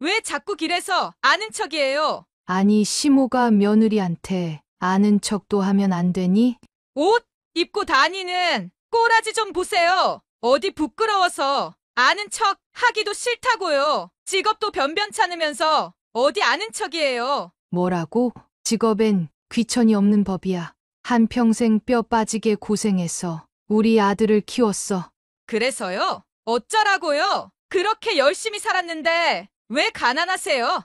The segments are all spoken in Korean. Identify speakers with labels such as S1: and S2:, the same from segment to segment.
S1: 왜 자꾸 길에서 아는 척이에요?
S2: 아니, 시모가 며느리한테 아는 척도 하면 안 되니?
S1: 옷 입고 다니는 꼬라지 좀 보세요. 어디 부끄러워서 아는 척 하기도 싫다고요. 직업도 변변찮으면서 어디 아는 척이에요.
S2: 뭐라고? 직업엔 귀천이 없는 법이야. 한평생 뼈 빠지게 고생해서 우리 아들을 키웠어.
S1: 그래서요? 어쩌라고요? 그렇게 열심히 살았는데 왜 가난하세요?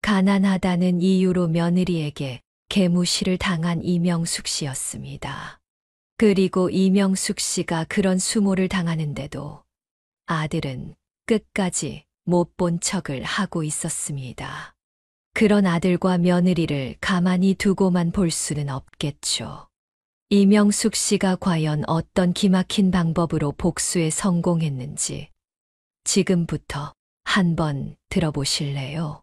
S3: 가난하다는 이유로 며느리에게 개무시를 당한 이명숙 씨였습니다. 그리고 이명숙 씨가 그런 수모를 당하는데도 아들은 끝까지 못 본 척을 하고 있었습니다. 그런 아들과 며느리를 가만히 두고만 볼 수는 없겠죠. 이명숙 씨가 과연 어떤 기막힌 방법으로 복수에 성공했는지 지금부터 한번 들어보실래요?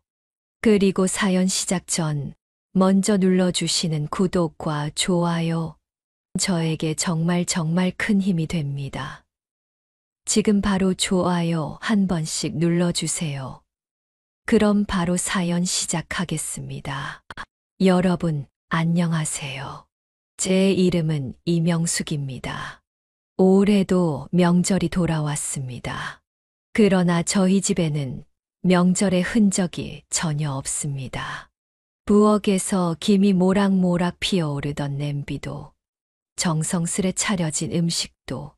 S3: 그리고 사연 시작 전 먼저 눌러주시는 구독과 좋아요, 저에게 정말 큰 힘이 됩니다. 지금 바로 좋아요 한 번씩 눌러주세요. 그럼 바로 사연 시작하겠습니다. 여러분, 안녕하세요. 제 이름은 이명숙입니다. 올해도 명절이 돌아왔습니다. 그러나 저희 집에는 명절의 흔적이 전혀 없습니다. 부엌에서 김이 모락모락 피어오르던 냄비도, 정성스레 차려진 음식도,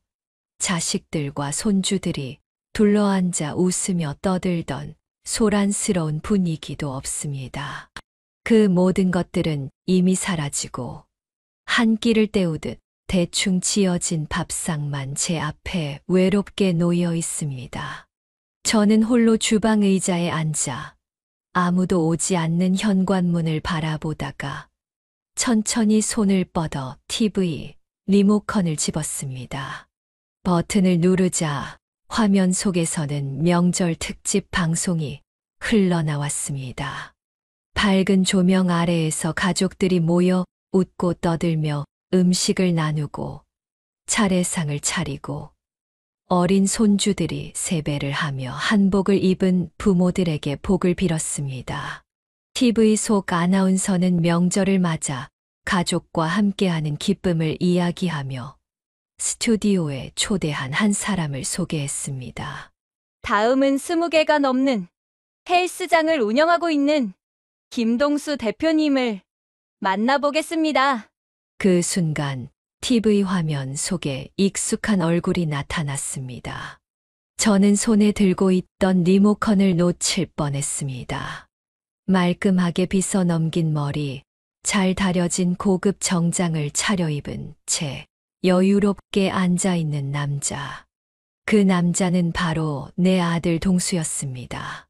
S3: 자식들과 손주들이 둘러앉아 웃으며 떠들던 소란스러운 분위기도 없습니다. 그 모든 것들은 이미 사라지고 한 끼를 때우듯 대충 지어진 밥상만 제 앞에 외롭게 놓여 있습니다. 저는 홀로 주방 의자에 앉아 아무도 오지 않는 현관문을 바라보다가 천천히 손을 뻗어 TV 리모컨을 집었습니다. 버튼을 누르자 화면 속에서는 명절 특집 방송이 흘러나왔습니다. 밝은 조명 아래에서 가족들이 모여 웃고 떠들며 음식을 나누고 차례상을 차리고 어린 손주들이 세배를 하며 한복을 입은 부모들에게 복을 빌었습니다. TV 속 아나운서는 명절을 맞아 가족과 함께하는 기쁨을 이야기하며 스튜디오에 초대한 한 사람을 소개했습니다.
S1: 다음은 20개가 넘는 헬스장을 운영하고 있는 김동수 대표님을 만나보겠습니다.
S3: 그 순간 TV 화면 속에 익숙한 얼굴이 나타났습니다. 저는 손에 들고 있던 리모컨을 놓칠 뻔했습니다. 말끔하게 빗어 넘긴 머리, 잘 다려진 고급 정장을 차려입은 채 여유롭게 앉아있는 남자. 그 남자는 바로 내 아들 동수였습니다.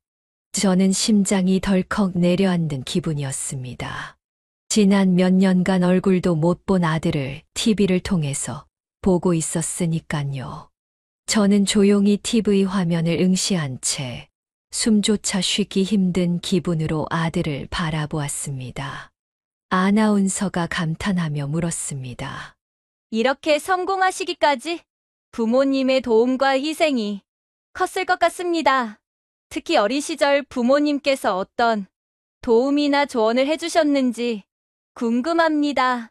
S3: 저는 심장이 덜컥 내려앉는 기분이었습니다. 지난 몇 년간 얼굴도 못 본 아들을 TV를 통해서 보고 있었으니깐요. 저는 조용히 TV 화면을 응시한 채 숨조차 쉬기 힘든 기분으로 아들을 바라보았습니다. 아나운서가 감탄하며 물었습니다.
S1: 이렇게 성공하시기까지 부모님의 도움과 희생이 컸을 것 같습니다. 특히 어린 시절 부모님께서 어떤 도움이나 조언을 해주셨는지 궁금합니다.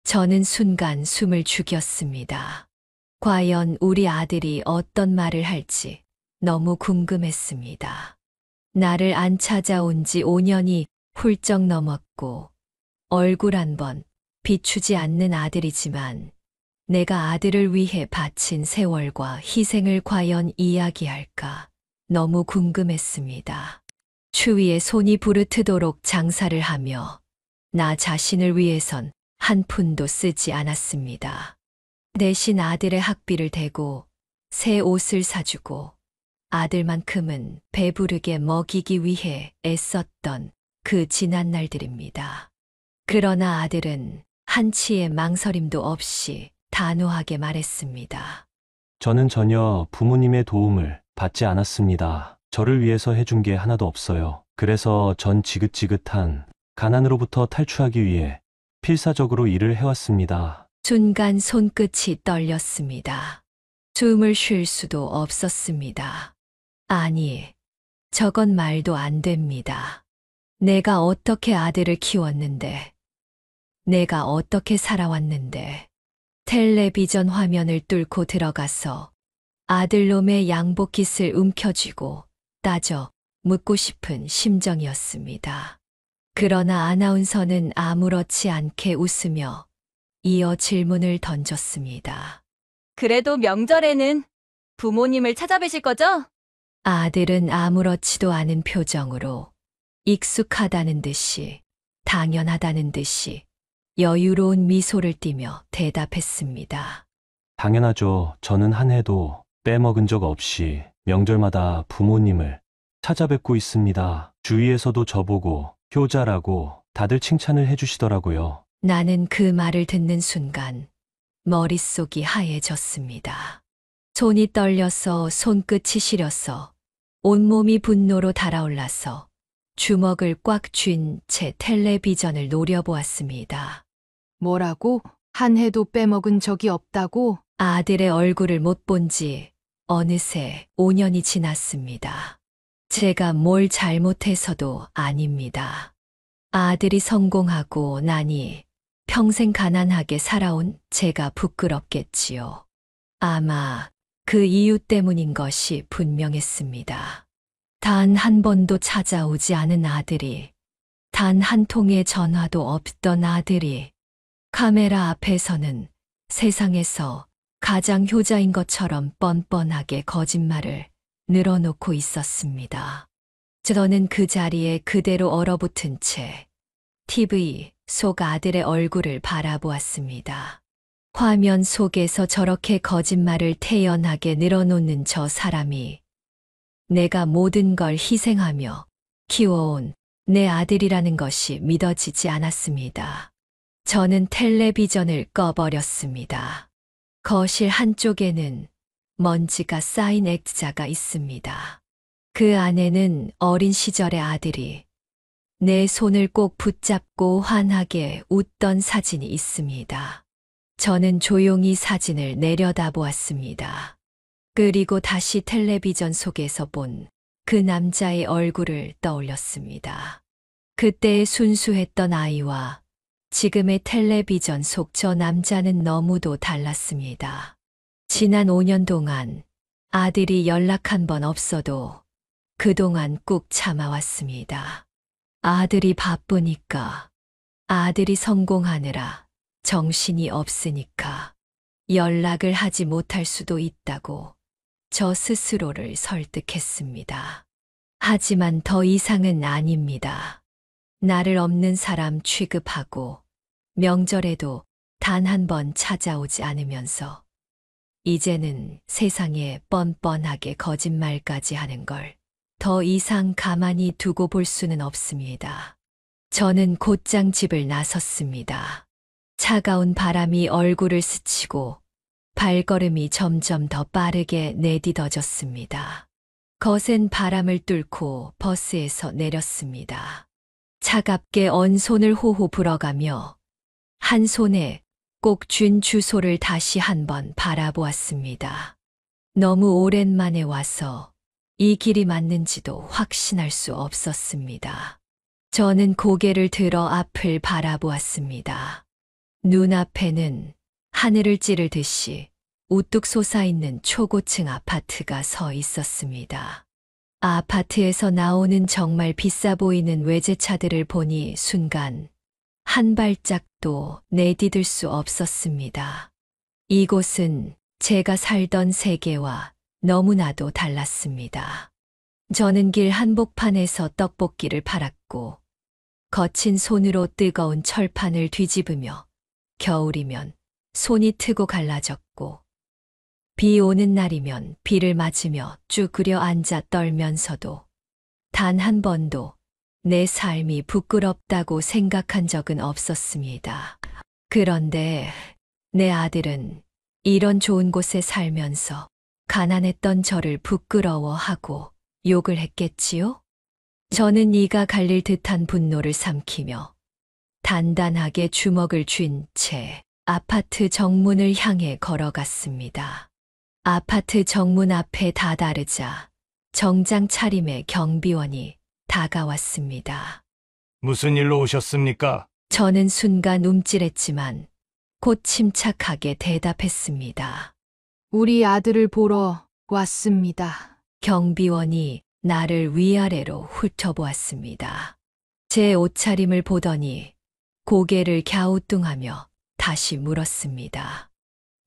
S3: 저는 순간 숨을 죽였습니다. 과연 우리 아들이 어떤 말을 할지 너무 궁금했습니다. 나를 안 찾아온 지 5년이 훌쩍 넘었고 얼굴 한 번 비추지 않는 아들이지만 내가 아들을 위해 바친 세월과 희생을 과연 이야기할까 너무 궁금했습니다. 추위에 손이 부르트도록 장사를 하며 나 자신을 위해선 한 푼도 쓰지 않았습니다. 대신 아들의 학비를 대고 새 옷을 사주고 아들만큼은 배부르게 먹이기 위해 애썼던 그 지난 날들입니다. 그러나 아들은 한치의 망설임도 없이 단호하게 말했습니다.
S4: 저는 전혀 부모님의 도움을 받지 않았습니다. 저를 위해서 해준 게 하나도 없어요. 그래서 전 지긋지긋한 가난으로부터 탈출하기 위해 필사적으로 일을 해왔습니다.
S3: 순간 손끝이 떨렸습니다. 숨을 쉴 수도 없었습니다. 아니, 저건 말도 안 됩니다. 내가 어떻게 아들을 키웠는데, 내가 어떻게 살아왔는데, 텔레비전 화면을 뚫고 들어가서 아들놈의 양복깃을 움켜쥐고 따져 묻고 싶은 심정이었습니다. 그러나 아나운서는 아무렇지 않게 웃으며 이어 질문을 던졌습니다.
S5: 그래도 명절에는 부모님을 찾아뵈실 거죠?
S3: 아들은 아무렇지도 않은 표정으로 익숙하다는 듯이, 당연하다는 듯이 여유로운 미소를 띠며 대답했습니다.
S4: 당연하죠. 저는 한 해도 빼먹은 적 없이 명절마다 부모님을 찾아뵙고 있습니다. 주위에서도 저보고 효자라고 다들 칭찬을 해주시더라고요.
S3: 나는 그 말을 듣는 순간 머릿속이 하얘졌습니다. 손이 떨려서 손끝이 시려서 온몸이 분노로 달아올라서 주먹을 꽉 쥔 채 텔레비전을 노려보았습니다.
S2: 뭐라고? 한 해도 빼먹은 적이 없다고?
S3: 아들의 얼굴을 못 본 지 어느새 5년이 지났습니다. 제가 뭘 잘못해서도 아닙니다. 아들이 성공하고 나니 평생 가난하게 살아온 제가 부끄럽겠지요. 아마 그 이유 때문인 것이 분명했습니다. 단 한 번도 찾아오지 않은 아들이, 단 한 통의 전화도 없던 아들이, 카메라 앞에서는 세상에서 가장 효자인 것처럼 뻔뻔하게 거짓말을 늘어놓고 있었습니다. 저는 그 자리에 그대로 얼어붙은 채 TV 속 아들의 얼굴을 바라보았습니다. 화면 속에서 저렇게 거짓말을 태연하게 늘어놓는 저 사람이 내가 모든 걸 희생하며 키워온 내 아들이라는 것이 믿어지지 않았습니다. 저는 텔레비전을 꺼버렸습니다. 거실 한쪽에는 먼지가 쌓인 액자가 있습니다. 그 안에는 어린 시절의 아들이 내 손을 꼭 붙잡고 환하게 웃던 사진이 있습니다. 저는 조용히 사진을 내려다보았습니다. 그리고 다시 텔레비전 속에서 본 그 남자의 얼굴을 떠올렸습니다. 그때의 순수했던 아이와 지금의 텔레비전 속 저 남자는 너무도 달랐습니다. 지난 5년 동안 아들이 연락 한 번 없어도 그동안 꾹 참아왔습니다. 아들이 바쁘니까, 아들이 성공하느라 정신이 없으니까 연락을 하지 못할 수도 있다고 저 스스로를 설득했습니다. 하지만 더 이상은 아닙니다. 나를 없는 사람 취급하고 명절에도 단 한 번 찾아오지 않으면서 이제는 세상에 뻔뻔하게 거짓말까지 하는 걸 더 이상 가만히 두고 볼 수는 없습니다. 저는 곧장 집을 나섰습니다. 차가운 바람이 얼굴을 스치고 발걸음이 점점 더 빠르게 내디뎌졌습니다. 거센 바람을 뚫고 버스에서 내렸습니다. 차갑게 언 손을 호호 불어가며 한 손에 꼭 쥔 주소를 다시 한번 바라보았습니다. 너무 오랜만에 와서 이 길이 맞는지도 확신할 수 없었습니다. 저는 고개를 들어 앞을 바라보았습니다. 눈앞에는 하늘을 찌르듯이 우뚝 솟아있는 초고층 아파트가 서 있었습니다. 아파트에서 나오는 정말 비싸 보이는 외제차들을 보니 순간 한 발짝도 내디딜 수 없었습니다. 이곳은 제가 살던 세계와 너무나도 달랐습니다. 저는 길 한복판에서 떡볶이를 팔았고 거친 손으로 뜨거운 철판을 뒤집으며 겨울이면 손이 트고 갈라졌고 비 오는 날이면 비를 맞으며 쭈그려 앉아 떨면서도 단 한 번도 내 삶이 부끄럽다고 생각한 적은 없었습니다. 그런데 내 아들은 이런 좋은 곳에 살면서 가난했던 저를 부끄러워하고 욕을 했겠지요? 저는 이가 갈릴 듯한 분노를 삼키며 단단하게 주먹을 쥔 채 아파트 정문을 향해 걸어갔습니다. 아파트 정문 앞에 다다르자 정장 차림의 경비원이 다가왔습니다.
S6: 무슨 일로 오셨습니까?
S3: 저는 순간 움찔했지만 곧 침착하게 대답했습니다.
S2: 우리 아들을 보러 왔습니다.
S3: 경비원이 나를 위아래로 훑어보았습니다. 제 옷차림을 보더니 고개를 갸우뚱하며 다시 물었습니다.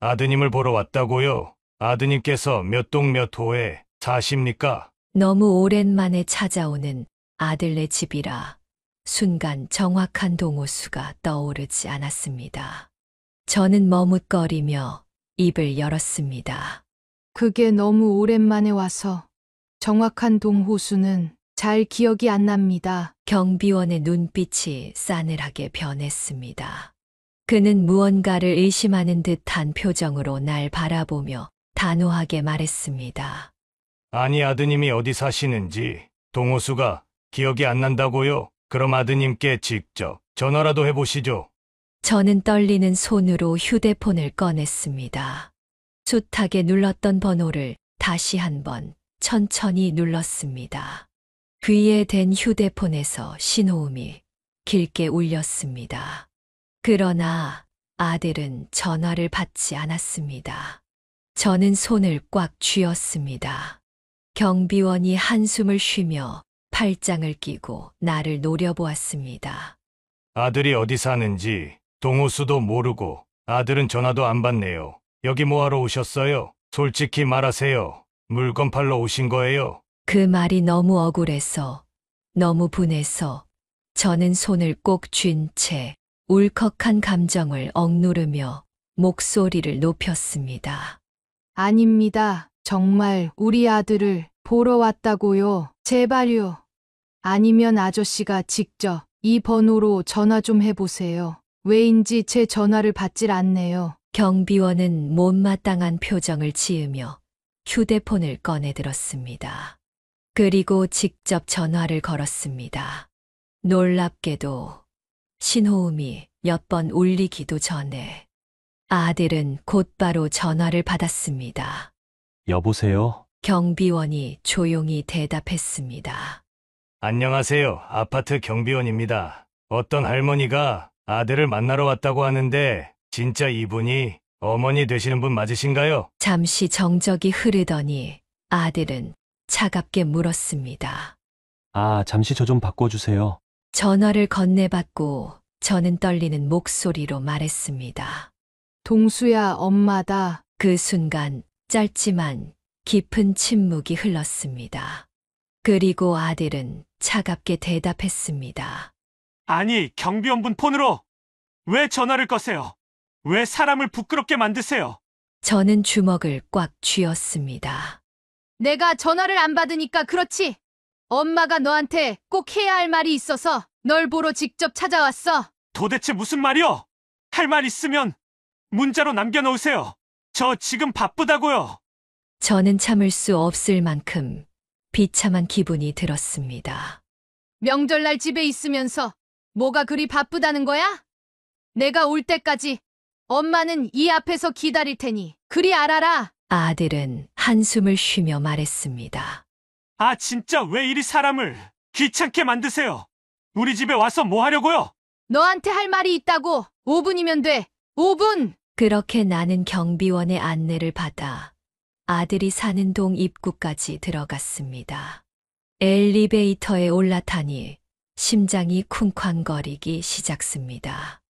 S6: 아드님을 보러 왔다고요? 아드님께서 몇 동 몇 호에 사십니까?
S3: 너무 오랜만에 찾아오는 아들네 집이라 순간 정확한 동호수가 떠오르지 않았습니다. 저는 머뭇거리며 입을 열었습니다.
S2: 그게 너무 오랜만에 와서 정확한 동호수는 잘 기억이 안 납니다.
S3: 경비원의 눈빛이 싸늘하게 변했습니다. 그는 무언가를 의심하는 듯한 표정으로 날 바라보며 단호하게 말했습니다.
S6: 아니 아드님이 어디 사시는지 동호수가 기억이 안 난다고요? 그럼 아드님께 직접 전화라도 해보시죠.
S3: 저는 떨리는 손으로 휴대폰을 꺼냈습니다. 숱하게 눌렀던 번호를 다시 한번 천천히 눌렀습니다. 귀에 댄 휴대폰에서 신호음이 길게 울렸습니다. 그러나 아들은 전화를 받지 않았습니다. 저는 손을 꽉 쥐었습니다. 경비원이 한숨을 쉬며 팔짱을 끼고 나를 노려보았습니다.
S6: 아들이 어디 사는지 동호수도 모르고 아들은 전화도 안 받네요. 여기 뭐하러 오셨어요? 솔직히 말하세요. 물건 팔러 오신 거예요?
S3: 그 말이 너무 억울해서, 너무 분해서 저는 손을 꼭 쥔 채 울컥한 감정을 억누르며 목소리를 높였습니다.
S2: 아닙니다. 정말 우리 아들을 보러 왔다고요. 제발요. 아니면 아저씨가 직접 이 번호로 전화 좀 해보세요. 왜인지 제 전화를 받질 않네요.
S3: 경비원은 못마땅한 표정을 지으며 휴대폰을 꺼내들었습니다. 그리고 직접 전화를 걸었습니다. 놀랍게도 신호음이 몇 번 울리기도 전에 아들은 곧바로 전화를 받았습니다.
S4: 여보세요?
S3: 경비원이 조용히 대답했습니다.
S6: 안녕하세요. 아파트 경비원입니다. 어떤 할머니가 아들을 만나러 왔다고 하는데 진짜 이분이 어머니 되시는 분 맞으신가요?
S3: 잠시 정적이 흐르더니 아들은 차갑게 물었습니다.
S4: 아, 잠시 저 좀 바꿔주세요.
S3: 전화를 건네받고 저는 떨리는 목소리로 말했습니다.
S2: 동수야, 엄마다.
S3: 그 순간 짧지만 깊은 침묵이 흘렀습니다. 그리고 아들은 차갑게 대답했습니다.
S7: 아니, 경비원분 폰으로 왜 전화를 거세요? 왜 사람을 부끄럽게 만드세요?
S3: 저는 주먹을 꽉 쥐었습니다.
S2: 내가 전화를 안 받으니까 그렇지. 엄마가 너한테 꼭 해야 할 말이 있어서 널 보러 직접 찾아왔어.
S7: 도대체 무슨 말이요? 할 말 있으면 문자로 남겨놓으세요. 저 지금 바쁘다고요.
S3: 저는 참을 수 없을 만큼 비참한 기분이 들었습니다.
S2: 명절날 집에 있으면서 뭐가 그리 바쁘다는 거야? 내가 올 때까지 엄마는 이 앞에서 기다릴 테니 그리 알아라.
S3: 아들은 한숨을 쉬며 말했습니다.
S7: 아, 진짜 왜 이리 사람을 귀찮게 만드세요? 우리 집에 와서 뭐 하려고요?
S2: 너한테 할 말이 있다고. 5분이면 돼. 5분!
S3: 그렇게 나는 경비원의 안내를 받아 아들이 사는 동 입구까지 들어갔습니다. 엘리베이터에 올라타니 심장이 쿵쾅거리기 시작습니다.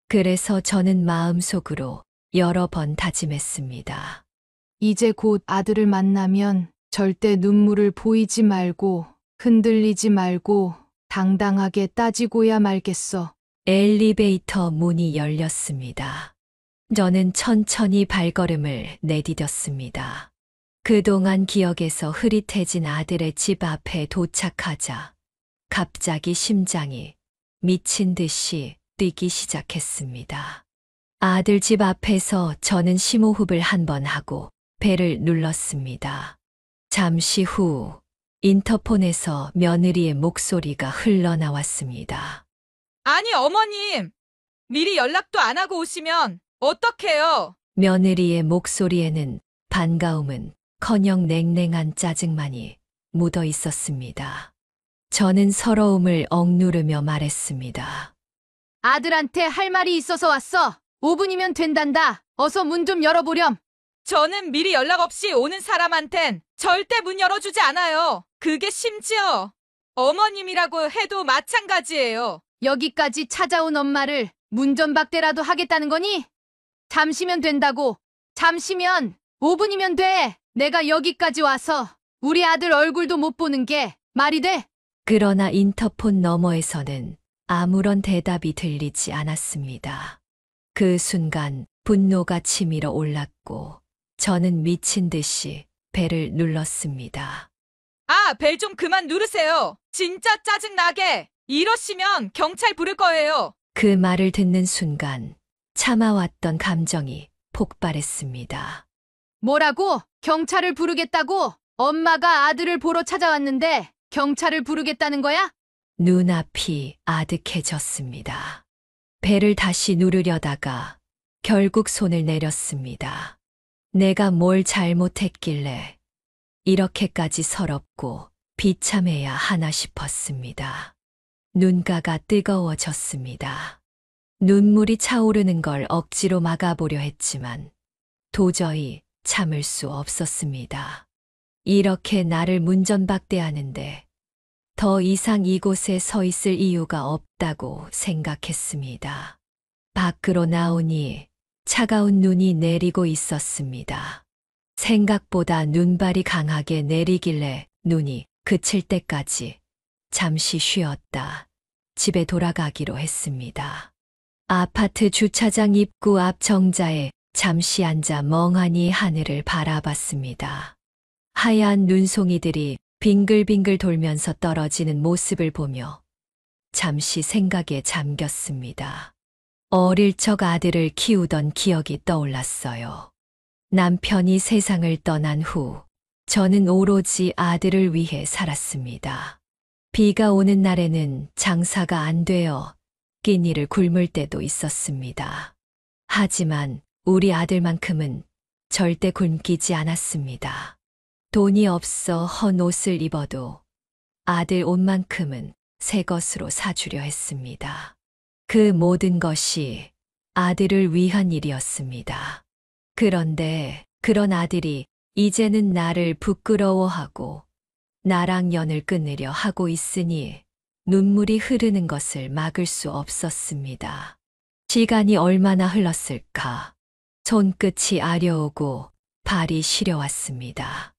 S3: 그래서 저는 마음속으로 여러 번 다짐했습니다.
S2: 이제 곧 아들을 만나면 절대 눈물을 보이지 말고 흔들리지 말고 당당하게 따지고야 말겠어.
S3: 엘리베이터 문이 열렸습니다. 저는 천천히 발걸음을 내디뎠습니다. 그동안 기억에서 흐릿해진 아들의 집 앞에 도착하자 갑자기 심장이 미친 듯이 뛰기 시작했습니다. 아들 집 앞에서 저는 심호흡을 한 번 하고 벨을 눌렀습니다. 잠시 후 인터폰에서 며느리의 목소리가 흘러나왔습니다.
S1: 아니, 어머님. 미리 연락도 안 하고 오시면 어떡해요?
S3: 며느리의 목소리에는 반가움은 커녕 냉랭한 짜증만이 묻어 있었습니다. 저는 서러움을 억누르며 말했습니다.
S2: 아들한테 할 말이 있어서 왔어. 5분이면 된단다. 어서 문 좀 열어보렴.
S1: 저는 미리 연락 없이 오는 사람한텐 절대 문 열어주지 않아요. 그게 심지어 어머님이라고 해도 마찬가지예요.
S2: 여기까지 찾아온 엄마를 문전박대라도 하겠다는 거니? 잠시면 된다고. 잠시면 5분이면 돼. 내가 여기까지 와서 우리 아들 얼굴도 못 보는 게 말이 돼?
S3: 그러나 인터폰 너머에서는 아무런 대답이 들리지 않았습니다. 그 순간 분노가 치밀어 올랐고 저는 미친 듯이 벨을 눌렀습니다.
S1: 아, 벨 좀 그만 누르세요. 진짜 짜증나게. 이러시면 경찰 부를 거예요.
S3: 그 말을 듣는 순간 참아왔던 감정이 폭발했습니다.
S2: 뭐라고? 경찰을 부르겠다고? 엄마가 아들을 보러 찾아왔는데 경찰을 부르겠다는 거야?
S3: 눈앞이 아득해졌습니다. 벨을 다시 누르려다가 결국 손을 내렸습니다. 내가 뭘 잘못했길래 이렇게까지 서럽고 비참해야 하나 싶었습니다. 눈가가 뜨거워졌습니다. 눈물이 차오르는 걸 억지로 막아보려 했지만 도저히 참을 수 없었습니다. 이렇게 나를 문전박대하는데 더 이상 이곳에 서 있을 이유가 없다고 생각했습니다. 밖으로 나오니 차가운 눈이 내리고 있었습니다. 생각보다 눈발이 강하게 내리길래 눈이 그칠 때까지 잠시 쉬었다 집에 돌아가기로 했습니다. 아파트 주차장 입구 앞 정자에 잠시 앉아 멍하니 하늘을 바라봤습니다. 하얀 눈송이들이 빙글빙글 돌면서 떨어지는 모습을 보며 잠시 생각에 잠겼습니다. 어릴 적 아들을 키우던 기억이 떠올랐어요. 남편이 세상을 떠난 후 저는 오로지 아들을 위해 살았습니다. 비가 오는 날에는 장사가 안 되어 끼니를 굶을 때도 있었습니다. 하지만 우리 아들만큼은 절대 굶기지 않았습니다. 돈이 없어 헌 옷을 입어도 아들 옷만큼은 새 것으로 사주려 했습니다. 그 모든 것이 아들을 위한 일이었습니다. 그런데 그런 아들이 이제는 나를 부끄러워하고 나랑 연을 끊으려 하고 있으니 눈물이 흐르는 것을 막을 수 없었습니다. 시간이 얼마나 흘렀을까? 손끝이 아려오고 발이 시려왔습니다.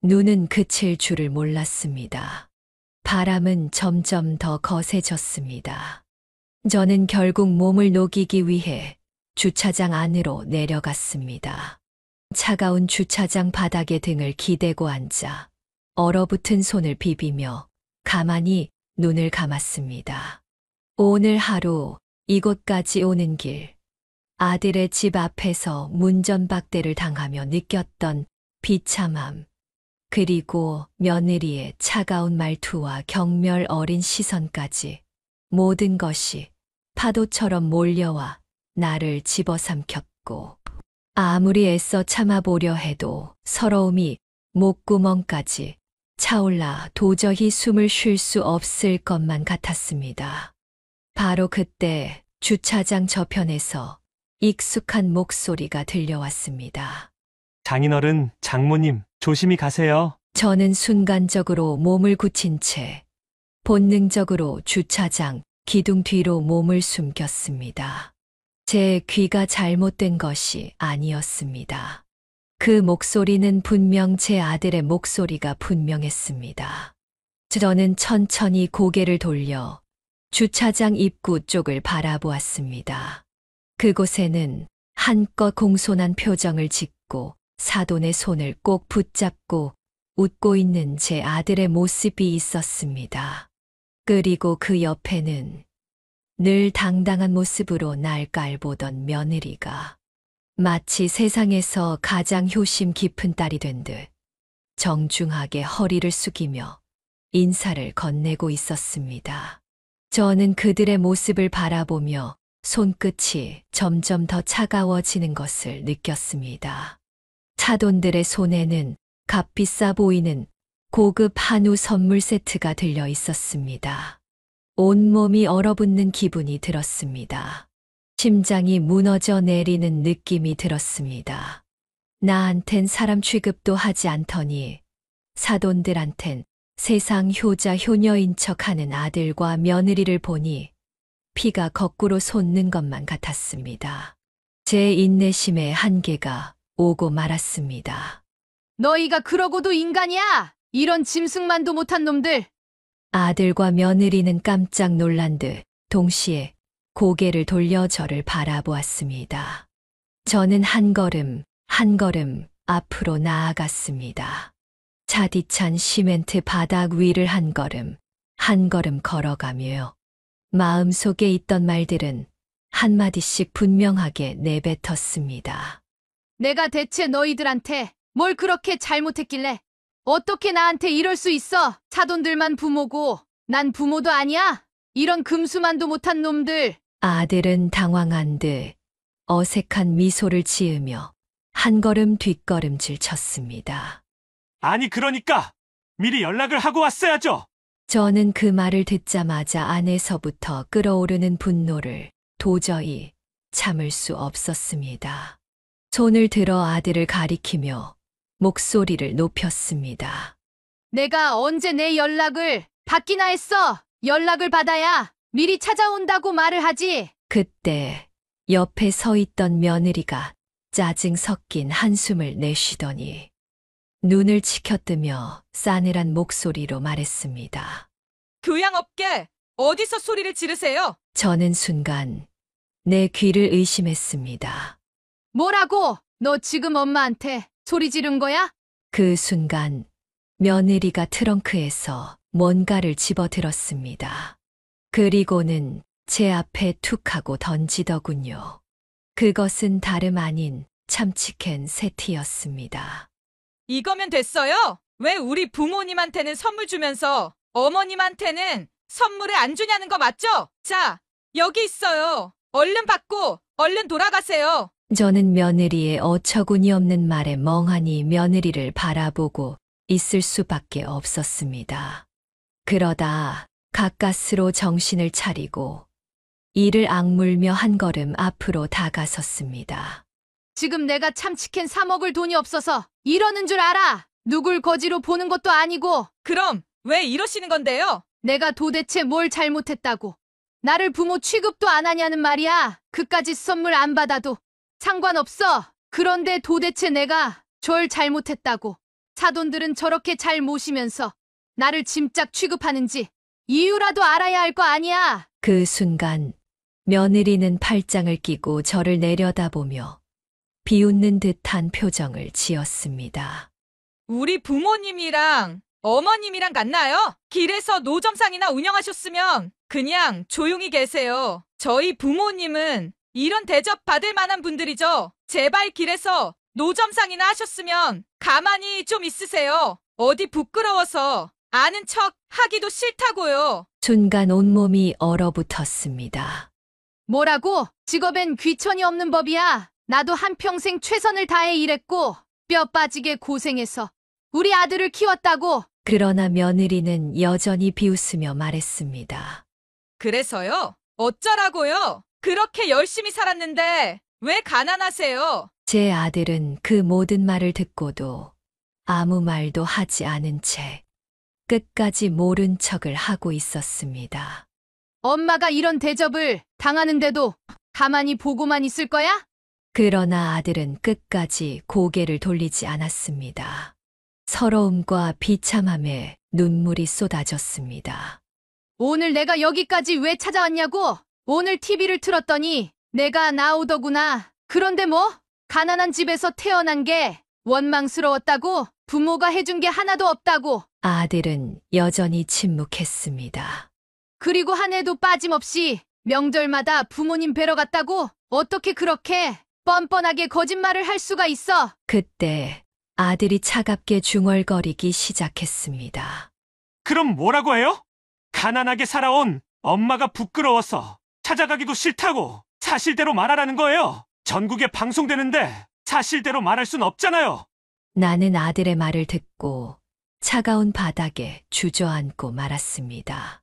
S3: 눈은 그칠 줄을 몰랐습니다. 바람은 점점 더 거세졌습니다. 저는 결국 몸을 녹이기 위해 주차장 안으로 내려갔습니다. 차가운 주차장 바닥에 등을 기대고 앉아 얼어붙은 손을 비비며 가만히 눈을 감았습니다. 오늘 하루 이곳까지 오는 길, 아들의 집 앞에서 문전박대를 당하며 느꼈던 비참함, 그리고 며느리의 차가운 말투와 경멸 어린 시선까지 모든 것이 파도처럼 몰려와 나를 집어삼켰고 아무리 애써 참아보려 해도 서러움이 목구멍까지 차올라 도저히 숨을 쉴 수 없을 것만 같았습니다. 바로 그때 주차장 저편에서 익숙한 목소리가 들려왔습니다.
S4: 장인어른, 장모님, 조심히 가세요.
S3: 저는 순간적으로 몸을 굳힌 채 본능적으로 주차장 기둥 뒤로 몸을 숨겼습니다. 제 귀가 잘못된 것이 아니었습니다. 그 목소리는 분명 제 아들의 목소리가 분명했습니다. 저는 천천히 고개를 돌려 주차장 입구 쪽을 바라보았습니다. 그곳에는 한껏 공손한 표정을 짓고 사돈의 손을 꼭 붙잡고 웃고 있는 제 아들의 모습이 있었습니다. 그리고 그 옆에는 늘 당당한 모습으로 날 깔보던 며느리가 마치 세상에서 가장 효심 깊은 딸이 된 듯 정중하게 허리를 숙이며 인사를 건네고 있었습니다. 저는 그들의 모습을 바라보며 손끝이 점점 더 차가워지는 것을 느꼈습니다. 차돈들의 손에는 값비싸 보이는 고급 한우 선물 세트가 들려 있었습니다. 온몸이 얼어붙는 기분이 들었습니다. 심장이 무너져 내리는 느낌이 들었습니다. 나한텐 사람 취급도 하지 않더니 사돈들한텐 세상 효자 효녀인 척하는 아들과 며느리를 보니 피가 거꾸로 솟는 것만 같았습니다. 제 인내심의 한계가 오고 말았습니다.
S2: 너희가 그러고도 인간이야! 이런 짐승만도 못한 놈들!
S3: 아들과 며느리는 깜짝 놀란 듯 동시에 고개를 돌려 저를 바라보았습니다. 저는 한 걸음 앞으로 나아갔습니다. 차디찬 시멘트 바닥 위를 한 걸음 걸어가며 마음속에 있던 말들은 한마디씩 분명하게 내뱉었습니다.
S2: 내가 대체 너희들한테 뭘 그렇게 잘못했길래? 어떻게 나한테 이럴 수 있어? 사돈들만 부모고 난 부모도 아니야? 이런 금수만도 못한 놈들!
S3: 아들은 당황한 듯 어색한 미소를 지으며 한 걸음 뒷걸음질 쳤습니다.
S7: 아니, 그러니까 미리 연락을 하고 왔어야죠.
S3: 저는 그 말을 듣자마자 안에서부터 끓어오르는 분노를 도저히 참을 수 없었습니다. 손을 들어 아들을 가리키며 목소리를 높였습니다.
S2: 내가 언제 내 연락을 받기나 했어? 연락을 받아야 미리 찾아온다고 말을 하지.
S3: 그때 옆에 서 있던 며느리가 짜증 섞인 한숨을 내쉬더니 눈을 치켜뜨며 싸늘한 목소리로 말했습니다.
S1: 교양 없게 어디서 소리를 지르세요?
S3: 저는 순간 내 귀를 의심했습니다.
S2: 뭐라고? 너 지금 엄마한테 소리 지른 거야?
S3: 그 순간 며느리가 트렁크에서 뭔가를 집어들었습니다. 그리고는 제 앞에 툭 하고 던지더군요. 그것은 다름 아닌 참치캔 세트였습니다.
S1: 이거면 됐어요? 왜 우리 부모님한테는 선물 주면서 어머님한테는 선물을 안 주냐는 거 맞죠? 자, 여기 있어요. 얼른 받고 얼른 돌아가세요.
S3: 저는 며느리의 어처구니 없는 말에 멍하니 며느리를 바라보고 있을 수밖에 없었습니다. 그러다 가까스로 정신을 차리고 이를 악물며 한 걸음 앞으로 다가섰습니다.
S2: 지금 내가 참치캔 사 먹을 돈이 없어서 이러는 줄 알아. 누굴 거지로 보는 것도 아니고.
S1: 그럼 왜 이러시는 건데요?
S2: 내가 도대체 뭘 잘못했다고. 나를 부모 취급도 안 하냐는 말이야. 그까짓 선물 안 받아도 상관없어. 그런데 도대체 내가 절 잘못했다고. 사돈들은 저렇게 잘 모시면서 나를 짐짝 취급하는지 이유라도 알아야 할 거 아니야.
S3: 그 순간 며느리는 팔짱을 끼고 저를 내려다보며 비웃는 듯한 표정을 지었습니다.
S1: 우리 부모님이랑 어머님이랑 같나요? 길에서 노점상이나 운영하셨으면 그냥 조용히 계세요. 저희 부모님은 이런 대접 받을 만한 분들이죠. 제발 길에서 노점상이나 하셨으면 가만히 좀 있으세요. 어디 부끄러워서 아는 척 하기도 싫다고요.
S3: 순간 온몸이 얼어붙었습니다.
S2: 뭐라고? 직업엔 귀천이 없는 법이야. 나도 한평생 최선을 다해 일했고 뼈 빠지게 고생해서 우리 아들을 키웠다고.
S3: 그러나 며느리는 여전히 비웃으며 말했습니다.
S1: 그래서요? 어쩌라고요? 그렇게 열심히 살았는데 왜 가난하세요?
S3: 제 아들은 그 모든 말을 듣고도 아무 말도 하지 않은 채 끝까지 모른 척을 하고 있었습니다.
S2: 엄마가 이런 대접을 당하는데도 가만히 보고만 있을 거야?
S3: 그러나 아들은 끝까지 고개를 돌리지 않았습니다. 서러움과 비참함에 눈물이 쏟아졌습니다.
S2: 오늘 내가 여기까지 왜 찾아왔냐고? 오늘 TV를 틀었더니 내가 나오더구나. 그런데 뭐? 가난한 집에서 태어난 게 원망스러웠다고? 부모가 해준 게 하나도 없다고?
S3: 아들은 여전히 침묵했습니다.
S2: 그리고 한 해도 빠짐없이 명절마다 부모님 뵈러 갔다고? 어떻게 그렇게 뻔뻔하게 거짓말을 할 수가 있어?
S3: 그때 아들이 차갑게 중얼거리기 시작했습니다.
S7: 그럼 뭐라고 해요? 가난하게 살아온 엄마가 부끄러워서 찾아가기도 싫다고 사실대로 말하라는 거예요. 전국에 방송되는데 사실대로 말할 순 없잖아요.
S3: 나는 아들의 말을 듣고 차가운 바닥에 주저앉고 말았습니다.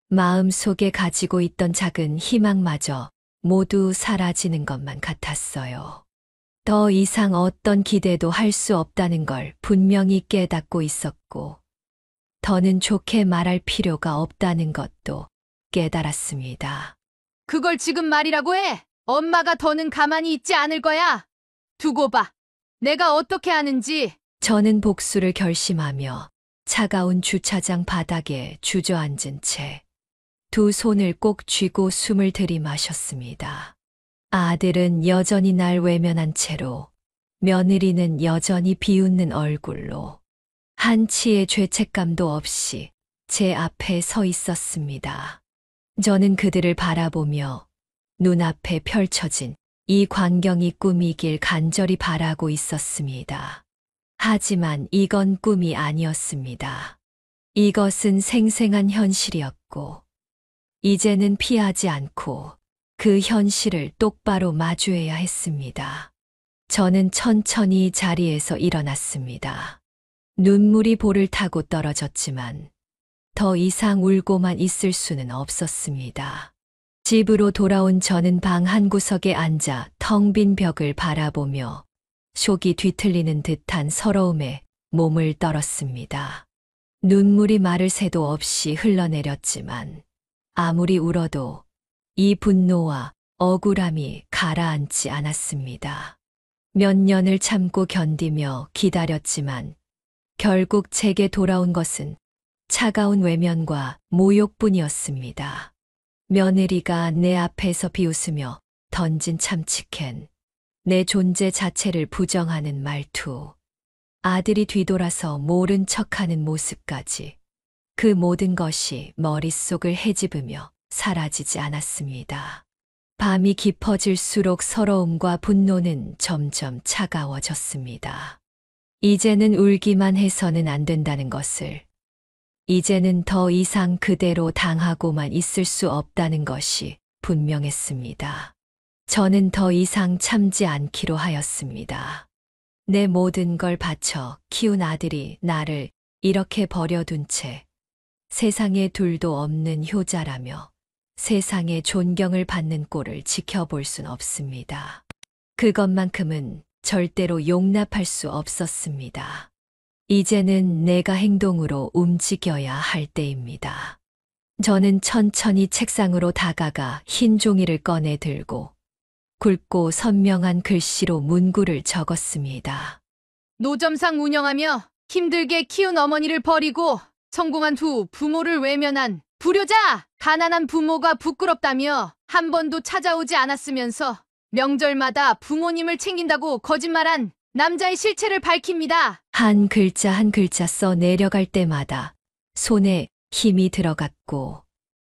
S3: 마음속에 가지고 있던 작은 희망마저 모두 사라지는 것만 같았어요. 더 이상 어떤 기대도 할 수 없다는 걸 분명히 깨닫고 있었고, 더는 좋게 말할 필요가 없다는 것도 깨달았습니다.
S2: 그걸 지금 말이라고 해. 엄마가 더는 가만히 있지 않을 거야. 두고 봐. 내가 어떻게 하는지.
S3: 저는 복수를 결심하며 차가운 주차장 바닥에 주저앉은 채 두 손을 꼭 쥐고 숨을 들이마셨습니다. 아들은 여전히 날 외면한 채로, 며느리는 여전히 비웃는 얼굴로 한치의 죄책감도 없이 제 앞에 서 있었습니다. 저는 그들을 바라보며 눈앞에 펼쳐진 이 광경이 꿈이길 간절히 바라고 있었습니다. 하지만 이건 꿈이 아니었습니다. 이것은 생생한 현실이었고, 이제는 피하지 않고 그 현실을 똑바로 마주해야 했습니다. 저는 천천히 자리에서 일어났습니다. 눈물이 볼을 타고 떨어졌지만 더 이상 울고만 있을 수는 없었습니다. 집으로 돌아온 저는 방 한구석에 앉아 텅 빈 벽을 바라보며 속이 뒤틀리는 듯한 서러움에 몸을 떨었습니다. 눈물이 마를 새도 없이 흘러내렸지만 아무리 울어도 이 분노와 억울함이 가라앉지 않았습니다. 몇 년을 참고 견디며 기다렸지만 결국 제게 돌아온 것은 차가운 외면과 모욕뿐이었습니다. 며느리가 내 앞에서 비웃으며 던진 참치캔, 내 존재 자체를 부정하는 말투, 아들이 뒤돌아서 모른 척하는 모습까지, 그 모든 것이 머릿속을 헤집으며 사라지지 않았습니다. 밤이 깊어질수록 서러움과 분노는 점점 차가워졌습니다. 이제는 울기만 해서는 안 된다는 것을, 이제는 더 이상 그대로 당하고만 있을 수 없다는 것이 분명했습니다. 저는 더 이상 참지 않기로 하였습니다. 내 모든 걸 바쳐 키운 아들이 나를 이렇게 버려둔 채 세상에 둘도 없는 효자라며 세상의 존경을 받는 꼴을 지켜볼 순 없습니다. 그것만큼은 절대로 용납할 수 없었습니다. 이제는 내가 행동으로 움직여야 할 때입니다. 저는 천천히 책상으로 다가가 흰 종이를 꺼내 들고 굵고 선명한 글씨로 문구를 적었습니다.
S2: 노점상 운영하며 힘들게 키운 어머니를 버리고 성공한 후 부모를 외면한 불효자! 가난한 부모가 부끄럽다며 한 번도 찾아오지 않았으면서 명절마다 부모님을 챙긴다고 거짓말한 남자의 실체를 밝힙니다.
S3: 한 글자 한 글자 써 내려갈 때마다 손에 힘이 들어갔고,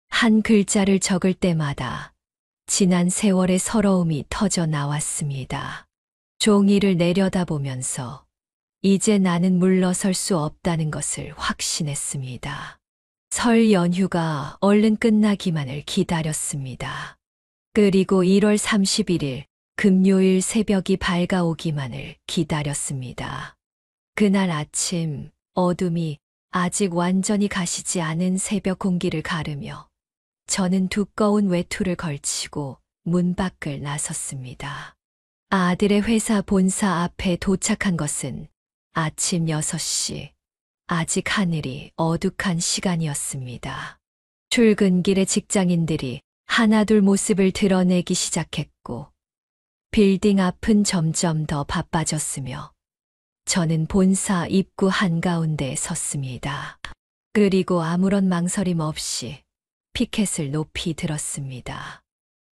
S3: 한 글자를 적을 때마다 지난 세월의 서러움이 터져 나왔습니다. 종이를 내려다보면서 이제 나는 물러설 수 없다는 것을 확신했습니다. 설 연휴가 얼른 끝나기만을 기다렸습니다. 그리고 1월 31일 금요일 새벽이 밝아오기만을 기다렸습니다. 그날 아침 어둠이 아직 완전히 가시지 않은 새벽 공기를 가르며 저는 두꺼운 외투를 걸치고 문 밖을 나섰습니다. 아들의 회사 본사 앞에 도착한 것은 아침 6시, 아직 하늘이 어둑한 시간이었습니다. 출근길에 직장인들이 하나둘 모습을 드러내기 시작했고, 빌딩 앞은 점점 더 바빠졌으며, 저는 본사 입구 한가운데에 섰습니다. 그리고 아무런 망설임 없이 피켓을 높이 들었습니다.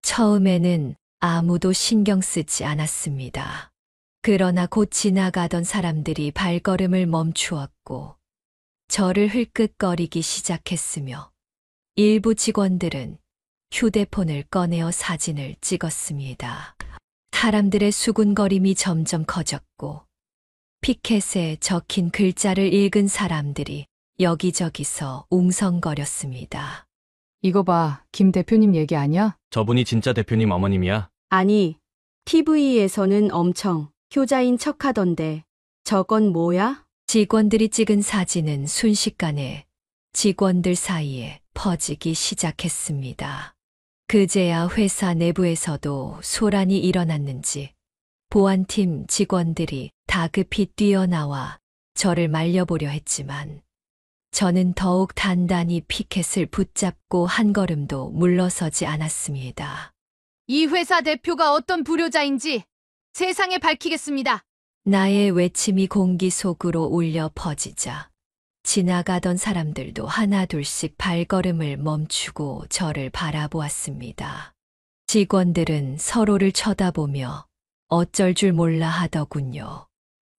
S3: 처음에는 아무도 신경 쓰지 않았습니다. 그러나 곧 지나가던 사람들이 발걸음을 멈추었고 저를 흘끗거리기 시작했으며 일부 직원들은 휴대폰을 꺼내어 사진을 찍었습니다. 사람들의 수군거림이 점점 커졌고 피켓에 적힌 글자를 읽은 사람들이 여기저기서 웅성거렸습니다.
S2: 이거 봐, 김 대표님 얘기 아니야?
S8: 저분이 진짜 대표님 어머님이야?
S9: 아니, TV에서는 엄청 효자인 척하던데 저건 뭐야?
S3: 직원들이 찍은 사진은 순식간에 직원들 사이에 퍼지기 시작했습니다. 그제야 회사 내부에서도 소란이 일어났는지 보안팀 직원들이 다급히 뛰어나와 저를 말려보려 했지만 저는 더욱 단단히 피켓을 붙잡고 한 걸음도 물러서지 않았습니다.
S2: 이 회사 대표가 어떤 불효자인지 세상에 밝히겠습니다.
S3: 나의 외침이 공기 속으로 울려 퍼지자 지나가던 사람들도 하나둘씩 발걸음을 멈추고 저를 바라보았습니다. 직원들은 서로를 쳐다보며 어쩔 줄 몰라 하더군요.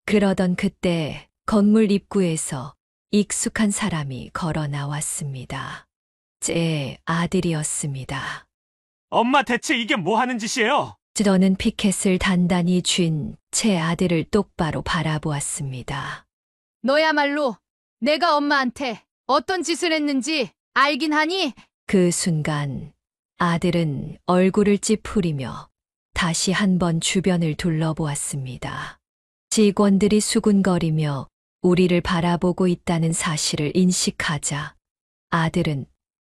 S3: 그러던 그때 건물 입구에서 익숙한 사람이 걸어 나왔습니다. 제 아들이었습니다.
S7: 엄마 대체 이게 뭐 하는 짓이에요?
S3: 저는 피켓을 단단히 쥔 제 아들을 똑바로 바라보았습니다.
S2: 너야말로 내가 엄마한테 어떤 짓을 했는지 알긴 하니?
S3: 그 순간 아들은 얼굴을 찌푸리며 다시 한번 주변을 둘러보았습니다. 직원들이 수군거리며 우리를 바라보고 있다는 사실을 인식하자 아들은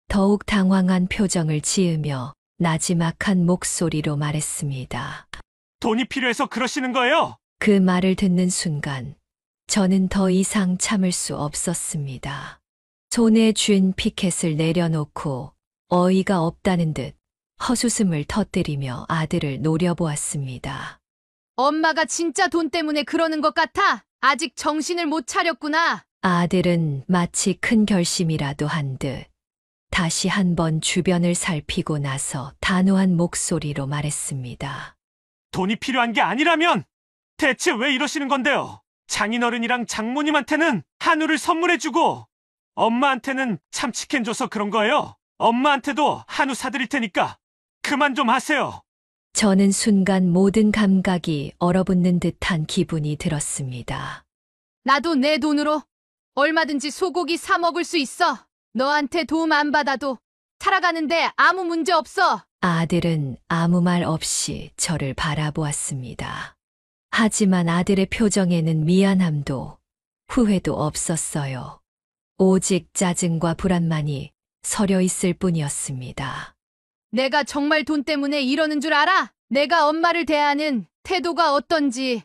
S3: 더욱 당황한 표정을 지으며 나지막한 목소리로 말했습니다.
S7: 돈이 필요해서 그러시는 거예요?
S3: 그 말을 듣는 순간 저는 더 이상 참을 수 없었습니다. 손에 쥔 피켓을 내려놓고 어이가 없다는 듯 헛웃음을 터뜨리며 아들을 노려보았습니다.
S2: 엄마가 진짜 돈 때문에 그러는 것 같아. 아직 정신을 못 차렸구나.
S3: 아들은 마치 큰 결심이라도 한 듯 다시 한번 주변을 살피고 나서 단호한 목소리로 말했습니다.
S7: 돈이 필요한 게 아니라면 대체 왜 이러시는 건데요? 장인어른이랑 장모님한테는 한우를 선물해주고 엄마한테는 참치캔 줘서 그런 거예요. 엄마한테도 한우 사드릴 테니까 그만 좀 하세요.
S3: 저는 순간 모든 감각이 얼어붙는 듯한 기분이 들었습니다.
S2: 나도 내 돈으로 얼마든지 소고기 사 먹을 수 있어. 너한테 도움 안 받아도 살아가는데 아무 문제 없어.
S3: 아들은 아무 말 없이 저를 바라보았습니다. 하지만 아들의 표정에는 미안함도 후회도 없었어요. 오직 짜증과 불안만이 서려 있을 뿐이었습니다.
S2: 내가 정말 돈 때문에 이러는 줄 알아? 내가 엄마를 대하는 태도가 어떤지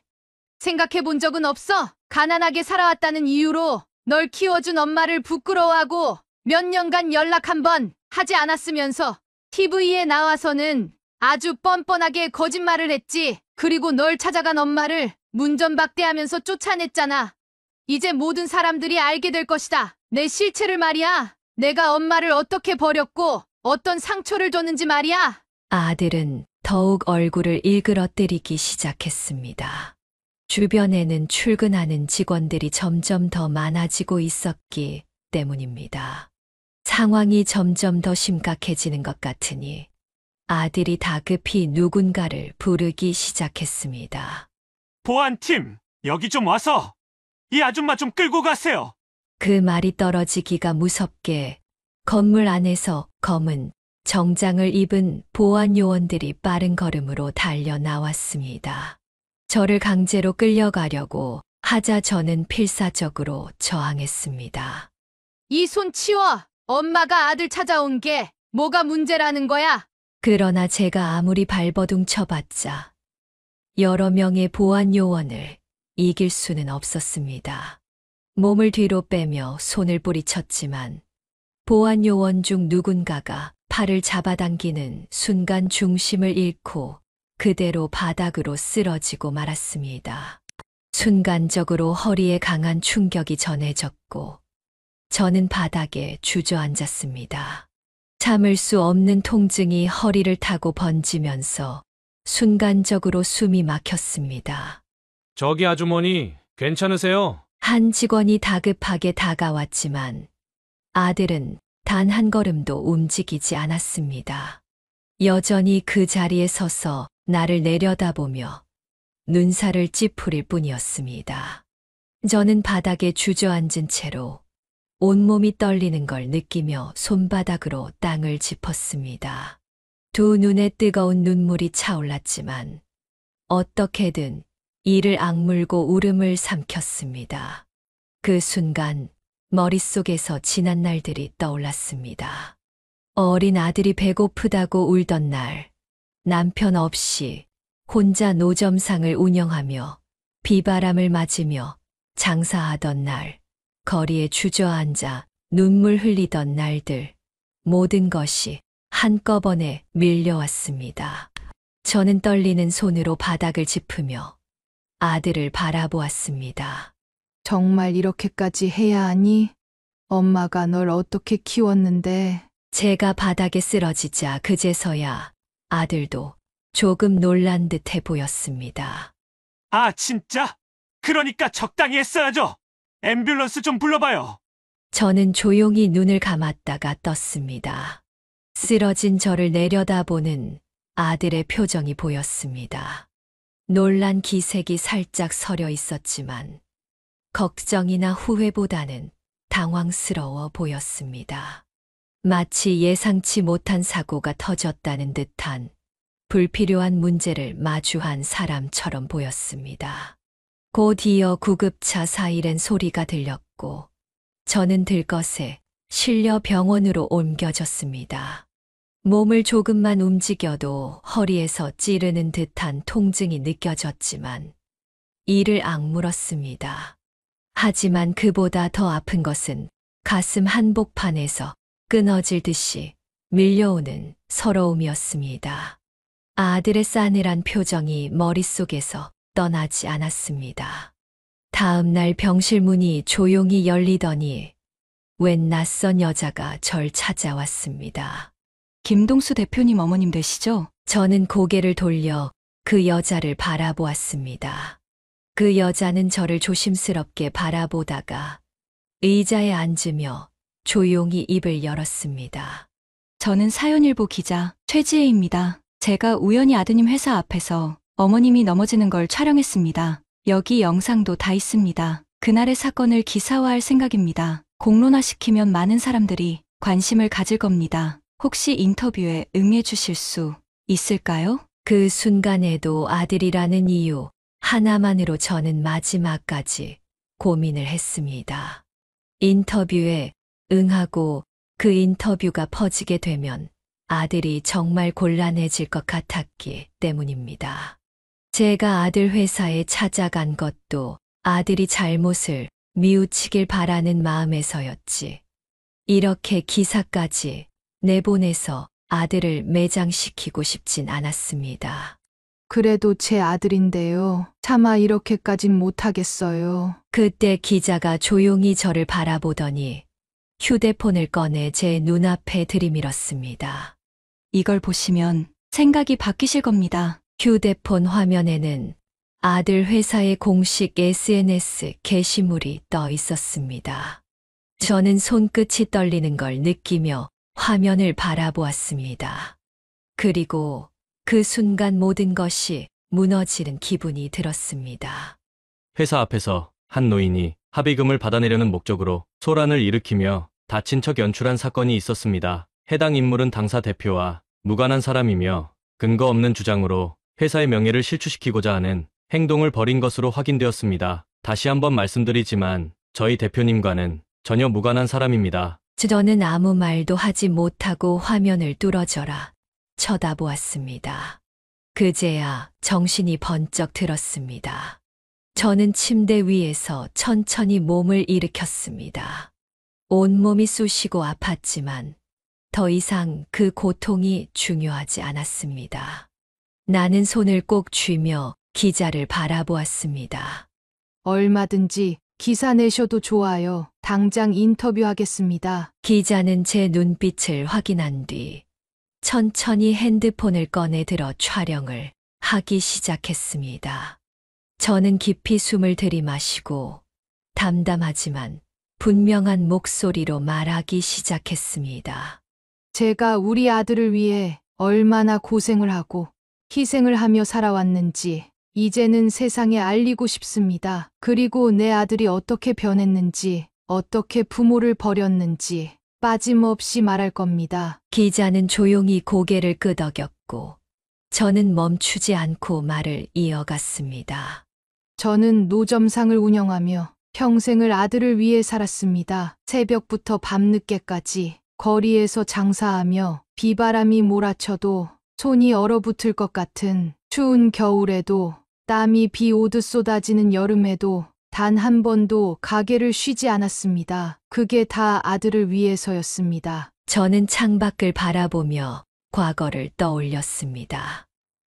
S2: 생각해 본 적은 없어? 가난하게 살아왔다는 이유로 널 키워준 엄마를 부끄러워하고 몇 년간 연락 한 번 하지 않았으면서 TV에 나와서는 아주 뻔뻔하게 거짓말을 했지. 그리고 널 찾아간 엄마를 문전박대하면서 쫓아냈잖아. 이제 모든 사람들이 알게 될 것이다. 내 실체를 말이야. 내가 엄마를 어떻게 버렸고 어떤 상처를 줬는지 말이야.
S3: 아들은 더욱 얼굴을 일그러뜨리기 시작했습니다. 주변에는 출근하는 직원들이 점점 더 많아지고 있었기 때문입니다. 상황이 점점 더 심각해지는 것 같으니 아들이 다급히 누군가를 부르기 시작했습니다.
S7: 보안팀, 여기 좀 와서 이 아줌마 좀 끌고 가세요.
S3: 그 말이 떨어지기가 무섭게 건물 안에서 검은 정장을 입은 보안 요원들이 빠른 걸음으로 달려 나왔습니다. 저를 강제로 끌려가려고 하자 저는 필사적으로 저항했습니다.
S2: 이 손 치워. 엄마가 아들 찾아온 게 뭐가 문제라는 거야?
S3: 그러나 제가 아무리 발버둥 쳐봤자 여러 명의 보안 요원을 이길 수는 없었습니다. 몸을 뒤로 빼며 손을 뿌리쳤지만 보안 요원 중 누군가가 팔을 잡아당기는 순간 중심을 잃고 그대로 바닥으로 쓰러지고 말았습니다. 순간적으로 허리에 강한 충격이 전해졌고 저는 바닥에 주저앉았습니다. 참을 수 없는 통증이 허리를 타고 번지면서 순간적으로 숨이 막혔습니다.
S8: 저기 아주머니, 괜찮으세요?
S3: 한 직원이 다급하게 다가왔지만 아들은 단 한 걸음도 움직이지 않았습니다. 여전히 그 자리에 서서 나를 내려다보며 눈살을 찌푸릴 뿐이었습니다. 저는 바닥에 주저앉은 채로 온몸이 떨리는 걸 느끼며 손바닥으로 땅을 짚었습니다. 두 눈에 뜨거운 눈물이 차올랐지만 어떻게든 이를 악물고 울음을 삼켰습니다. 그 순간 머릿속에서 지난 날들이 떠올랐습니다. 어린 아들이 배고프다고 울던 날, 남편 없이 혼자 노점상을 운영하며 비바람을 맞으며 장사하던 날, 거리에 주저앉아 눈물 흘리던 날들, 모든 것이 한꺼번에 밀려왔습니다. 저는 떨리는 손으로 바닥을 짚으며 아들을 바라보았습니다.
S2: 정말 이렇게까지 해야 하니? 엄마가 널 어떻게 키웠는데?
S3: 제가 바닥에 쓰러지자 그제서야 아들도 조금 놀란 듯해 보였습니다.
S7: 아, 진짜? 그러니까 적당히 했어야죠. 앰뷸런스 좀 불러봐요.
S3: 저는 조용히 눈을 감았다가 떴습니다. 쓰러진 저를 내려다보는 아들의 표정이 보였습니다. 놀란 기색이 살짝 서려 있었지만 걱정이나 후회보다는 당황스러워 보였습니다. 마치 예상치 못한 사고가 터졌다는 듯한 불필요한 문제를 마주한 사람처럼 보였습니다. 곧 이어 구급차 사이렌 소리가 들렸고 저는 들것에 실려 병원으로 옮겨졌습니다. 몸을 조금만 움직여도 허리에서 찌르는 듯한 통증이 느껴졌지만 이를 악물었습니다. 하지만 그보다 더 아픈 것은 가슴 한복판에서 끊어질 듯이 밀려오는 서러움이었습니다. 아들의 싸늘한 표정이 머릿속에서 떠나지 않았습니다. 다음 날 병실 문이 조용히 열리더니 웬 낯선 여자가 절 찾아왔습니다.
S5: 김동수 대표님 어머님 되시죠?
S3: 저는 고개를 돌려 그 여자를 바라보았습니다. 그 여자는 저를 조심스럽게 바라보다가 의자에 앉으며 조용히 입을 열었습니다.
S5: 저는 사연일보 기자 최지혜입니다. 제가 우연히 아드님 회사 앞에서 어머님이 넘어지는 걸 촬영했습니다. 여기 영상도 다 있습니다. 그날의 사건을 기사화할 생각입니다. 공론화시키면 많은 사람들이 관심을 가질 겁니다. 혹시 인터뷰에 응해 주실 수 있을까요?
S3: 그 순간에도 아들이라는 이유 하나만으로 저는 마지막까지 고민을 했습니다. 인터뷰에 응하고 그 인터뷰가 퍼지게 되면 아들이 정말 곤란해질 것 같았기 때문입니다. 제가 아들 회사에 찾아간 것도 아들이 잘못을 뉘우치길 바라는 마음에서였지. 이렇게 기사까지 내보내서 아들을 매장시키고 싶진 않았습니다.
S2: 그래도 제 아들인데요. 차마 이렇게까진 못하겠어요.
S3: 그때 기자가 조용히 저를 바라보더니 휴대폰을 꺼내 제 눈앞에 들이밀었습니다.
S5: 이걸 보시면 생각이 바뀌실 겁니다.
S3: 휴대폰 화면에는 아들 회사의 공식 SNS 게시물이 떠 있었습니다. 저는 손끝이 떨리는 걸 느끼며 화면을 바라보았습니다. 그리고 그 순간 모든 것이 무너지는 기분이 들었습니다.
S8: 회사 앞에서 한 노인이 합의금을 받아내려는 목적으로 소란을 일으키며 다친 척 연출한 사건이 있었습니다. 해당 인물은 당사 대표와 무관한 사람이며 근거 없는 주장으로 회사의 명예를 실추시키고자 하는 행동을 벌인 것으로 확인되었습니다. 다시 한번 말씀드리지만 저희 대표님과는 전혀 무관한 사람입니다.
S3: 저는 아무 말도 하지 못하고 화면을 뚫어져라 쳐다보았습니다. 그제야 정신이 번쩍 들었습니다. 저는 침대 위에서 천천히 몸을 일으켰습니다. 온몸이 쑤시고 아팠지만 더 이상 그 고통이 중요하지 않았습니다. 나는 손을 꼭 쥐며 기자를 바라보았습니다.
S2: 얼마든지 기사 내셔도 좋아요. 당장 인터뷰하겠습니다.
S3: 기자는 제 눈빛을 확인한 뒤 천천히 핸드폰을 꺼내 들어 촬영을 하기 시작했습니다. 저는 깊이 숨을 들이마시고 담담하지만 분명한 목소리로 말하기 시작했습니다.
S2: 제가 우리 아들을 위해 얼마나 고생을 하고 희생을 하며 살아왔는지 이제는 세상에 알리고 싶습니다. 그리고 내 아들이 어떻게 변했는지, 어떻게 부모를 버렸는지 빠짐없이 말할 겁니다.
S3: 기자는 조용히 고개를 끄덕였고 저는 멈추지 않고 말을 이어갔습니다.
S2: 저는 노점상을 운영하며 평생을 아들을 위해 살았습니다. 새벽부터 밤늦게까지 거리에서 장사하며 비바람이 몰아쳐도 손이 얼어붙을 것 같은 추운 겨울에도 땀이 비 오듯 쏟아지는 여름에도 단 한 번도 가게를 쉬지 않았습니다. 그게 다 아들을 위해서였습니다.
S3: 저는 창밖을 바라보며 과거를 떠올렸습니다.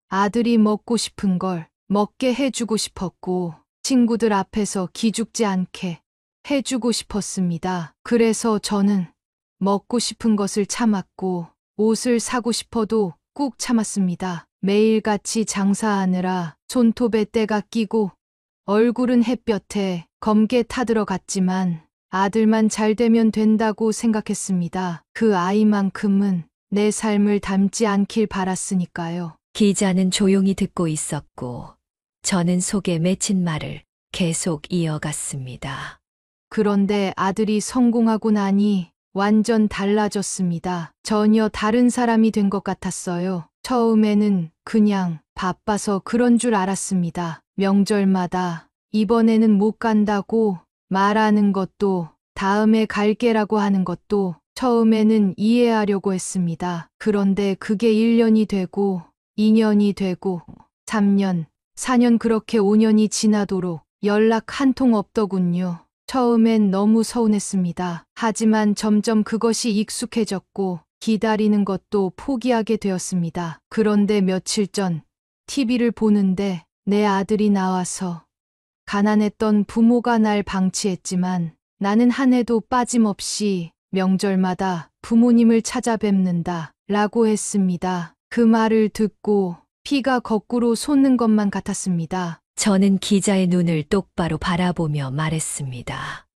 S2: 아들이 먹고 싶은 걸 먹게 해주고 싶었고 친구들 앞에서 기죽지 않게 해주고 싶었습니다. 그래서 저는 먹고 싶은 것을 참았고 옷을 사고 싶어도 꾹 참았습니다. 매일같이 장사하느라 손톱에 때가 끼고 얼굴은 햇볕에 검게 타들어갔지만 아들만 잘 되면 된다고 생각했습니다. 그 아이만큼은 내 삶을 닮지 않길 바랐으니까요.
S3: 기자는 조용히 듣고 있었고 저는 속에 맺힌 말을 계속 이어갔습니다.
S2: 그런데 아들이 성공하고 나니 완전 달라졌습니다. 전혀 다른 사람이 된 것 같았어요. 처음에는 그냥 바빠서 그런 줄 알았습니다. 명절마다 이번에는 못 간다고 말하는 것도 다음에 갈게라고 하는 것도 처음에는 이해하려고 했습니다. 그런데 그게 1년이 되고 2년이 되고 3년, 4년 그렇게 5년이 지나도록 연락 한 통 없더군요. 처음엔 너무 서운했습니다. 하지만 점점 그것이 익숙해졌고 기다리는 것도 포기하게 되었습니다. 그런데 며칠 전 TV를 보는데 내 아들이 나와서 가난했던 부모가 날 방치했지만 나는 한 해도 빠짐없이 명절마다 부모님을 찾아뵙는다 라고 했습니다. 그 말을 듣고 피가 거꾸로 솟는 것만 같았습니다.
S3: 저는 기자의 눈을 똑바로 바라보며 말했습니다.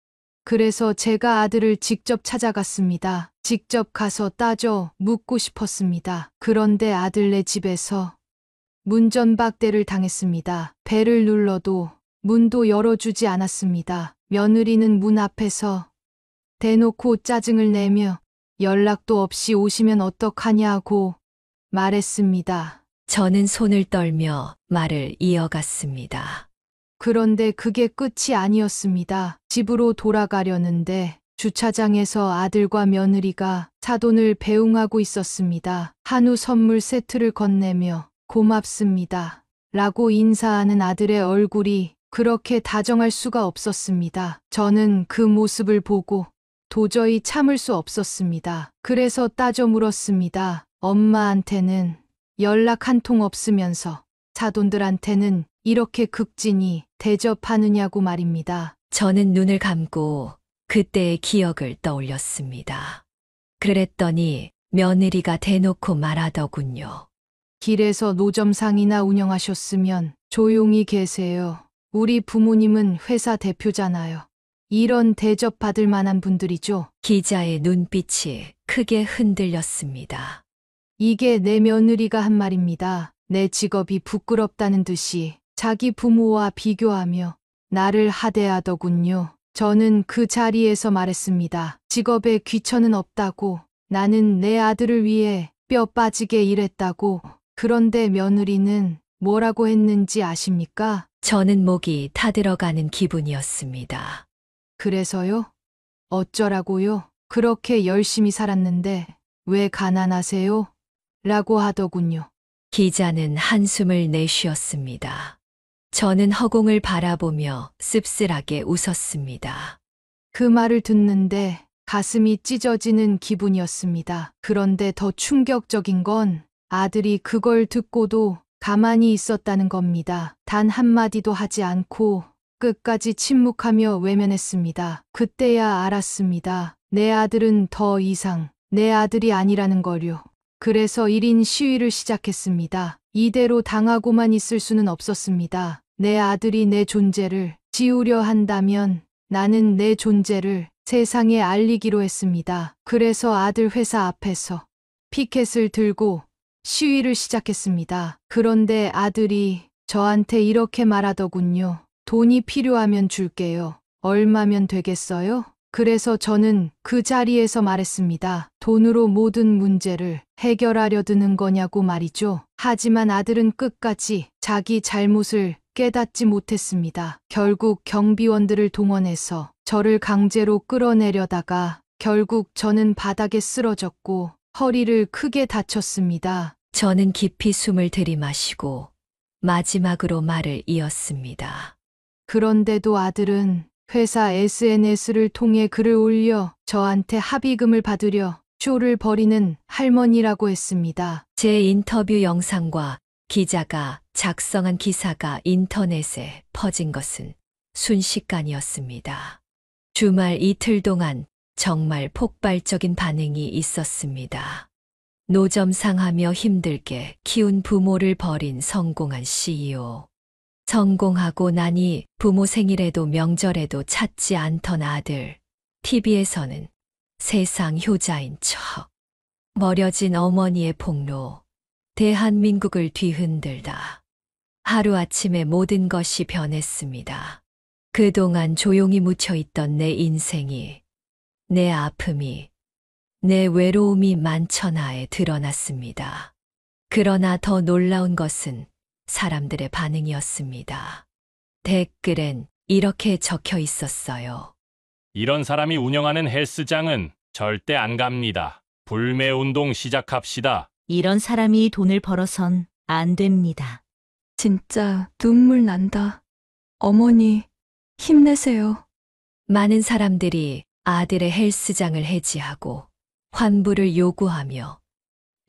S2: 그래서 제가 아들을 직접 찾아갔습니다. 직접 가서 따져 묻고 싶었습니다. 그런데 아들네 집에서 문전박대를 당했습니다. 배를 눌러도 문도 열어주지 않았습니다. 며느리는 문 앞에서 대놓고 짜증을 내며 연락도 없이 오시면 어떡하냐고 말했습니다.
S3: 저는 손을 떨며 말을 이어갔습니다.
S2: 그런데 그게 끝이 아니었습니다. 집으로 돌아가려는데 주차장에서 아들과 며느리가 사돈을 배웅하고 있었습니다. 한우 선물 세트를 건네며 고맙습니다. 라고 인사하는 아들의 얼굴이 그렇게 다정할 수가 없었습니다. 저는 그 모습을 보고 도저히 참을 수 없었습니다. 그래서 따져 물었습니다. 엄마한테는 연락 한 통 없으면서 사돈들한테는 이렇게 극진히 대접하느냐고 말입니다.
S3: 저는 눈을 감고 그때의 기억을 떠올렸습니다. 그랬더니 며느리가 대놓고 말하더군요.
S2: 길에서 노점상이나 운영하셨으면 조용히 계세요. 우리 부모님은 회사 대표잖아요. 이런 대접 받을 만한 분들이죠.
S3: 기자의 눈빛이 크게 흔들렸습니다.
S2: 이게 내 며느리가 한 말입니다. 내 직업이 부끄럽다는 듯이 자기 부모와 비교하며 나를 하대하더군요. 저는 그 자리에서 말했습니다. 직업에 귀천은 없다고. 나는 내 아들을 위해 뼈 빠지게 일했다고. 그런데 며느리는 뭐라고 했는지 아십니까?
S3: 저는 목이 타들어가는 기분이었습니다.
S2: 그래서요? 어쩌라고요? 그렇게 열심히 살았는데 왜 가난하세요? 라고 하더군요.
S3: 기자는 한숨을 내쉬었습니다. 저는 허공을 바라보며 씁쓸하게 웃었습니다.
S2: 그 말을 듣는데 가슴이 찢어지는 기분이었습니다. 그런데 더 충격적인 건 아들이 그걸 듣고도 가만히 있었다는 겁니다. 단 한마디도 하지 않고 끝까지 침묵하며 외면했습니다. 그때야 알았습니다. 내 아들은 더 이상 내 아들이 아니라는 걸요. 그래서 1인 시위를 시작했습니다. 이대로 당하고만 있을 수는 없었습니다. 내 아들이 내 존재를 지우려 한다면 나는 내 존재를 세상에 알리기로 했습니다. 그래서 아들 회사 앞에서 피켓을 들고 시위를 시작했습니다. 그런데 아들이 저한테 이렇게 말하더군요. 돈이 필요하면 줄게요. 얼마면 되겠어요? 그래서 저는 그 자리에서 말했습니다. 돈으로 모든 문제를 해결하려 드는 거냐고 말이죠. 하지만 아들은 끝까지 자기 잘못을 깨닫지 못했습니다. 결국 경비원들을 동원해서 저를 강제로 끌어내려다가 결국 저는 바닥에 쓰러졌고 허리를 크게 다쳤습니다.
S3: 저는 깊이 숨을 들이마시고 마지막으로 말을 이었습니다.
S2: 그런데도 아들은 회사 SNS를 통해 글을 올려 저한테 합의금을 받으려 쇼를 벌이는 할머니라고 했습니다.
S3: 제 인터뷰 영상과 기자가 작성한 기사가 인터넷에 퍼진 것은 순식간이었습니다. 주말 이틀 동안 정말 폭발적인 반응이 있었습니다. 노점상하며 힘들게 키운 부모를 버린 성공한 CEO. 성공하고 나니 부모 생일에도 명절에도 찾지 않던 아들. TV에서는 세상 효자인 척. 버려진 어머니의 폭로. 대한민국을 뒤흔들다. 하루아침에 모든 것이 변했습니다. 그동안 조용히 묻혀있던 내 인생이, 내 아픔이, 내 외로움이 만천하에 드러났습니다. 그러나 더 놀라운 것은 사람들의 반응이었습니다. 댓글엔 이렇게 적혀 있었어요.
S9: 이런 사람이 운영하는 헬스장은 절대 안 갑니다. 불매운동 시작합시다.
S10: 이런 사람이 돈을 벌어선 안 됩니다.
S5: 진짜 눈물 난다. 어머니, 힘내세요.
S3: 많은 사람들이 아들의 헬스장을 해지하고 환불을 요구하며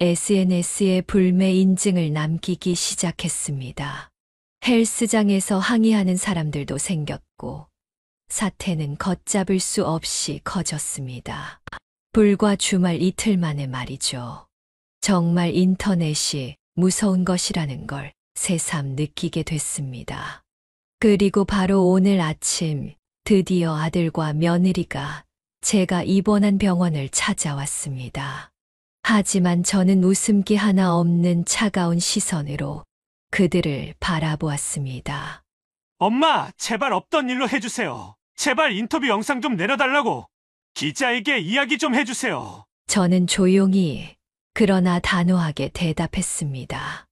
S3: SNS에 불매 인증을 남기기 시작했습니다. 헬스장에서 항의하는 사람들도 생겼고 사태는 걷잡을 수 없이 커졌습니다. 불과 주말 이틀 만에 말이죠. 정말 인터넷이 무서운 것이라는 걸 새삼 느끼게 됐습니다. 그리고 바로 오늘 아침 드디어 아들과 며느리가 제가 입원한 병원을 찾아왔습니다. 하지만 저는 웃음기 하나 없는 차가운 시선으로 그들을 바라보았습니다.
S7: 엄마, 제발 없던 일로 해주세요. 제발 인터뷰 영상 좀 내려달라고. 기자에게 이야기 좀 해주세요.
S3: 저는 조용히 그러나 단호하게 대답했습니다.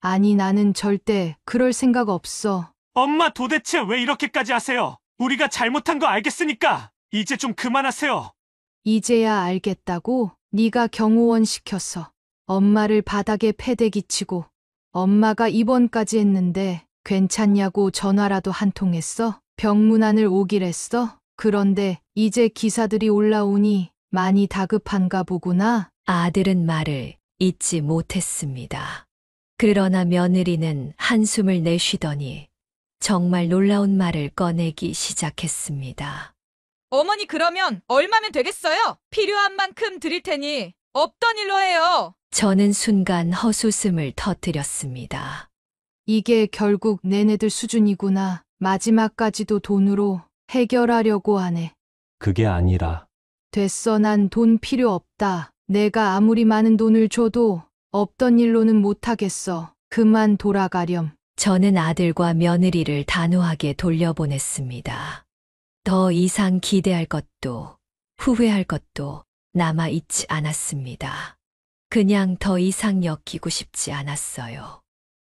S2: 아니, 나는 절대 그럴 생각 없어.
S7: 엄마, 도대체 왜 이렇게까지 하세요? 우리가 잘못한 거 알겠으니까 이제 좀 그만하세요.
S2: 이제야 알겠다고? 네가 경호원 시켜서 엄마를 바닥에 패대기 치고 엄마가 입원까지 했는데 괜찮냐고 전화라도 한 통 했어? 병문안을 오길 했어? 그런데 이제 기사들이 올라오니 많이 다급한가 보구나.
S3: 아들은 말을 잇지 못했습니다. 그러나 며느리는 한숨을 내쉬더니 정말 놀라운 말을 꺼내기 시작했습니다.
S1: 어머니 그러면 얼마면 되겠어요? 필요한 만큼 드릴 테니 없던 일로 해요.
S3: 저는 순간 헛웃음을 터뜨렸습니다.
S2: 이게 결국 내네들 수준이구나. 마지막까지도 돈으로 해결하려고 하네.
S4: 그게 아니라
S2: 됐어, 난 돈 필요 없다. 내가 아무리 많은 돈을 줘도 없던 일로는 못하겠어. 그만 돌아가렴.
S3: 저는 아들과 며느리를 단호하게 돌려보냈습니다. 더 이상 기대할 것도 후회할 것도 남아있지 않았습니다. 그냥 더 이상 엮이고 싶지 않았어요.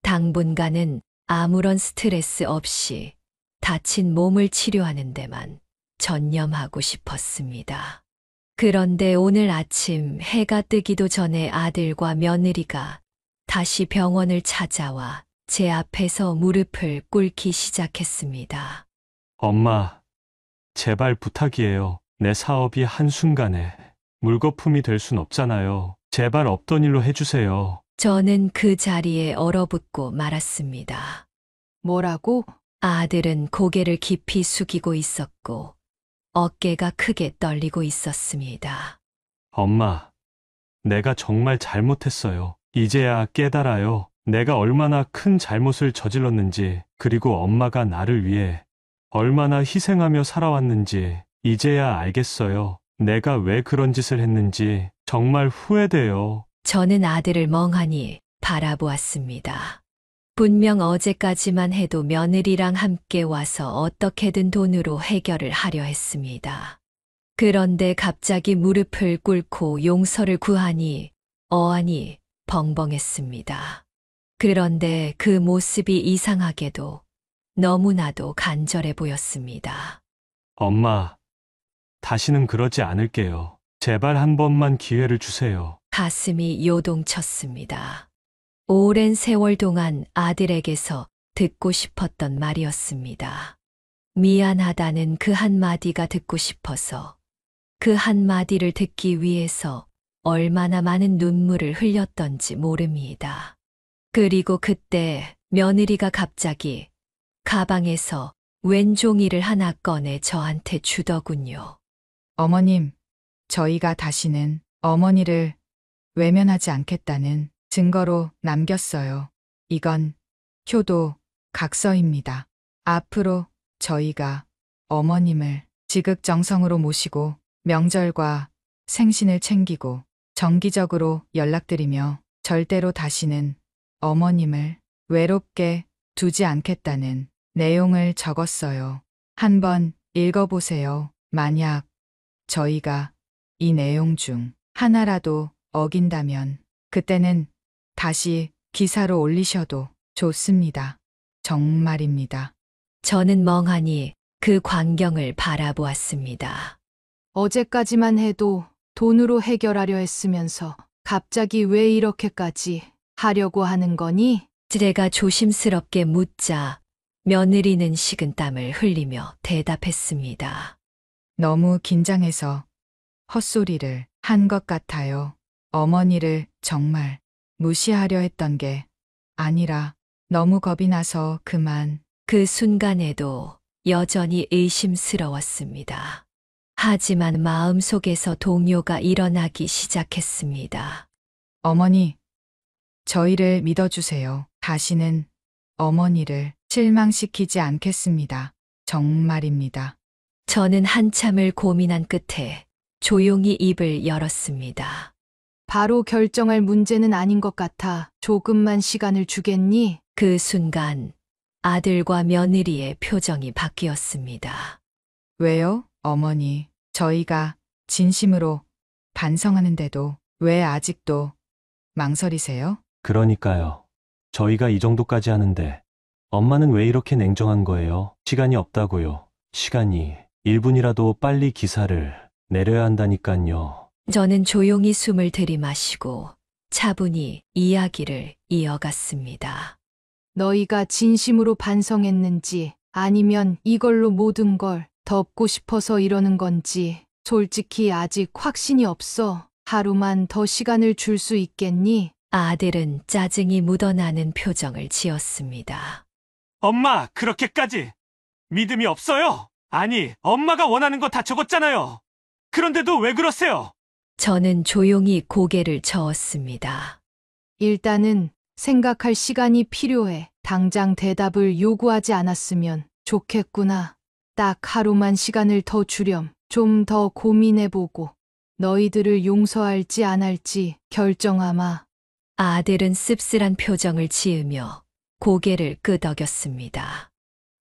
S3: 당분간은 아무런 스트레스 없이 다친 몸을 치료하는 데만 전념하고 싶었습니다. 그런데 오늘 아침 해가 뜨기도 전에 아들과 며느리가 다시 병원을 찾아와 제 앞에서 무릎을 꿇기 시작했습니다.
S4: 엄마, 제발 부탁이에요. 내 사업이 한순간에 물거품이 될 순 없잖아요. 제발 없던 일로 해주세요.
S3: 저는 그 자리에 얼어붙고 말았습니다.
S2: 뭐라고?
S3: 아들은 고개를 깊이 숙이고 있었고 어깨가 크게 떨리고 있었습니다.
S4: 엄마, 내가 정말 잘못했어요. 이제야 깨달아요. 내가 얼마나 큰 잘못을 저질렀는지, 그리고 엄마가 나를 위해 얼마나 희생하며 살아왔는지 이제야 알겠어요. 내가 왜 그런 짓을 했는지 정말 후회돼요.
S3: 저는 아들을 멍하니 바라보았습니다. 분명 어제까지만 해도 며느리랑 함께 와서 어떻게든 돈으로 해결을 하려 했습니다. 그런데 갑자기 무릎을 꿇고 용서를 구하니 어안이 벙벙했습니다. 그런데 그 모습이 이상하게도 너무나도 간절해 보였습니다.
S4: 엄마, 다시는 그러지 않을게요. 제발 한 번만 기회를 주세요.
S3: 가슴이 요동쳤습니다. 오랜 세월 동안 아들에게서 듣고 싶었던 말이었습니다. 미안하다는 그 한마디가 듣고 싶어서 그 한마디를 듣기 위해서 얼마나 많은 눈물을 흘렸던지 모릅니다. 그리고 그때 며느리가 갑자기 가방에서 웬 종이를 하나 꺼내 저한테 주더군요.
S2: 어머님, 저희가 다시는 어머니를 외면하지 않겠다는 증거로 남겼어요. 이건 효도 각서입니다. 앞으로 저희가 어머님을 지극정성으로 모시고 명절과 생신을 챙기고 정기적으로 연락드리며 절대로 다시는 어머님을 외롭게 두지 않겠다는 내용을 적었어요. 한번 읽어보세요. 만약 저희가 이 내용 중 하나라도 어긴다면 그때는 다시 기사로 올리셔도 좋습니다. 정말입니다.
S3: 저는 멍하니 그 광경을 바라보았습니다.
S2: 어제까지만 해도 돈으로 해결하려 했으면서 갑자기 왜 이렇게까지 하려고 하는 거니?
S3: 제가 조심스럽게 묻자 며느리는 식은땀을 흘리며 대답했습니다.
S2: 너무 긴장해서 헛소리를 한 것 같아요. 어머니를 정말 무시하려 했던 게 아니라 너무 겁이 나서 그만.
S3: 그 순간에도 여전히 의심스러웠습니다. 하지만 마음속에서 동요가 일어나기 시작했습니다.
S2: 어머니, 저희를 믿어주세요. 다시는 어머니를 실망시키지 않겠습니다. 정말입니다.
S3: 저는 한참을 고민한 끝에 조용히 입을 열었습니다.
S2: 바로 결정할 문제는 아닌 것 같아. 조금만 시간을 주겠니?
S3: 그 순간 아들과 며느리의 표정이 바뀌었습니다.
S2: 왜요, 어머니? 저희가 진심으로 반성하는데도 왜 아직도 망설이세요?
S4: 그러니까요. 저희가 이 정도까지 하는데 엄마는 왜 이렇게 냉정한 거예요? 시간이 없다고요. 시간이 1분이라도 빨리 기사를 내려야 한다니깐요.
S3: 저는 조용히 숨을 들이마시고 차분히 이야기를 이어갔습니다.
S2: 너희가 진심으로 반성했는지 아니면 이걸로 모든 걸 덮고 싶어서 이러는 건지 솔직히 아직 확신이 없어. 하루만 더 시간을 줄 수 있겠니?
S3: 아들은 짜증이 묻어나는 표정을 지었습니다.
S7: 엄마, 그렇게까지 믿음이 없어요? 아니, 엄마가 원하는 거 다 적었잖아요. 그런데도 왜 그러세요?
S3: 저는 조용히 고개를 저었습니다.
S2: 일단은 생각할 시간이 필요해. 당장 대답을 요구하지 않았으면 좋겠구나. 딱 하루만 시간을 더 주렴. 좀 더 고민해보고 너희들을 용서할지 안 할지 결정하마.
S3: 아들은 씁쓸한 표정을 지으며 고개를 끄덕였습니다.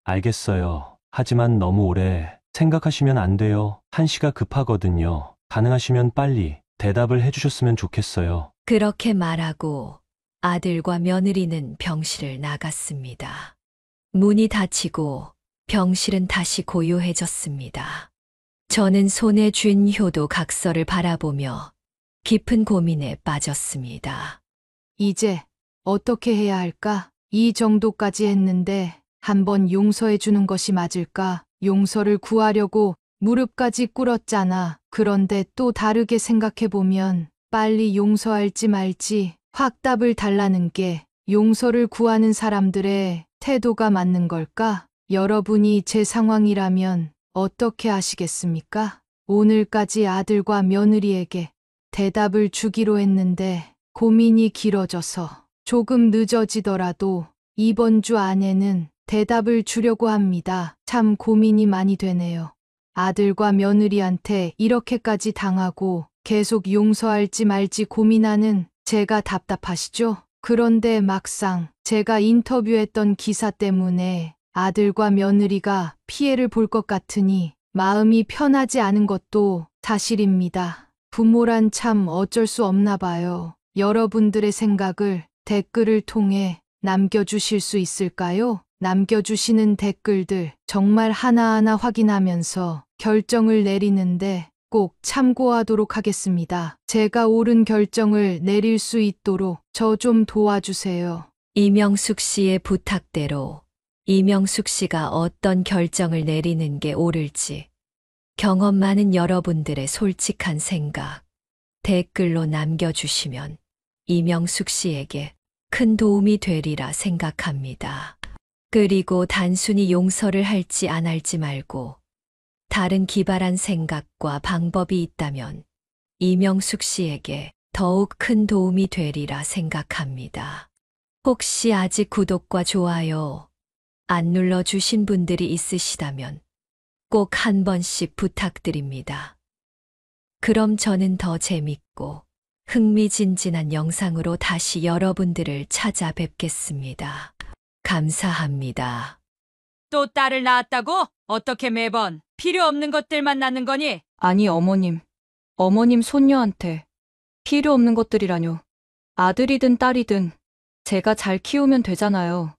S4: 알겠어요. 하지만 너무 오래 생각하시면 안 돼요. 한시가 급하거든요. 가능하시면 빨리 대답을 해주셨으면 좋겠어요.
S3: 그렇게 말하고 아들과 며느리는 병실을 나갔습니다. 문이 닫히고 병실은 다시 고요해졌습니다. 저는 손에 쥔 효도 각서를 바라보며 깊은 고민에 빠졌습니다.
S2: 이제 어떻게 해야 할까? 이 정도까지 했는데 한번 용서해 주는 것이 맞을까? 용서를 구하려고 무릎까지 꿇었잖아. 그런데 또 다르게 생각해보면 빨리 용서할지 말지 확답을 달라는 게 용서를 구하는 사람들의 태도가 맞는 걸까? 여러분이 제 상황이라면 어떻게 하시겠습니까? 오늘까지 아들과 며느리에게 대답을 주기로 했는데 고민이 길어져서 조금 늦어지더라도 이번 주 안에는 대답을 주려고 합니다. 참 고민이 많이 되네요. 아들과 며느리한테 이렇게까지 당하고 계속 용서할지 말지 고민하는 제가 답답하시죠? 그런데 막상 제가 인터뷰했던 기사 때문에 아들과 며느리가 피해를 볼 것 같으니 마음이 편하지 않은 것도 사실입니다. 부모란 참 어쩔 수 없나 봐요. 여러분들의 생각을 댓글을 통해 남겨주실 수 있을까요? 남겨주시는 댓글들 정말 하나하나 확인하면서 결정을 내리는데 꼭 참고하도록 하겠습니다. 제가 옳은 결정을 내릴 수 있도록 저 좀 도와주세요.
S3: 이명숙 씨의 부탁대로 이명숙 씨가 어떤 결정을 내리는 게 옳을지 경험 많은 여러분들의 솔직한 생각 댓글로 남겨주시면 이명숙 씨에게 큰 도움이 되리라 생각합니다. 그리고 단순히 용서를 할지 안 할지 말고 다른 기발한 생각과 방법이 있다면 이명숙 씨에게 더욱 큰 도움이 되리라 생각합니다. 혹시 아직 구독과 좋아요 안 눌러주신 분들이 있으시다면 꼭 한 번씩 부탁드립니다. 그럼 저는 더 재밌고 흥미진진한 영상으로 다시 여러분들을 찾아뵙겠습니다. 감사합니다.
S1: 또 딸을 낳았다고? 어떻게 매번 필요 없는 것들만 낳는 거니?
S5: 아니, 어머님. 어머님 손녀한테 필요 없는 것들이라뇨. 아들이든 딸이든 제가 잘 키우면 되잖아요.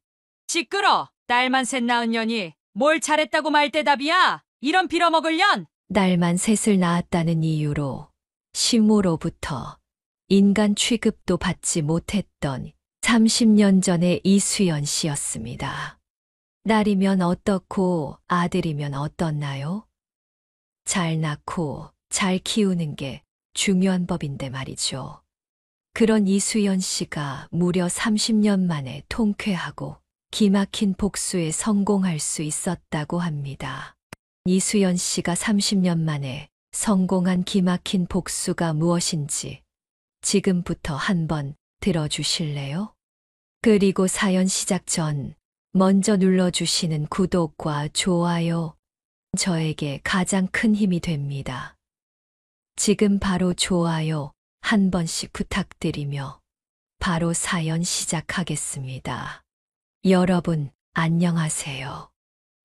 S1: 시끄러! 딸만 셋 낳은 년이 뭘 잘했다고 말 대답이야? 이런 빌어먹을 년!
S3: 딸만 셋을 낳았다는 이유로 시모로부터 인간 취급도 받지 못했던 30년 전의 이수연 씨였습니다. 딸이면 어떻고 아들이면 어떻나요? 잘 낳고 잘 키우는 게 중요한 법인데 말이죠. 그런 이수연 씨가 무려 30년 만에 통쾌하고 기막힌 복수에 성공할 수 있었다고 합니다. 이수연 씨가 30년 만에 성공한 기막힌 복수가 무엇인지 지금부터 한번 들어주실래요? 그리고 사연 시작 전 먼저 눌러주시는 구독과 좋아요 저에게 가장 큰 힘이 됩니다. 지금 바로 좋아요 한 번씩 부탁드리며 바로 사연 시작하겠습니다. 여러분 안녕하세요.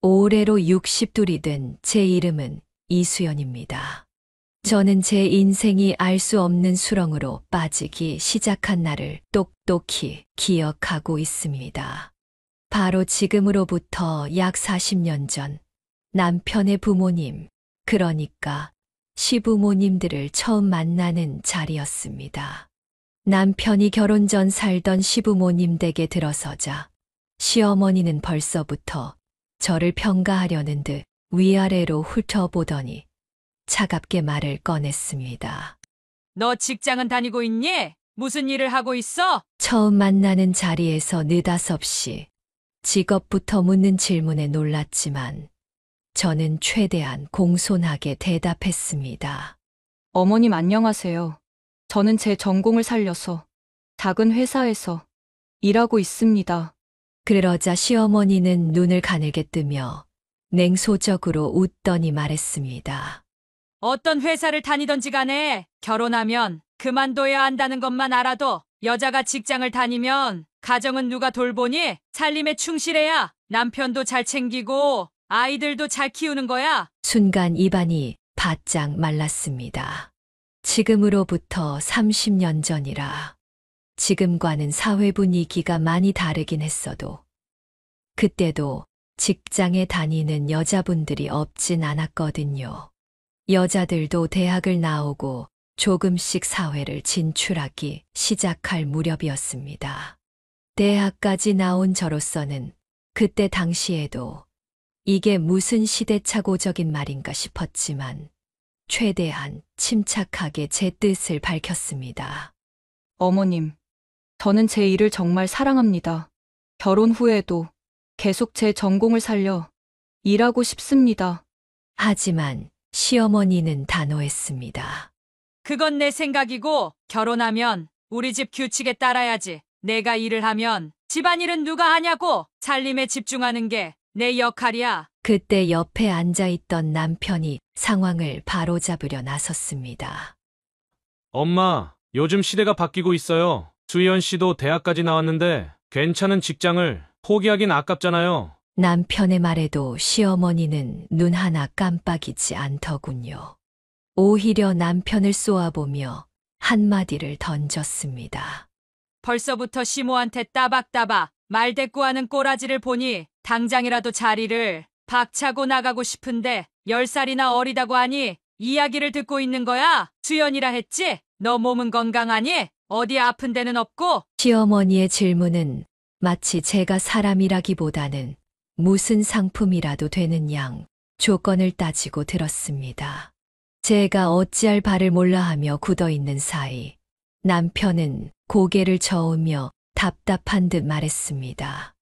S3: 올해로 60둘이 된 제 이름은 이수연입니다. 저는 제 인생이 알 수 없는 수렁으로 빠지기 시작한 날을 똑똑히 기억하고 있습니다. 바로 지금으로부터 약 40년 전 남편의 부모님, 그러니까 시부모님들을 처음 만나는 자리였습니다. 남편이 결혼 전 살던 시부모님 댁에 들어서자 시어머니는 벌써부터 저를 평가하려는 듯 위아래로 훑어보더니 차갑게 말을 꺼냈습니다.
S1: 너 직장은 다니고 있니? 무슨 일을 하고 있어?
S3: 처음 만나는 자리에서 느닷없이 직업부터 묻는 질문에 놀랐지만 저는 최대한 공손하게 대답했습니다.
S5: 어머님 안녕하세요. 저는 제 전공을 살려서 작은 회사에서 일하고 있습니다.
S3: 그러자 시어머니는 눈을 가늘게 뜨며 냉소적으로 웃더니 말했습니다.
S1: 어떤 회사를 다니던지 간에 결혼하면 그만둬야 한다는 것만 알아도 여자가 직장을 다니면 가정은 누가 돌보니? 살림에 충실해야 남편도 잘 챙기고 아이들도 잘 키우는 거야.
S3: 순간 입안이 바짝 말랐습니다. 지금으로부터 30년 전이라 지금과는 사회 분위기가 많이 다르긴 했어도 그때도 직장에 다니는 여자분들이 없진 않았거든요. 여자들도 대학을 나오고 조금씩 사회를 진출하기 시작할 무렵이었습니다. 대학까지 나온 저로서는 그때 당시에도 이게 무슨 시대착오적인 말인가 싶었지만 최대한 침착하게 제 뜻을 밝혔습니다.
S5: 어머님, 저는 제 일을 정말 사랑합니다. 결혼 후에도 계속 제 전공을 살려 일하고 싶습니다.
S3: 하지만 시어머니는 단호했습니다.
S1: 그건 내 생각이고 결혼하면 우리 집 규칙에 따라야지. 내가 일을 하면 집안일은 누가 하냐고. 살림에 집중하는 게 내 역할이야.
S3: 그때 옆에 앉아있던 남편이 상황을 바로잡으려 나섰습니다.
S7: 엄마, 요즘 시대가 바뀌고 있어요. 수희연 씨도 대학까지 나왔는데 괜찮은 직장을 포기하긴 아깝잖아요.
S3: 남편의 말에도 시어머니는 눈 하나 깜빡이지 않더군요. 오히려 남편을 쏘아보며 한마디를 던졌습니다.
S1: 벌써부터 시모한테 따박따박 말대꾸하는 꼬라지를 보니 당장이라도 자리를 박차고 나가고 싶은데 10살이나 어리다고 하니 이야기를 듣고 있는 거야? 수연이라 했지? 너 몸은 건강하니? 어디 아픈 데는 없고?
S3: 시어머니의 질문은 마치 제가 사람이라기보다는 무슨 상품이라도 되는 양 조건을 따지고 들었습니다. 제가 어찌할 바를 몰라하며 굳어있는 사이 남편은 고개를 저으며 답답한 듯 말했습니다.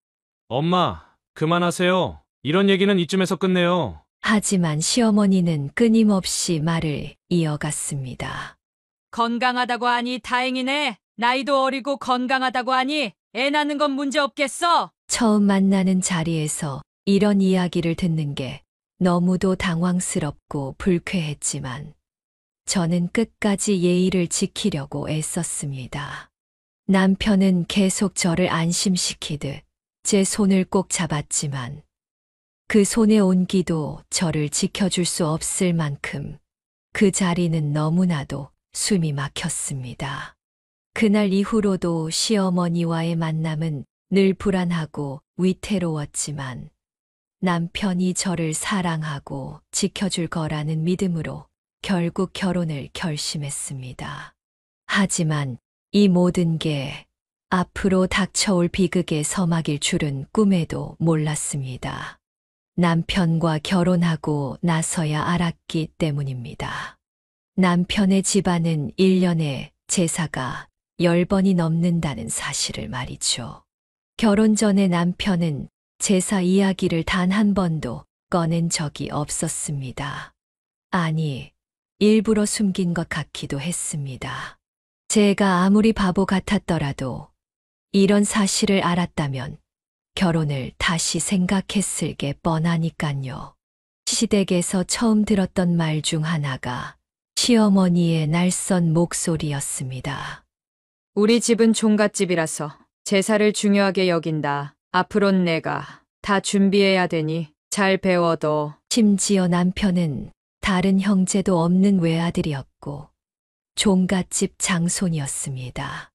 S11: 엄마, 그만하세요. 이런 얘기는 이쯤에서 끝내요.
S3: 하지만 시어머니는 끊임없이 말을 이어갔습니다.
S1: 건강하다고 하니 다행이네. 나이도 어리고 건강하다고 하니 애 낳는 건 문제 없겠어?
S3: 처음 만나는 자리에서 이런 이야기를 듣는 게 너무도 당황스럽고 불쾌했지만 저는 끝까지 예의를 지키려고 애썼습니다. 남편은 계속 저를 안심시키듯 제 손을 꼭 잡았지만 그 손의 온기도 저를 지켜줄 수 없을 만큼 그 자리는 너무나도 숨이 막혔습니다. 그날 이후로도 시어머니와의 만남은 늘 불안하고 위태로웠지만 남편이 저를 사랑하고 지켜줄 거라는 믿음으로 결국 결혼을 결심했습니다. 하지만 이 모든 게 앞으로 닥쳐올 비극의 서막일 줄은 꿈에도 몰랐습니다. 남편과 결혼하고 나서야 알았기 때문입니다. 남편의 집안은 1년에 제사가 10번이 넘는다는 사실을 말이죠. 결혼 전에 남편은 제사 이야기를 단 한 번도 꺼낸 적이 없었습니다. 아니, 일부러 숨긴 것 같기도 했습니다. 제가 아무리 바보 같았더라도 이런 사실을 알았다면 결혼을 다시 생각했을 게 뻔하니깐요. 시댁에서 처음 들었던 말 중 하나가 시어머니의 날선 목소리였습니다.
S1: 우리 집은 종갓집이라서 제사를 중요하게 여긴다. 앞으론 내가 다 준비해야 되니 잘 배워둬.
S3: 심지어 남편은 다른 형제도 없는 외아들이었고 종갓집 장손이었습니다.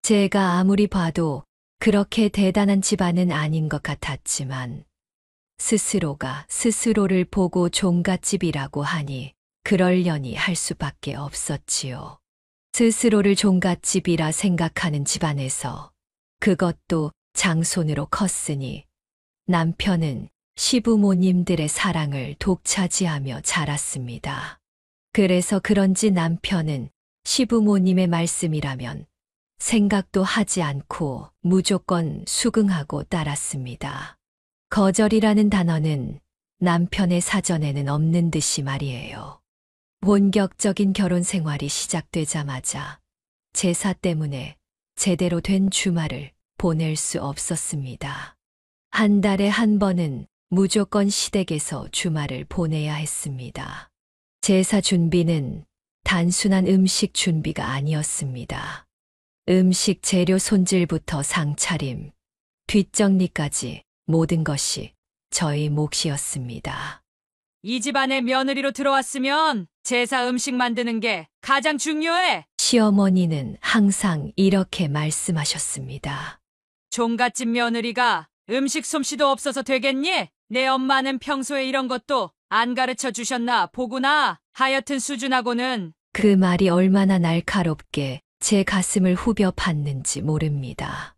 S3: 제가 아무리 봐도 그렇게 대단한 집안은 아닌 것 같았지만 스스로가 스스로를 보고 종갓집이라고 하니 그러려니 할 수밖에 없었지요. 스스로를 종갓집이라 생각하는 집안에서 그것도 장손으로 컸으니 남편은 시부모님들의 사랑을 독차지하며 자랐습니다. 그래서 그런지 남편은 시부모님의 말씀이라면 생각도 하지 않고 무조건 수긍하고 따랐습니다. 거절이라는 단어는 남편의 사전에는 없는 듯이 말이에요. 본격적인 결혼 생활이 시작되자마자 제사 때문에 제대로 된 주말을 보낼 수 없었습니다. 한 달에 한 번은 무조건 시댁에서 주말을 보내야 했습니다. 제사 준비는 단순한 음식 준비가 아니었습니다. 음식 재료 손질부터 상차림, 뒷정리까지 모든 것이 저희 몫이었습니다.
S1: 이 집안에 며느리로 들어왔으면 제사 음식 만드는 게 가장 중요해.
S3: 시어머니는 항상 이렇게 말씀하셨습니다.
S1: 종갓집 며느리가 음식 솜씨도 없어서 되겠니? 내 엄마는 평소에 이런 것도 안 가르쳐 주셨나 보구나. 하여튼 수준하고는.
S3: 그 말이 얼마나 날카롭게 제 가슴을 후벼 팠는지 모릅니다.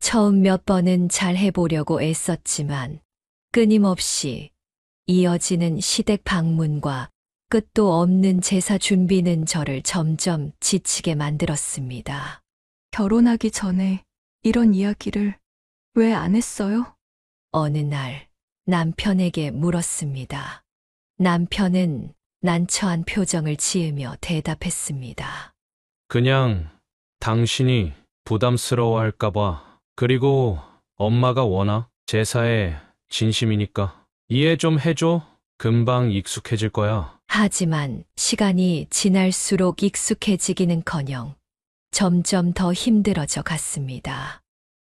S3: 처음 몇 번은 잘 해보려고 애썼지만 끊임없이 이어지는 시댁 방문과 끝도 없는 제사 준비는 저를 점점 지치게 만들었습니다.
S5: 결혼하기 전에 이런 이야기를 왜 안 했어요?
S3: 어느 날 남편에게 물었습니다. 남편은 난처한 표정을 지으며 대답했습니다.
S11: 그냥 당신이 부담스러워할까봐. 그리고 엄마가 워낙 제사에 진심이니까 이해 좀 해줘. 금방 익숙해질 거야.
S3: 하지만 시간이 지날수록 익숙해지기는커녕 점점 더 힘들어져 갔습니다.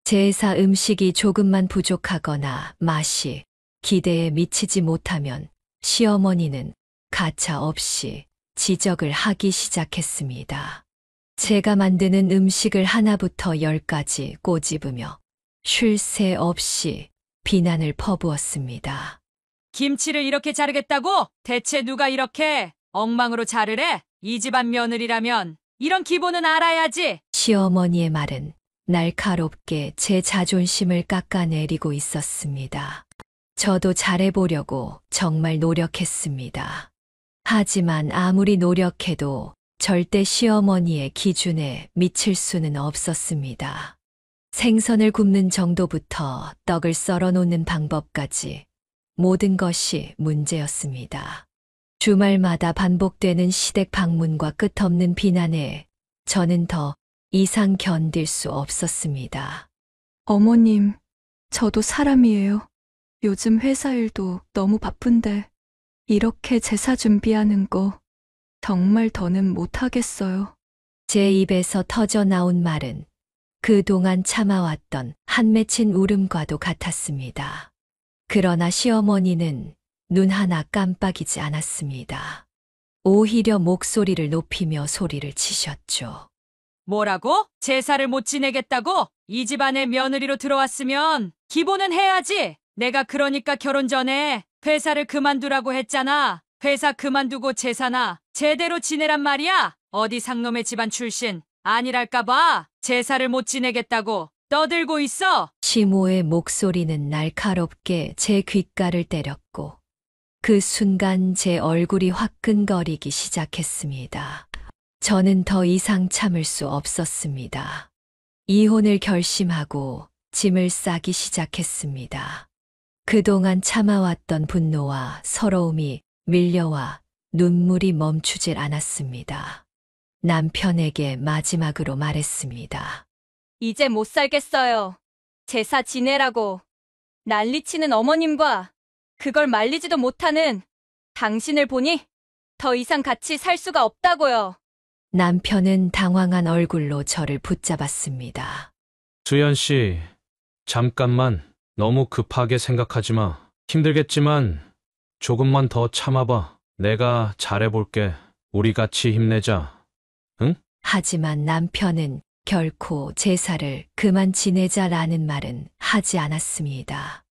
S3: 제사 음식이 조금만 부족하거나 맛이 기대에 미치지 못하면 시어머니는 가차없이 지적을 하기 시작했습니다. 제가 만드는 음식을 하나부터 10까지 꼬집으며 쉴 새 없이 비난을 퍼부었습니다.
S1: 김치를 이렇게 자르겠다고? 대체 누가 이렇게 엉망으로 자르래? 이 집안 며느리라면 이런 기본은 알아야지.
S3: 시어머니의 말은 날카롭게 제 자존심을 깎아내리고 있었습니다. 저도 잘해보려고 정말 노력했습니다. 하지만 아무리 노력해도 절대 시어머니의 기준에 미칠 수는 없었습니다. 생선을 굽는 정도부터 떡을 썰어 놓는 방법까지 모든 것이 문제였습니다. 주말마다 반복되는 시댁 방문과 끝없는 비난에 저는 더 이상 견딜 수 없었습니다.
S5: 어머님, 저도 사람이에요. 요즘 회사 일도 너무 바쁜데 이렇게 제사 준비하는 거 정말 더는 못하겠어요.
S3: 제 입에서 터져 나온 말은 그동안 참아왔던 한 맺힌 울음과도 같았습니다. 그러나 시어머니는 눈 하나 깜빡이지 않았습니다. 오히려 목소리를 높이며 소리를 치셨죠.
S1: 뭐라고? 제사를 못 지내겠다고? 이 집안에 며느리로 들어왔으면 기본은 해야지. 내가 그러니까 결혼 전에 회사를 그만두라고 했잖아. 회사 그만두고 제사나 제대로 지내란 말이야. 어디 상놈의 집안 출신 아니랄까봐 제사를 못 지내겠다고 떠들고 있어.
S3: 시모의 목소리는 날카롭게 제 귓가를 때렸고 그 순간 제 얼굴이 화끈거리기 시작했습니다. 저는 더 이상 참을 수 없었습니다. 이혼을 결심하고 짐을 싸기 시작했습니다. 그동안 참아왔던 분노와 서러움이 밀려와 눈물이 멈추질 않았습니다. 남편에게 마지막으로 말했습니다.
S5: 이제 못 살겠어요. 제사 지내라고 난리치는 어머님과 그걸 말리지도 못하는 당신을 보니 더 이상 같이 살 수가 없다고요.
S3: 남편은 당황한 얼굴로 저를 붙잡았습니다.
S11: 수연 씨, 잠깐만. 너무 급하게 생각하지 마. 힘들겠지만 조금만 더 참아봐. 내가 잘해볼게. 우리 같이 힘내자. 응?
S3: 하지만 남편은 결코 제사를 그만 지내자라는 말은 하지 않았습니다.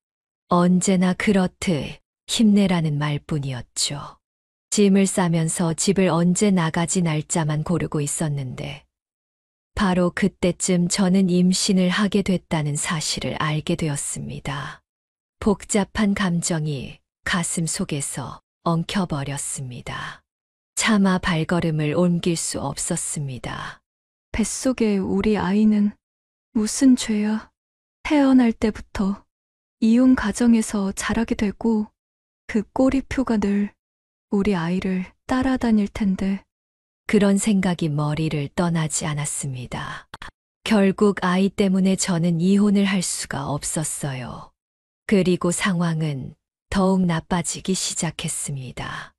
S3: 언제나 그렇듯 힘내라는 말뿐이었죠. 짐을 싸면서 집을 언제 나가지 날짜만 고르고 있었는데 바로 그때쯤 저는 임신을 하게 됐다는 사실을 알게 되었습니다. 복잡한 감정이 가슴 속에서 엉켜버렸습니다. 차마 발걸음을 옮길 수 없었습니다.
S5: 뱃속에 우리 아이는 무슨 죄야? 태어날 때부터 이혼 가정에서 자라게 되고 그 꼬리표가 늘 우리 아이를 따라다닐 텐데.
S3: 그런 생각이 머리를 떠나지 않았습니다. 결국 아이 때문에 저는 이혼을 할 수가 없었어요. 그리고 상황은 더욱 나빠지기 시작했습니다.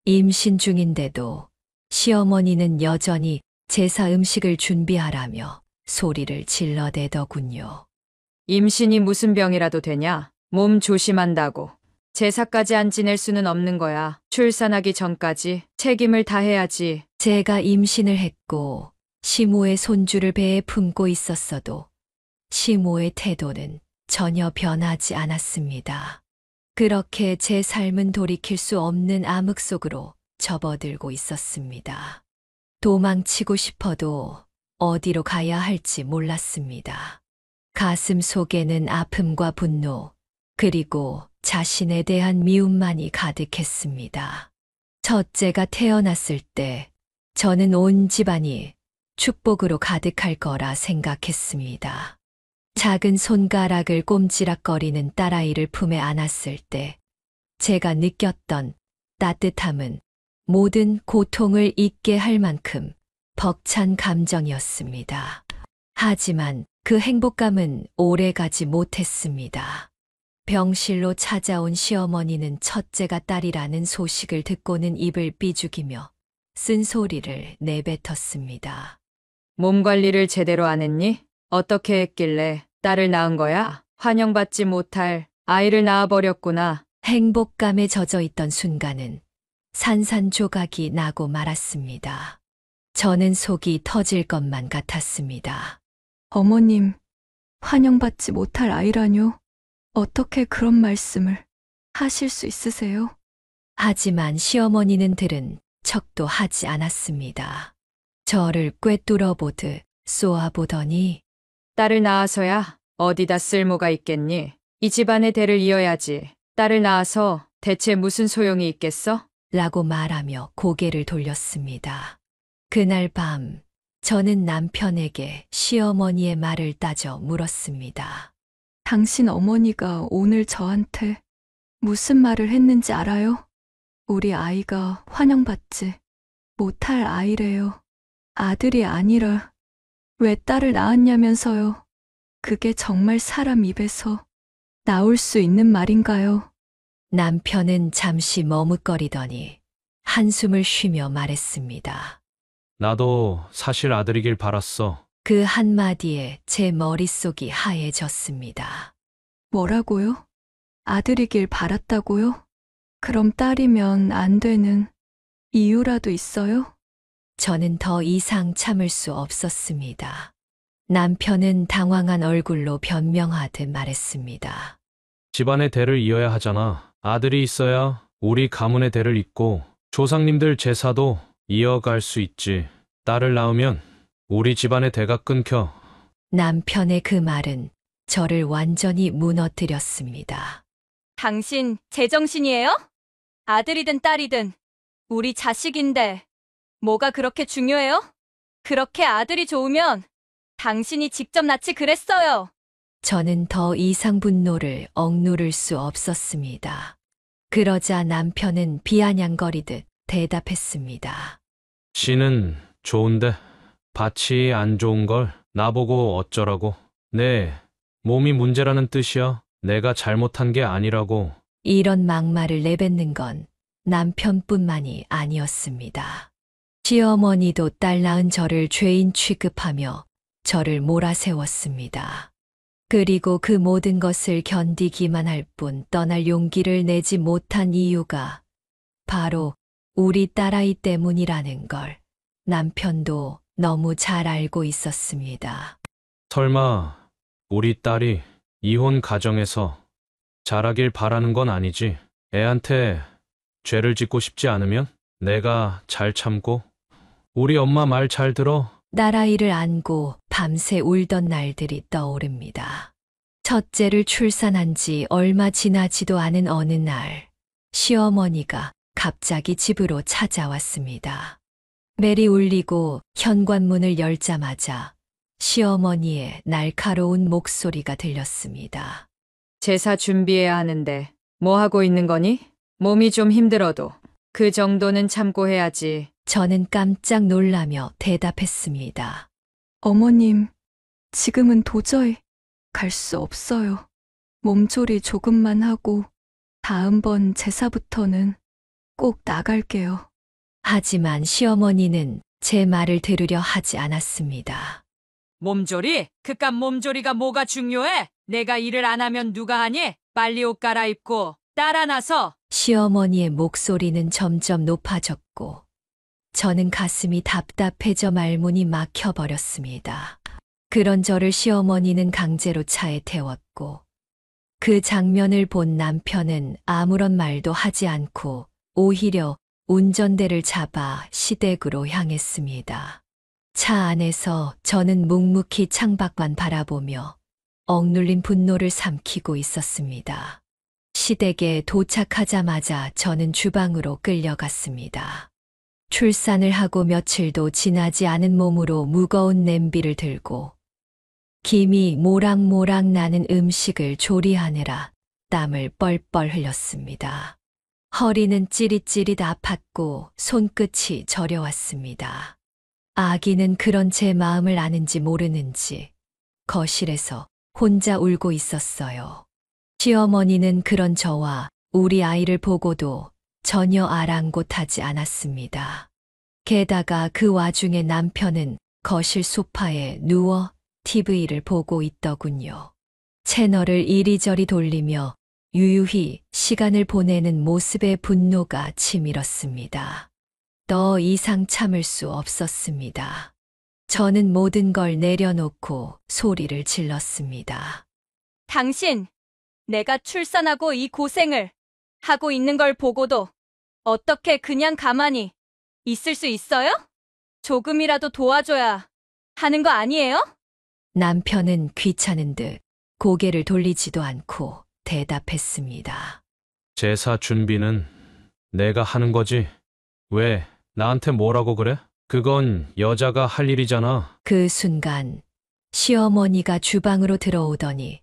S3: 임신 중인데도 시어머니는 여전히 제사 음식을 준비하라며 소리를 질러대더군요.
S1: 임신이 무슨 병이라도 되냐? 몸 조심한다고. 제사까지 안 지낼 수는 없는 거야. 출산하기 전까지 책임을 다해야지.
S3: 제가 임신을 했고 시모의 손주를 배에 품고 있었어도 시모의 태도는 전혀 변하지 않았습니다. 그렇게 제 삶은 돌이킬 수 없는 암흑 속으로 접어들고 있었습니다. 도망치고 싶어도 어디로 가야 할지 몰랐습니다. 가슴 속에는 아픔과 분노, 그리고 자신에 대한 미움만이 가득했습니다. 첫째가 태어났을 때 저는 온 집안이 축복으로 가득할 거라 생각했습니다. 작은 손가락을 꼼지락거리는 딸아이를 품에 안았을 때 제가 느꼈던 따뜻함은 모든 고통을 잊게 할 만큼 벅찬 감정이었습니다. 하지만 그 행복감은 오래가지 못했습니다. 병실로 찾아온 시어머니는 첫째가 딸이라는 소식을 듣고는 입을 삐죽이며 쓴소리를 내뱉었습니다.
S1: 몸 관리를 제대로 안 했니? 어떻게 했길래 딸을 낳은 거야? 환영받지 못할 아이를 낳아버렸구나.
S3: 행복감에 젖어 있던 순간은 산산조각이 나고 말았습니다. 저는 속이 터질 것만 같았습니다.
S5: 어머님, 환영받지 못할 아이라뇨? 어떻게 그런 말씀을 하실 수 있으세요?
S3: 하지만 시어머니는 들은 척도 하지 않았습니다. 저를 꿰뚫어 보듯 쏘아보더니
S1: 딸을 낳아서야 어디다 쓸모가 있겠니? 이 집안의 대를 이어야지. 딸을 낳아서 대체 무슨 소용이 있겠어?
S3: 라고 말하며 고개를 돌렸습니다. 그날 밤 저는 남편에게 시어머니의 말을 따져 물었습니다.
S5: 당신 어머니가 오늘 저한테 무슨 말을 했는지 알아요? 우리 아이가 환영받지 못할 아이래요. 아들이 아니라 왜 딸을 낳았냐면서요. 그게 정말 사람 입에서 나올 수 있는 말인가요?
S3: 남편은 잠시 머뭇거리더니 한숨을 쉬며 말했습니다.
S11: 나도 사실 아들이길 바랐어.
S3: 그 한마디에 제 머릿속이 하얘졌습니다.
S5: 뭐라고요? 아들이길 바랐다고요? 그럼 딸이면 안 되는 이유라도 있어요?
S3: 저는 더 이상 참을 수 없었습니다. 남편은 당황한 얼굴로 변명하듯 말했습니다.
S11: 집안의 대를 이어야 하잖아. 아들이 있어야 우리 가문의 대를 잇고 조상님들 제사도 이어갈 수 있지. 딸을 낳으면 우리 집안의 대가 끊겨.
S3: 남편의 그 말은 저를 완전히 무너뜨렸습니다.
S5: 당신 제정신이에요? 아들이든 딸이든 우리 자식인데 뭐가 그렇게 중요해요? 그렇게 아들이 좋으면 당신이 직접 낳지 그랬어요.
S3: 저는 더 이상 분노를 억누를 수 없었습니다. 그러자 남편은 비아냥거리듯 대답했습니다.
S11: 씨는 좋은데 밭이 안 좋은 걸 나보고 어쩌라고. 내 몸이 문제라는 뜻이야. 내가 잘못한 게 아니라고.
S3: 이런 막말을 내뱉는 건 남편뿐만이 아니었습니다. 시어머니도 딸 낳은 저를 죄인 취급하며 저를 몰아세웠습니다. 그리고 그 모든 것을 견디기만 할 뿐 떠날 용기를 내지 못한 이유가 바로 우리 딸아이 때문이라는 걸 남편도 너무 잘 알고 있었습니다.
S11: 설마 우리 딸이 이혼 가정에서 자라길 바라는 건 아니지. 애한테 죄를 짓고 싶지 않으면 내가 잘 참고. 우리 엄마 말 잘 들어.
S3: 딸아이를 안고 밤새 울던 날들이 떠오릅니다. 첫째를 출산한 지 얼마 지나지도 않은 어느 날, 시어머니가 갑자기 집으로 찾아왔습니다. 벨이 울리고 현관문을 열자마자 시어머니의 날카로운 목소리가 들렸습니다.
S1: 제사 준비해야 하는데 뭐 하고 있는 거니? 몸이 좀 힘들어도 그 정도는 참고 해야지.
S3: 저는 깜짝 놀라며 대답했습니다.
S5: 어머님, 지금은 도저히 갈 수 없어요. 몸조리 조금만 하고 다음번 제사부터는 꼭 나갈게요.
S3: 하지만 시어머니는 제 말을 들으려 하지 않았습니다.
S1: 몸조리? 그깟 몸조리가 뭐가 중요해? 내가 일을 안 하면 누가 하니? 빨리 옷 갈아입고 딸 안아서.
S3: 시어머니의 목소리는 점점 높아졌고 저는 가슴이 답답해져 말문이 막혀버렸습니다. 그런 저를 시어머니는 강제로 차에 태웠고 그 장면을 본 남편은 아무런 말도 하지 않고 오히려 운전대를 잡아 시댁으로 향했습니다. 차 안에서 저는 묵묵히 창밖만 바라보며 억눌린 분노를 삼키고 있었습니다. 시댁에 도착하자마자 저는 주방으로 끌려갔습니다. 출산을 하고 며칠도 지나지 않은 몸으로 무거운 냄비를 들고 김이 모락모락 나는 음식을 조리하느라 땀을 뻘뻘 흘렸습니다. 허리는 찌릿찌릿 아팠고 손끝이 저려왔습니다. 아기는 그런 제 마음을 아는지 모르는지 거실에서 혼자 울고 있었어요. 시어머니는 그런 저와 우리 아이를 보고도 전혀 아랑곳하지 않았습니다. 게다가 그 와중에 남편은 거실 소파에 누워 TV를 보고 있더군요. 채널을 이리저리 돌리며 유유히 시간을 보내는 모습에 분노가 치밀었습니다. 더 이상 참을 수 없었습니다. 저는 모든 걸 내려놓고 소리를 질렀습니다.
S5: 당신, 내가 출산하고 이 고생을 하고 있는 걸 보고도 어떻게 그냥 가만히 있을 수 있어요? 조금이라도 도와줘야 하는 거 아니에요?
S3: 남편은 귀찮은 듯 고개를 돌리지도 않고 대답했습니다.
S11: 제사 준비는 내가 하는 거지. 왜 나한테 뭐라고 그래? 그건 여자가 할 일이잖아.
S3: 그 순간 시어머니가 주방으로 들어오더니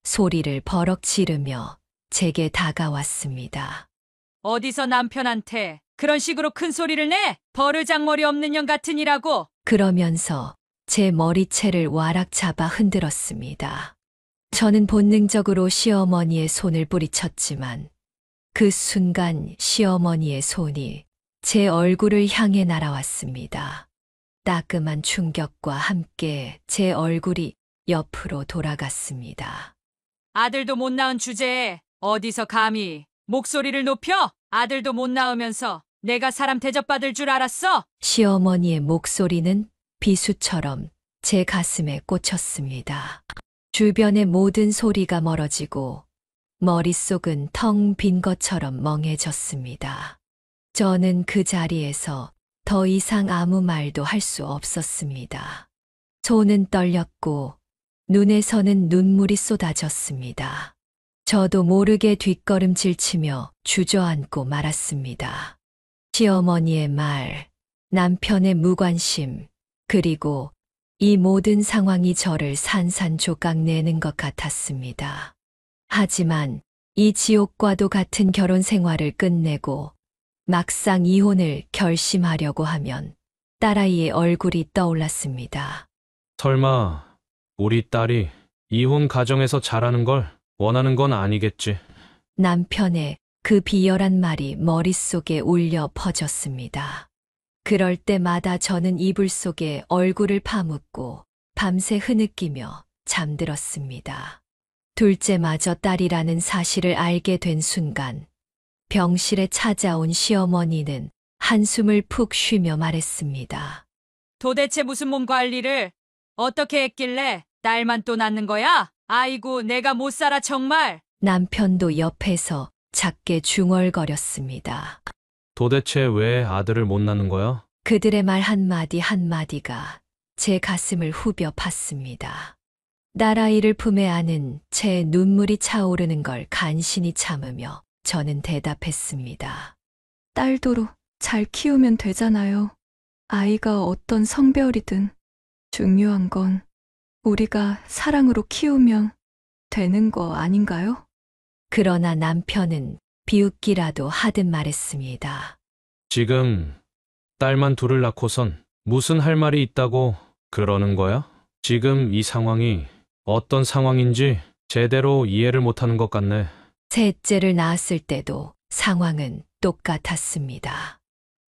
S3: 소리를 버럭 지르며 제게 다가왔습니다.
S1: 어디서 남편한테 그런 식으로 큰 소리를 내? 버르장머리 없는 년 같으니라고.
S3: 그러면서 제 머리채를 와락 잡아 흔들었습니다. 저는 본능적으로 시어머니의 손을 뿌리쳤지만 그 순간 시어머니의 손이 제 얼굴을 향해 날아왔습니다. 따끔한 충격과 함께 제 얼굴이 옆으로 돌아갔습니다.
S1: 아들도 못 낳은 주제에 어디서 감히 목소리를 높여? 아들도 못 낳으면서 내가 사람 대접받을 줄 알았어?
S3: 시어머니의 목소리는 비수처럼 제 가슴에 꽂혔습니다. 주변의 모든 소리가 멀어지고 머릿속은 텅 빈 것처럼 멍해졌습니다. 저는 그 자리에서 더 이상 아무 말도 할 수 없었습니다. 손은 떨렸고 눈에서는 눈물이 쏟아졌습니다. 저도 모르게 뒷걸음질 치며 주저앉고 말았습니다. 시어머니의 말, 남편의 무관심, 그리고 이 모든 상황이 저를 산산조각 내는 것 같았습니다. 하지만 이 지옥과도 같은 결혼 생활을 끝내고 막상 이혼을 결심하려고 하면 딸아이의 얼굴이 떠올랐습니다.
S11: 설마 우리 딸이 이혼 가정에서 자라는 걸 원하는 건 아니겠지.
S3: 남편의 그 비열한 말이 머릿속에 울려 퍼졌습니다. 그럴 때마다 저는 이불 속에 얼굴을 파묻고 밤새 흐느끼며 잠들었습니다. 둘째마저 딸이라는 사실을 알게 된 순간 병실에 찾아온 시어머니는 한숨을 푹 쉬며 말했습니다.
S1: 도대체 무슨 몸 관리를 어떻게 했길래 딸만 또 낳는 거야? 아이고, 내가 못 살아 정말.
S3: 남편도 옆에서 작게 중얼거렸습니다.
S11: 도대체 왜 아들을 못 낳는 거야?
S3: 그들의 말 한마디 한마디가 제 가슴을 후벼 팠습니다. 딸아이를 품에 안은 제 눈물이 차오르는 걸 간신히 참으며 저는 대답했습니다.
S5: 딸도로 잘 키우면 되잖아요. 아이가 어떤 성별이든 중요한 건 우리가 사랑으로 키우면 되는 거 아닌가요?
S3: 그러나 남편은 비웃기라도 하듯 말했습니다.
S11: 지금 딸만 둘을 낳고선 무슨 할 말이 있다고 그러는 거야? 지금 이 상황이 어떤 상황인지 제대로 이해를 못하는 것 같네.
S3: 셋째를 낳았을 때도 상황은 똑같았습니다.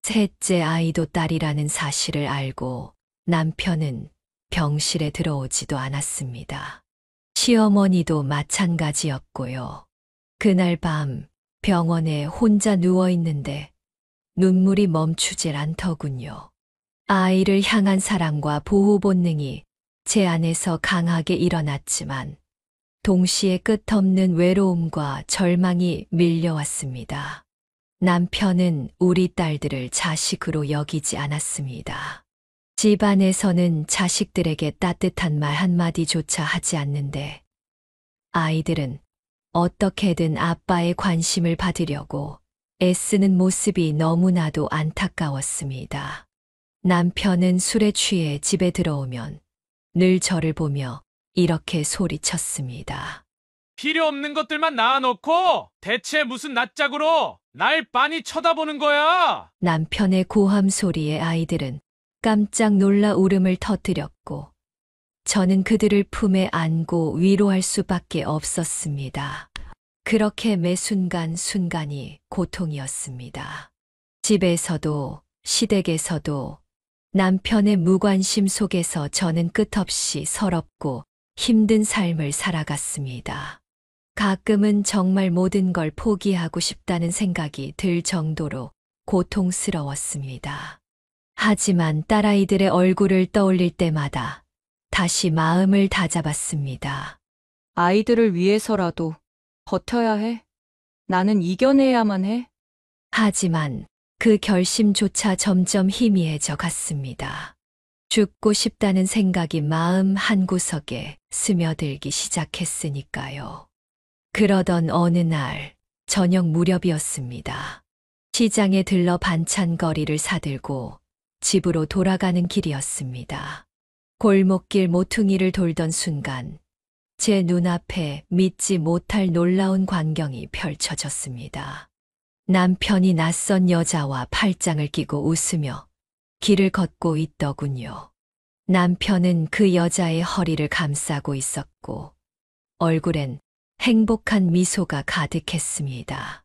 S3: 셋째 아이도 딸이라는 사실을 알고 남편은 병실에 들어오지도 않았습니다. 시어머니도 마찬가지였고요. 그날 밤 병원에 혼자 누워 있는데 눈물이 멈추질 않더군요. 아이를 향한 사랑과 보호 본능이 제 안에서 강하게 일어났지만 동시에 끝없는 외로움과 절망이 밀려왔습니다. 남편은 우리 딸들을 자식으로 여기지 않았습니다. 집안에서는 자식들에게 따뜻한 말 한마디조차 하지 않는데 아이들은 어떻게든 아빠의 관심을 받으려고 애쓰는 모습이 너무나도 안타까웠습니다. 남편은 술에 취해 집에 들어오면 늘 저를 보며 이렇게 소리쳤습니다.
S7: 필요 없는 것들만 낳아놓고 대체 무슨 낯짝으로 날 빤히 쳐다보는 거야?
S3: 남편의 고함 소리에 아이들은 깜짝 놀라 울음을 터뜨렸고 저는 그들을 품에 안고 위로할 수밖에 없었습니다. 그렇게 매 순간순간이 고통이었습니다. 집에서도 시댁에서도 남편의 무관심 속에서 저는 끝없이 서럽고 힘든 삶을 살아갔습니다. 가끔은 정말 모든 걸 포기하고 싶다는 생각이 들 정도로 고통스러웠습니다. 하지만 딸아이들의 얼굴을 떠올릴 때마다 다시 마음을 다잡았습니다.
S5: 아이들을 위해서라도 버텨야 해. 나는 이겨내야만 해.
S3: 하지만 그 결심조차 점점 희미해져 갔습니다. 죽고 싶다는 생각이 마음 한구석에 스며들기 시작했으니까요. 그러던 어느 날 저녁 무렵이었습니다. 시장에 들러 반찬거리를 사들고 집으로 돌아가는 길이었습니다. 골목길 모퉁이를 돌던 순간 제 눈앞에 믿지 못할 놀라운 광경이 펼쳐졌습니다. 남편이 낯선 여자와 팔짱을 끼고 웃으며 길을 걷고 있더군요. 남편은 그 여자의 허리를 감싸고 있었고 얼굴엔 행복한 미소가 가득했습니다.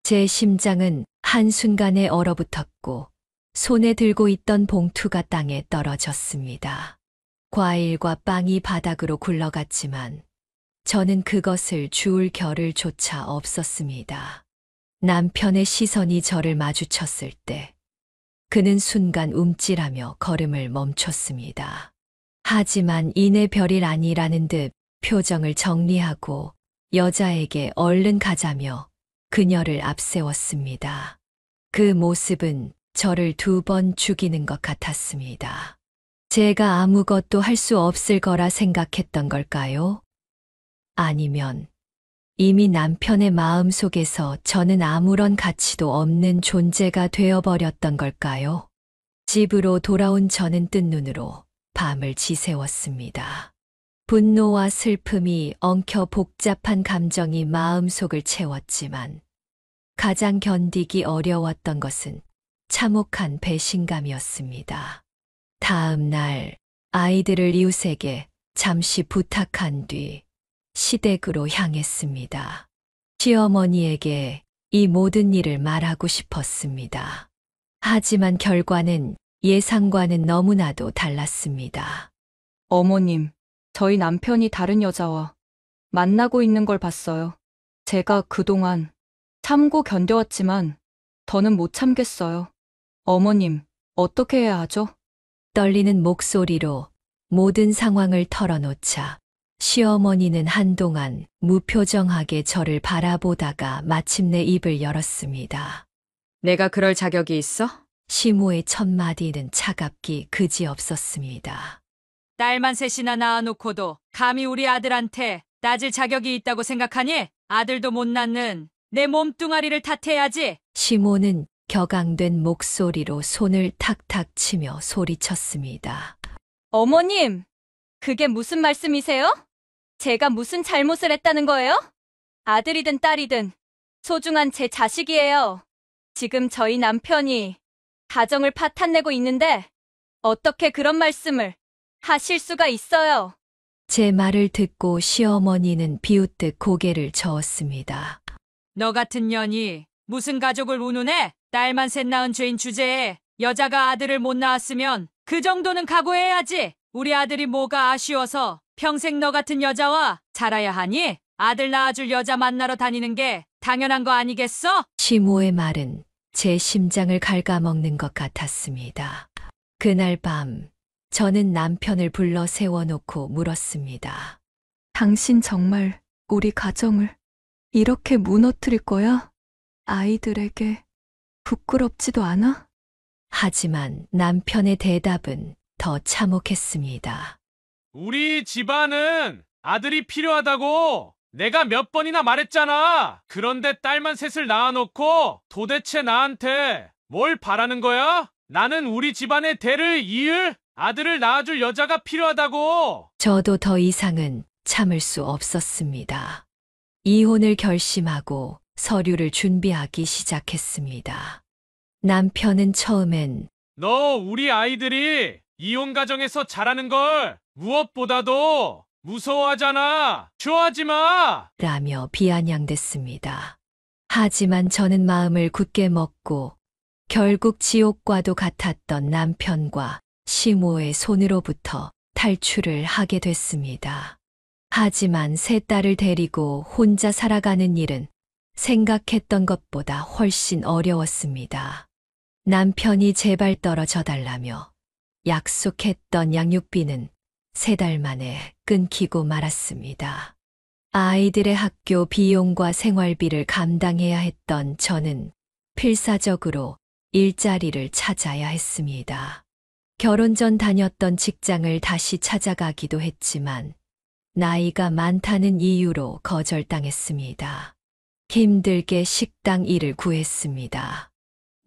S3: 제 심장은 한순간에 얼어붙었고 손에 들고 있던 봉투가 땅에 떨어졌습니다. 과일과 빵이 바닥으로 굴러갔지만 저는 그것을 주울 겨를 조차 없었습니다. 남편의 시선이 저를 마주쳤을 때 그는 순간 움찔하며 걸음을 멈췄습니다. 하지만 이내 별일 아니라는 듯 표정을 정리하고 여자에게 얼른 가자며 그녀를 앞세웠습니다. 그 모습은 저를 2번 죽이는 것 같았습니다. 제가 아무것도 할 수 없을 거라 생각했던 걸까요? 아니면 이미 남편의 마음 속에서 저는 아무런 가치도 없는 존재가 되어버렸던 걸까요? 집으로 돌아온 저는 뜬 눈으로 밤을 지새웠습니다. 분노와 슬픔이 엉켜 복잡한 감정이 마음속을 채웠지만 가장 견디기 어려웠던 것은 참혹한 배신감이었습니다. 다음 날 아이들을 이웃에게 잠시 부탁한 뒤 시댁으로 향했습니다. 시어머니에게 이 모든 일을 말하고 싶었습니다. 하지만 결과는 예상과는 너무나도 달랐습니다.
S5: 어머님, 저희 남편이 다른 여자와 만나고 있는 걸 봤어요. 제가 그동안 참고 견뎌왔지만 더는 못 참겠어요. 어머님, 어떻게 해야 하죠?
S3: 떨리는 목소리로 모든 상황을 털어놓자 시어머니는 한동안 무표정하게 저를 바라보다가 마침내 입을 열었습니다.
S1: 내가 그럴 자격이 있어?
S3: 시모의 첫 마디는 차갑기 그지없었습니다.
S1: 딸만 셋이나 낳아놓고도 감히 우리 아들한테 따질 자격이 있다고 생각하니? 아들도 못 낳는 내 몸뚱아리를 탓해야지.
S3: 시모는 격앙된 목소리로 손을 탁탁 치며 소리쳤습니다.
S5: 어머님, 그게 무슨 말씀이세요? 제가 무슨 잘못을 했다는 거예요? 아들이든 딸이든 소중한 제 자식이에요. 지금 저희 남편이 가정을 파탄내고 있는데 어떻게 그런 말씀을 하실 수가 있어요?
S3: 제 말을 듣고 시어머니는 비웃듯 고개를 저었습니다.
S1: 너 같은 년이 무슨 가족을 운운해? 딸만 셋 낳은 죄인 주제에 여자가 아들을 못 낳았으면 그 정도는 각오해야지. 우리 아들이 뭐가 아쉬워서 평생 너 같은 여자와 살아야 하니? 아들 낳아줄 여자 만나러 다니는 게 당연한 거 아니겠어?
S3: 시모의 말은 제 심장을 갉아먹는 것 같았습니다. 그날 밤 저는 남편을 불러 세워놓고 물었습니다.
S5: 당신 정말 우리 가정을 이렇게 무너뜨릴 거야? 아이들에게 부끄럽지도 않아?
S3: 하지만 남편의 대답은 더 참혹했습니다.
S11: 우리 집안은 아들이 필요하다고 내가 몇 번이나 말했잖아. 그런데 딸만 셋을 낳아놓고 도대체 나한테 뭘 바라는 거야? 나는 우리 집안의 대를 이을 아들을 낳아줄 여자가 필요하다고.
S3: 저도 더 이상은 참을 수 없었습니다. 이혼을 결심하고 서류를 준비하기 시작했습니다. 남편은 처음엔
S11: 너 우리 아이들이 이혼 가정에서 자라는 걸 무엇보다도 무서워하잖아. 좋아하지 마.
S3: 라며 비아냥댔습니다. 하지만 저는 마음을 굳게 먹고 결국 지옥과도 같았던 남편과 시모의 손으로부터 탈출을 하게 됐습니다. 하지만 세 딸을 데리고 혼자 살아가는 일은 생각했던 것보다 훨씬 어려웠습니다. 남편이 제발 떨어져 달라며 약속했던 양육비는 3달 만에 끊기고 말았습니다. 아이들의 학교 비용과 생활비를 감당해야 했던 저는 필사적으로 일자리를 찾아야 했습니다. 결혼 전 다녔던 직장을 다시 찾아가기도 했지만 나이가 많다는 이유로 거절당했습니다. 힘들게 식당 일을 구했습니다.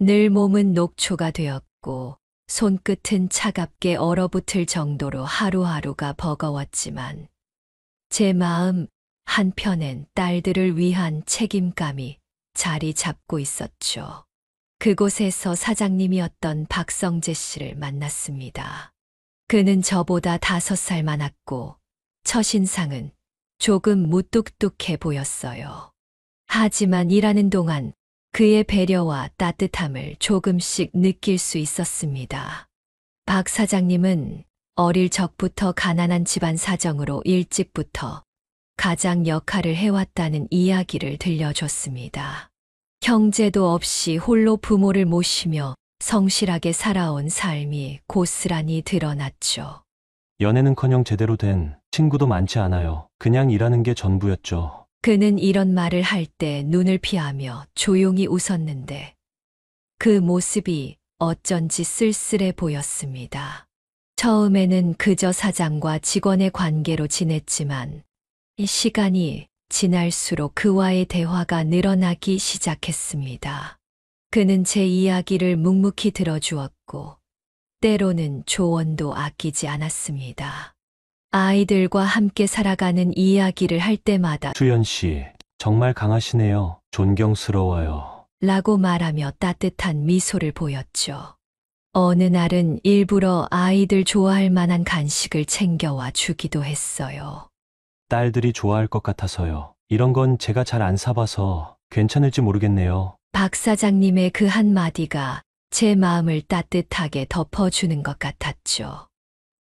S3: 늘 몸은 녹초가 되었고 손끝은 차갑게 얼어붙을 정도로 하루하루가 버거웠지만 제 마음 한편엔 딸들을 위한 책임감이 자리 잡고 있었죠. 그곳에서 사장님이었던 박성재 씨를 만났습니다. 그는 저보다 5살 많았고 첫인상은 조금 무뚝뚝해 보였어요. 하지만 일하는 동안 그의 배려와 따뜻함을 조금씩 느낄 수 있었습니다. 박 사장님은 어릴 적부터 가난한 집안 사정으로 일찍부터 가장 역할을 해왔다는 이야기를 들려줬습니다. 형제도 없이 홀로 부모를 모시며 성실하게 살아온 삶이 고스란히 드러났죠.
S4: 연애는커녕 제대로 된 친구도 많지 않아요. 그냥 일하는 게 전부였죠.
S3: 그는 이런 말을 할 때 눈을 피하며 조용히 웃었는데 그 모습이 어쩐지 쓸쓸해 보였습니다. 처음에는 그저 사장과 직원의 관계로 지냈지만 이 시간이 지날수록 그와의 대화가 늘어나기 시작했습니다. 그는 제 이야기를 묵묵히 들어주었고 때로는 조언도 아끼지 않았습니다. 아이들과 함께 살아가는 이야기를 할 때마다
S4: 수연 씨, 정말 강하시네요. 존경스러워요.
S3: 라고 말하며 따뜻한 미소를 보였죠. 어느 날은 일부러 아이들 좋아할 만한 간식을 챙겨와 주기도 했어요.
S4: 딸들이 좋아할 것 같아서요. 이런 건 제가 잘 안 사봐서 괜찮을지 모르겠네요.
S3: 박 사장님의 그 한마디가 제 마음을 따뜻하게 덮어주는 것 같았죠.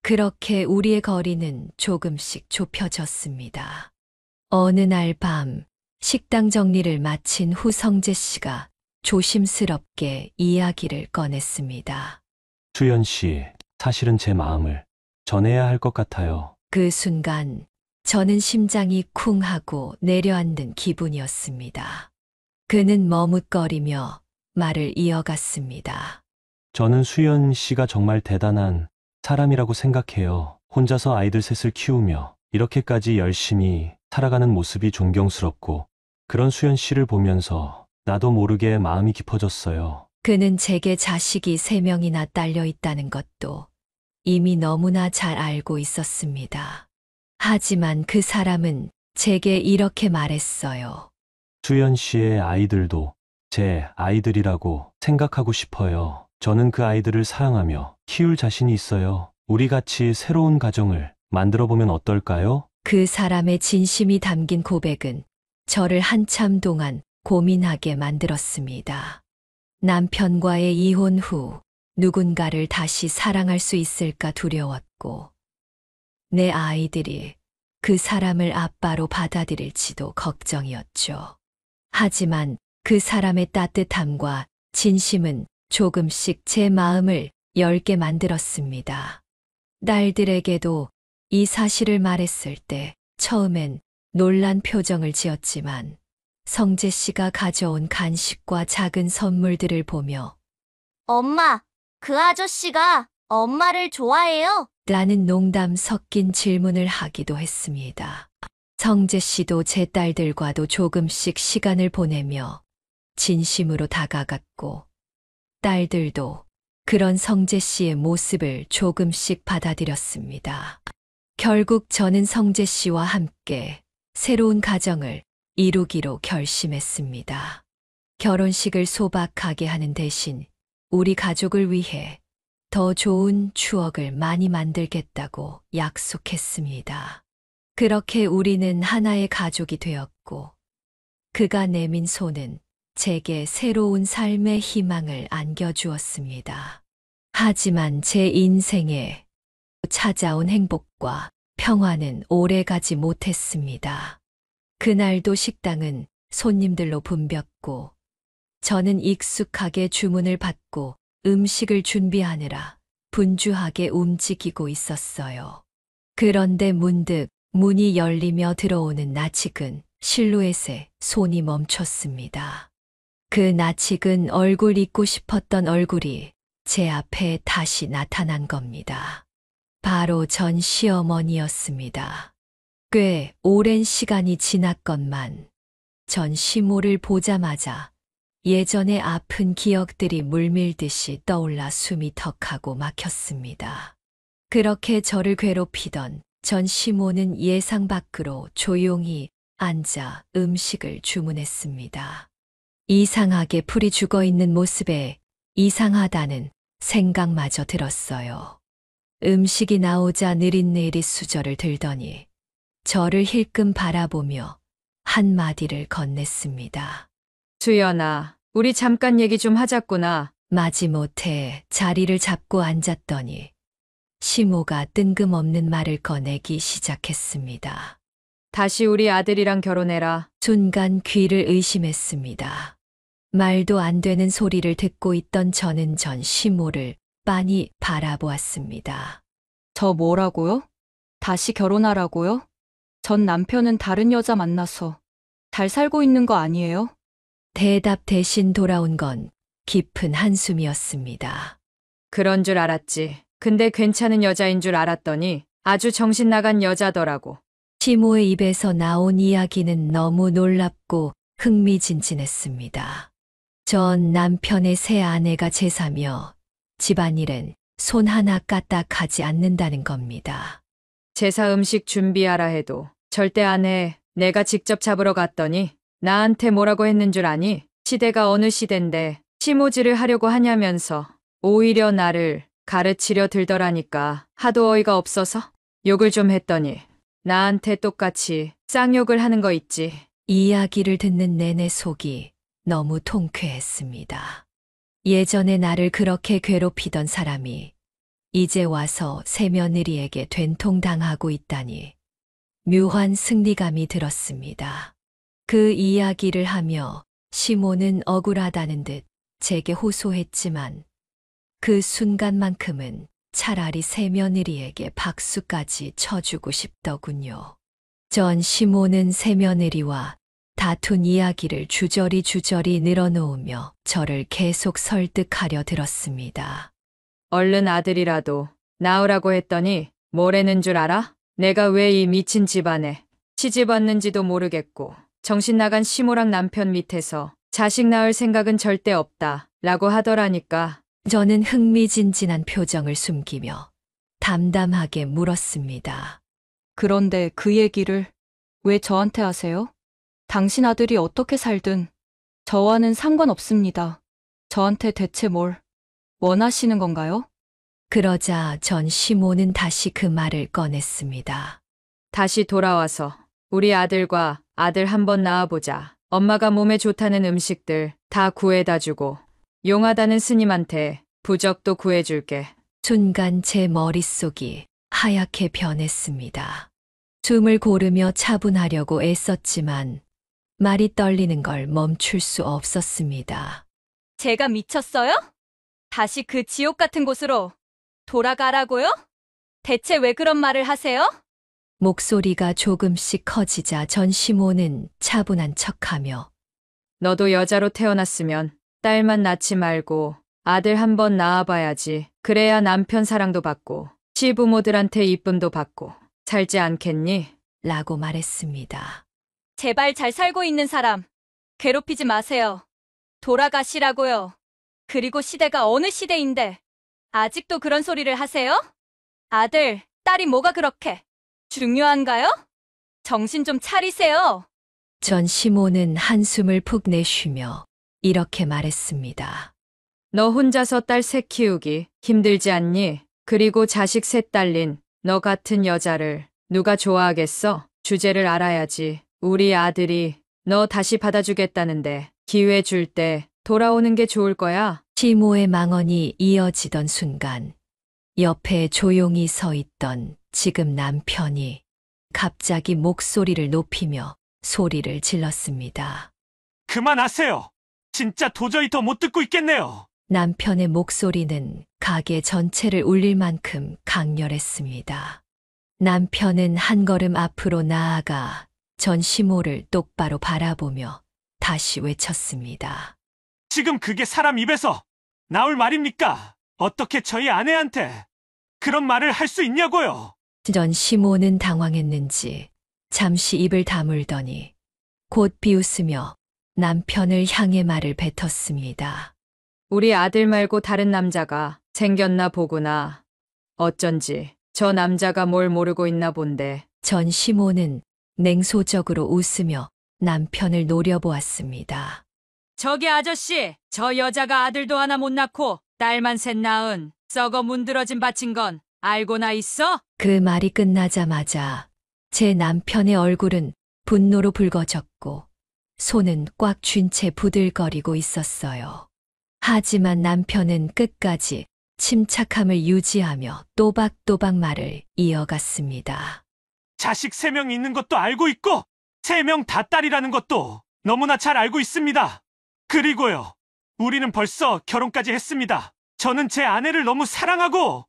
S3: 그렇게 우리의 거리는 조금씩 좁혀졌습니다. 어느 날 밤 식당 정리를 마친 후 성재 씨가 조심스럽게 이야기를 꺼냈습니다.
S4: 수연 씨, 사실은 제 마음을 전해야 할 것 같아요.
S3: 그 순간 저는 심장이 쿵 하고 내려앉는 기분이었습니다. 그는 머뭇거리며 말을 이어갔습니다.
S4: 저는 수연 씨가 정말 대단한 사람이라고 생각해요. 혼자서 아이들 셋을 키우며 이렇게까지 열심히 살아가는 모습이 존경스럽고 그런 수연 씨를 보면서 나도 모르게 마음이 깊어졌어요.
S3: 그는 제게 자식이 3명이나 딸려 있다는 것도 이미 너무나 잘 알고 있었습니다. 하지만 그 사람은 제게 이렇게 말했어요.
S4: 수연 씨의 아이들도 제 아이들이라고 생각하고 싶어요. 저는 그 아이들을 사랑하며 키울 자신이 있어요. 우리 같이 새로운 가정을 만들어 보면 어떨까요?
S3: 그 사람의 진심이 담긴 고백은 저를 한참 동안 고민하게 만들었습니다. 남편과의 이혼 후 누군가를 다시 사랑할 수 있을까 두려웠고 내 아이들이 그 사람을 아빠로 받아들일지도 걱정이었죠. 하지만 그 사람의 따뜻함과 진심은 조금씩 제 마음을 열게 만들었습니다. 딸들에게도 이 사실을 말했을 때 처음엔 놀란 표정을 지었지만 성재 씨가 가져온 간식과 작은 선물들을 보며
S12: 엄마, 그 아저씨가 엄마를 좋아해요?
S3: 라는 농담 섞인 질문을 하기도 했습니다. 성재 씨도 제 딸들과도 조금씩 시간을 보내며 진심으로 다가갔고 딸들도 그런 성재 씨의 모습을 조금씩 받아들였습니다. 결국 저는 성재 씨와 함께 새로운 가정을 이루기로 결심했습니다. 결혼식을 소박하게 하는 대신 우리 가족을 위해 더 좋은 추억을 많이 만들겠다고 약속했습니다. 그렇게 우리는 하나의 가족이 되었고 그가 내민 손은 제게 새로운 삶의 희망을 안겨주었습니다. 하지만 제 인생에 찾아온 행복과 평화는 오래가지 못했습니다. 그날도 식당은 손님들로 붐볐고 저는 익숙하게 주문을 받고 음식을 준비하느라 분주하게 움직이고 있었어요. 그런데 문득 문이 열리며 들어오는 나칙은 실루엣에 손이 멈췄습니다. 그 나칙은 얼굴 잊고 싶었던 얼굴이 제 앞에 다시 나타난 겁니다. 바로 전 시어머니였습니다. 꽤 오랜 시간이 지났건만 전 시모를 보자마자 예전의 아픈 기억들이 물밀듯이 떠올라 숨이 턱하고 막혔습니다. 그렇게 저를 괴롭히던 전 시모는 예상 밖으로 조용히 앉아 음식을 주문했습니다. 이상하게 풀이 죽어 있는 모습에 이상하다는 생각마저 들었어요. 음식이 나오자 느릿느릿 수저를 들더니 저를 힐끔 바라보며 한마디를 건넸습니다.
S1: 주연아, 우리 잠깐 얘기 좀 하자꾸나.
S3: 마지못해 자리를 잡고 앉았더니 시모가 뜬금없는 말을 꺼내기 시작했습니다.
S1: 다시 우리 아들이랑 결혼해라.
S3: 순간 귀를 의심했습니다. 말도 안 되는 소리를 듣고 있던 저는 전 시모를 빤히 바라보았습니다.
S5: 저 뭐라고요? 다시 결혼하라고요? 전 남편은 다른 여자 만나서 잘 살고 있는 거 아니에요?
S3: 대답 대신 돌아온 건 깊은 한숨이었습니다.
S1: 그런 줄 알았지. 근데 괜찮은 여자인 줄 알았더니 아주 정신 나간 여자더라고.
S3: 시모의 입에서 나온 이야기는 너무 놀랍고 흥미진진했습니다. 전 남편의 새 아내가 제사며 집안일엔 손 하나 까딱하지 않는다는 겁니다.
S1: 제사 음식 준비하라 해도 절대 안 해. 내가 직접 잡으러 갔더니 나한테 뭐라고 했는 줄 아니? 시대가 어느 시대인데 시모질을 하려고 하냐면서 오히려 나를 가르치려 들더라니까. 하도 어이가 없어서 욕을 좀 했더니 나한테 똑같이 쌍욕을 하는 거 있지.
S3: 이야기를 듣는 내내 속이 너무 통쾌했습니다. 예전에 나를 그렇게 괴롭히던 사람이 이제 와서 새며느리에게 된통당하고 있다니 묘한 승리감이 들었습니다. 그 이야기를 하며 시모는 억울하다는 듯 제게 호소했지만 그 순간만큼은 차라리 새며느리에게 박수까지 쳐주고 싶더군요. 전 시모는 새며느리와 다툰 이야기를 주저리 늘어놓으며 저를 계속 설득하려 들었습니다.
S1: 얼른 아들이라도 낳으라고 했더니 뭐라는 줄 알아? 내가 왜 이 미친 집안에 시집 왔는지도 모르겠고 정신 나간 시모랑 남편 밑에서 자식 낳을 생각은 절대 없다 라고 하더라니까.
S3: 저는 흥미진진한 표정을 숨기며 담담하게 물었습니다.
S5: 그런데 그 얘기를 왜 저한테 하세요? 당신 아들이 어떻게 살든 저와는 상관없습니다. 저한테 대체 뭘 원하시는 건가요?
S3: 그러자 전 시모는 다시 그 말을 꺼냈습니다.
S1: 다시 돌아와서 우리 아들과 아들 한번 낳아보자. 엄마가 몸에 좋다는 음식들 다 구해다 주고 용하다는 스님한테 부적도 구해줄게.
S3: 순간 제 머릿속이 하얗게 변했습니다. 숨을 고르며 차분하려고 애썼지만 말이 떨리는 걸 멈출 수 없었습니다.
S5: 제가 미쳤어요? 다시 그 지옥 같은 곳으로 돌아가라고요? 대체 왜 그런 말을 하세요?
S3: 목소리가 조금씩 커지자 전 시모는 차분한 척하며
S1: 너도 여자로 태어났으면 딸만 낳지 말고 아들 한번 낳아봐야지. 그래야 남편 사랑도 받고 시부모들한테 이쁨도 받고 살지 않겠니?
S3: 라고 말했습니다.
S5: 제발 잘 살고 있는 사람 괴롭히지 마세요. 돌아가시라고요. 그리고 시대가 어느 시대인데 아직도 그런 소리를 하세요? 아들, 딸이 뭐가 그렇게 중요한가요? 정신 좀 차리세요.
S3: 전 시모는 한숨을 푹 내쉬며 이렇게 말했습니다.
S1: 너 혼자서 딸 셋 키우기 힘들지 않니? 그리고 자식 셋 딸린 너 같은 여자를 누가 좋아하겠어? 주제를 알아야지. 우리 아들이 너 다시 받아주겠다는데 기회 줄 때 돌아오는 게 좋을 거야.
S3: 시모의 망언이 이어지던 순간 옆에 조용히 서 있던 지금 남편이 갑자기 목소리를 높이며 소리를 질렀습니다.
S7: 그만하세요. 진짜 도저히 더 못 듣고 있겠네요.
S3: 남편의 목소리는 가게 전체를 울릴 만큼 강렬했습니다. 남편은 한 걸음 앞으로 나아가 전 시모를 똑바로 바라보며 다시 외쳤습니다.
S7: 지금 그게 사람 입에서 나올 말입니까? 어떻게 저희 아내한테 그런 말을 할 수 있냐고요?
S3: 전 시모는 당황했는지 잠시 입을 다물더니 곧 비웃으며 남편을 향해 말을 뱉었습니다.
S1: 우리 아들 말고 다른 남자가 생겼나 보구나. 어쩐지 저 남자가 뭘 모르고 있나 본데.
S3: 전 시모는 냉소적으로 웃으며 남편을 노려보았습니다.
S1: 저기 아저씨, 저 여자가 아들도 하나 못 낳고 딸만 셋 낳은 썩어 문드러진 밭인 건 알고나 있어?
S3: 그 말이 끝나자마자 제 남편의 얼굴은 분노로 붉어졌고 손은 꽉 쥔 채 부들거리고 있었어요. 하지만 남편은 끝까지 침착함을 유지하며 또박또박 말을 이어갔습니다.
S7: 자식 3명 있는 것도 알고 있고 3명 다 딸이라는 것도 너무나 잘 알고 있습니다. 그리고요, 우리는 벌써 결혼까지 했습니다. 저는 제 아내를 너무 사랑하고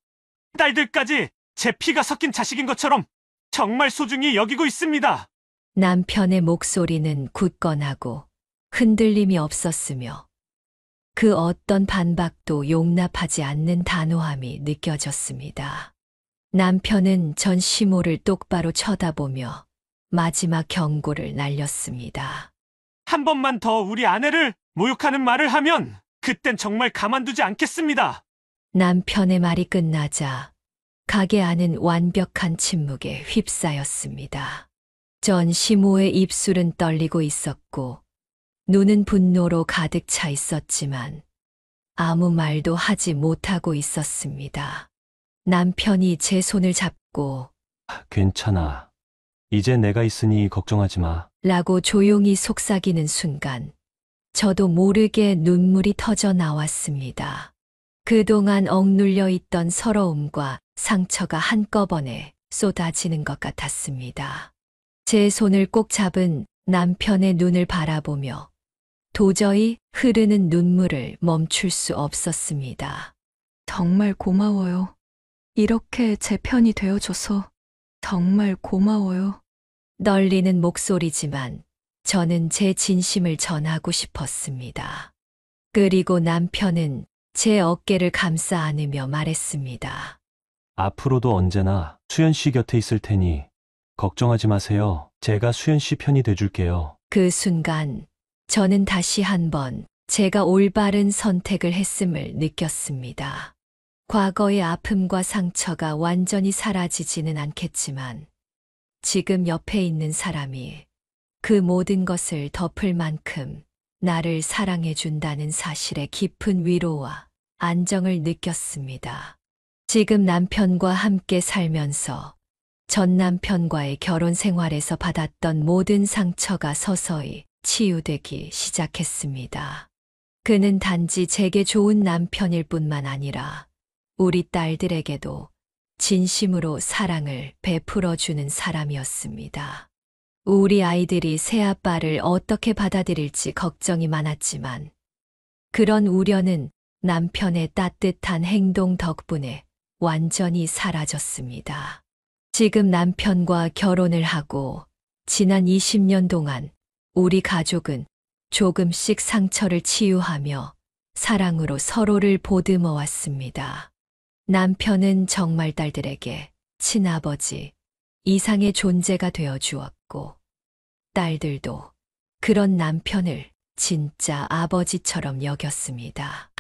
S7: 딸들까지 제 피가 섞인 자식인 것처럼 정말 소중히 여기고 있습니다.
S3: 남편의 목소리는 굳건하고 흔들림이 없었으며 그 어떤 반박도 용납하지 않는 단호함이 느껴졌습니다. 남편은 전 시모를 똑바로 쳐다보며 마지막 경고를 날렸습니다.
S7: 한 번만 더 우리 아내를 모욕하는 말을 하면 그땐 정말 가만두지 않겠습니다.
S3: 남편의 말이 끝나자 가게 안은 완벽한 침묵에 휩싸였습니다. 전 시모의 입술은 떨리고 있었고 눈은 분노로 가득 차 있었지만 아무 말도 하지 못하고 있었습니다. 남편이 제 손을 잡고
S4: 괜찮아. 이제 내가 있으니 걱정하지 마.
S3: 라고 조용히 속삭이는 순간 저도 모르게 눈물이 터져 나왔습니다. 그동안 억눌려 있던 서러움과 상처가 한꺼번에 쏟아지는 것 같았습니다. 제 손을 꼭 잡은 남편의 눈을 바라보며 도저히 흐르는 눈물을 멈출 수 없었습니다.
S5: 정말 고마워요. 이렇게 제 편이 되어줘서 정말 고마워요.
S3: 떨리는 목소리지만 저는 제 진심을 전하고 싶었습니다. 그리고 남편은 제 어깨를 감싸 안으며 말했습니다.
S4: 앞으로도 언제나 수연 씨 곁에 있을 테니 걱정하지 마세요. 제가 수연 씨 편이 돼줄게요.
S3: 그 순간 저는 다시 한번 제가 올바른 선택을 했음을 느꼈습니다. 과거의 아픔과 상처가 완전히 사라지지는 않겠지만 지금 옆에 있는 사람이 그 모든 것을 덮을 만큼 나를 사랑해준다는 사실에 깊은 위로와 안정을 느꼈습니다. 지금 남편과 함께 살면서 전 남편과의 결혼 생활에서 받았던 모든 상처가 서서히 치유되기 시작했습니다. 그는 단지 제게 좋은 남편일 뿐만 아니라 우리 딸들에게도 진심으로 사랑을 베풀어주는 사람이었습니다. 우리 아이들이 새아빠를 어떻게 받아들일지 걱정이 많았지만 그런 우려는 남편의 따뜻한 행동 덕분에 완전히 사라졌습니다. 지금 남편과 결혼을 하고 지난 20년 동안 우리 가족은 조금씩 상처를 치유하며 사랑으로 서로를 보듬어 왔습니다. 남편은 정말 딸들에게 친아버지 이상의 존재가 되어 주었고 딸들도 그런 남편을 진짜 아버지처럼 여겼습니다.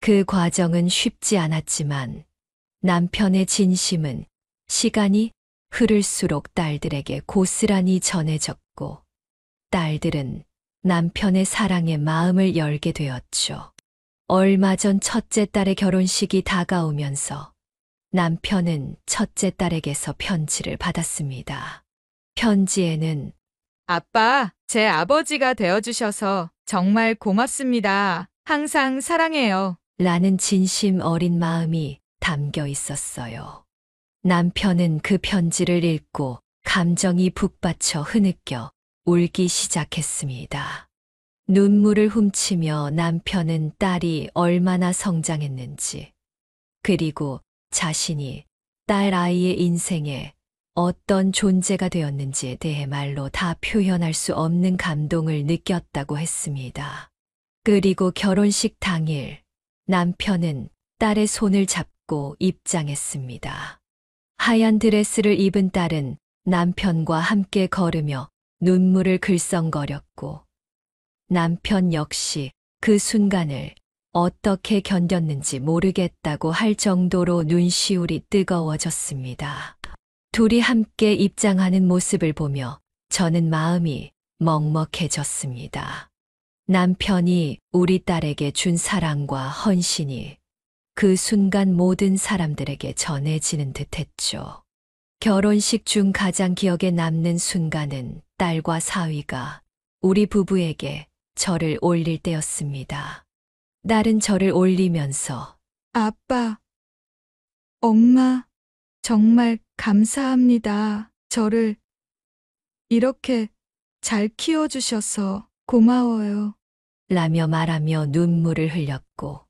S3: 그 과정은 쉽지 않았지만 남편의 진심은 시간이 흐를수록 딸들에게 고스란히 전해졌고 딸들은 남편의 사랑에 마음을 열게 되었죠. 얼마 전 첫째 딸의 결혼식이 다가오면서 남편은 첫째 딸에게서 편지를 받았습니다. 편지에는
S1: 아빠, 제 아버지가 되어주셔서 정말 고맙습니다. 항상 사랑해요.
S3: 라는 진심 어린 마음이 담겨 있었어요. 남편은 그 편지를 읽고 감정이 북받쳐 흐느껴 울기 시작했습니다. 눈물을 훔치며 남편은 딸이 얼마나 성장했는지, 그리고 자신이 딸 아이의 인생에 어떤 존재가 되었는지에 대해 말로 다 표현할 수 없는 감동을 느꼈다고 했습니다. 그리고 결혼식 당일 남편은 딸의 손을 잡고 입장했습니다. 하얀 드레스를 입은 딸은 남편과 함께 걸으며 눈물을 글썽거렸고, 남편 역시 그 순간을 어떻게 견뎠는지 모르겠다고 할 정도로 눈시울이 뜨거워졌습니다. 둘이 함께 입장하는 모습을 보며 저는 마음이 먹먹해졌습니다. 남편이 우리 딸에게 준 사랑과 헌신이 그 순간 모든 사람들에게 전해지는 듯했죠. 결혼식 중 가장 기억에 남는 순간은 딸과 사위가 우리 부부에게 절을 올릴 때였습니다. 딸은 절을 올리면서
S2: 아빠, 엄마, 정말 감사합니다. 저를 이렇게 잘 키워주셔서 고마워요.
S3: 라며 말하며 눈물을 흘렸고,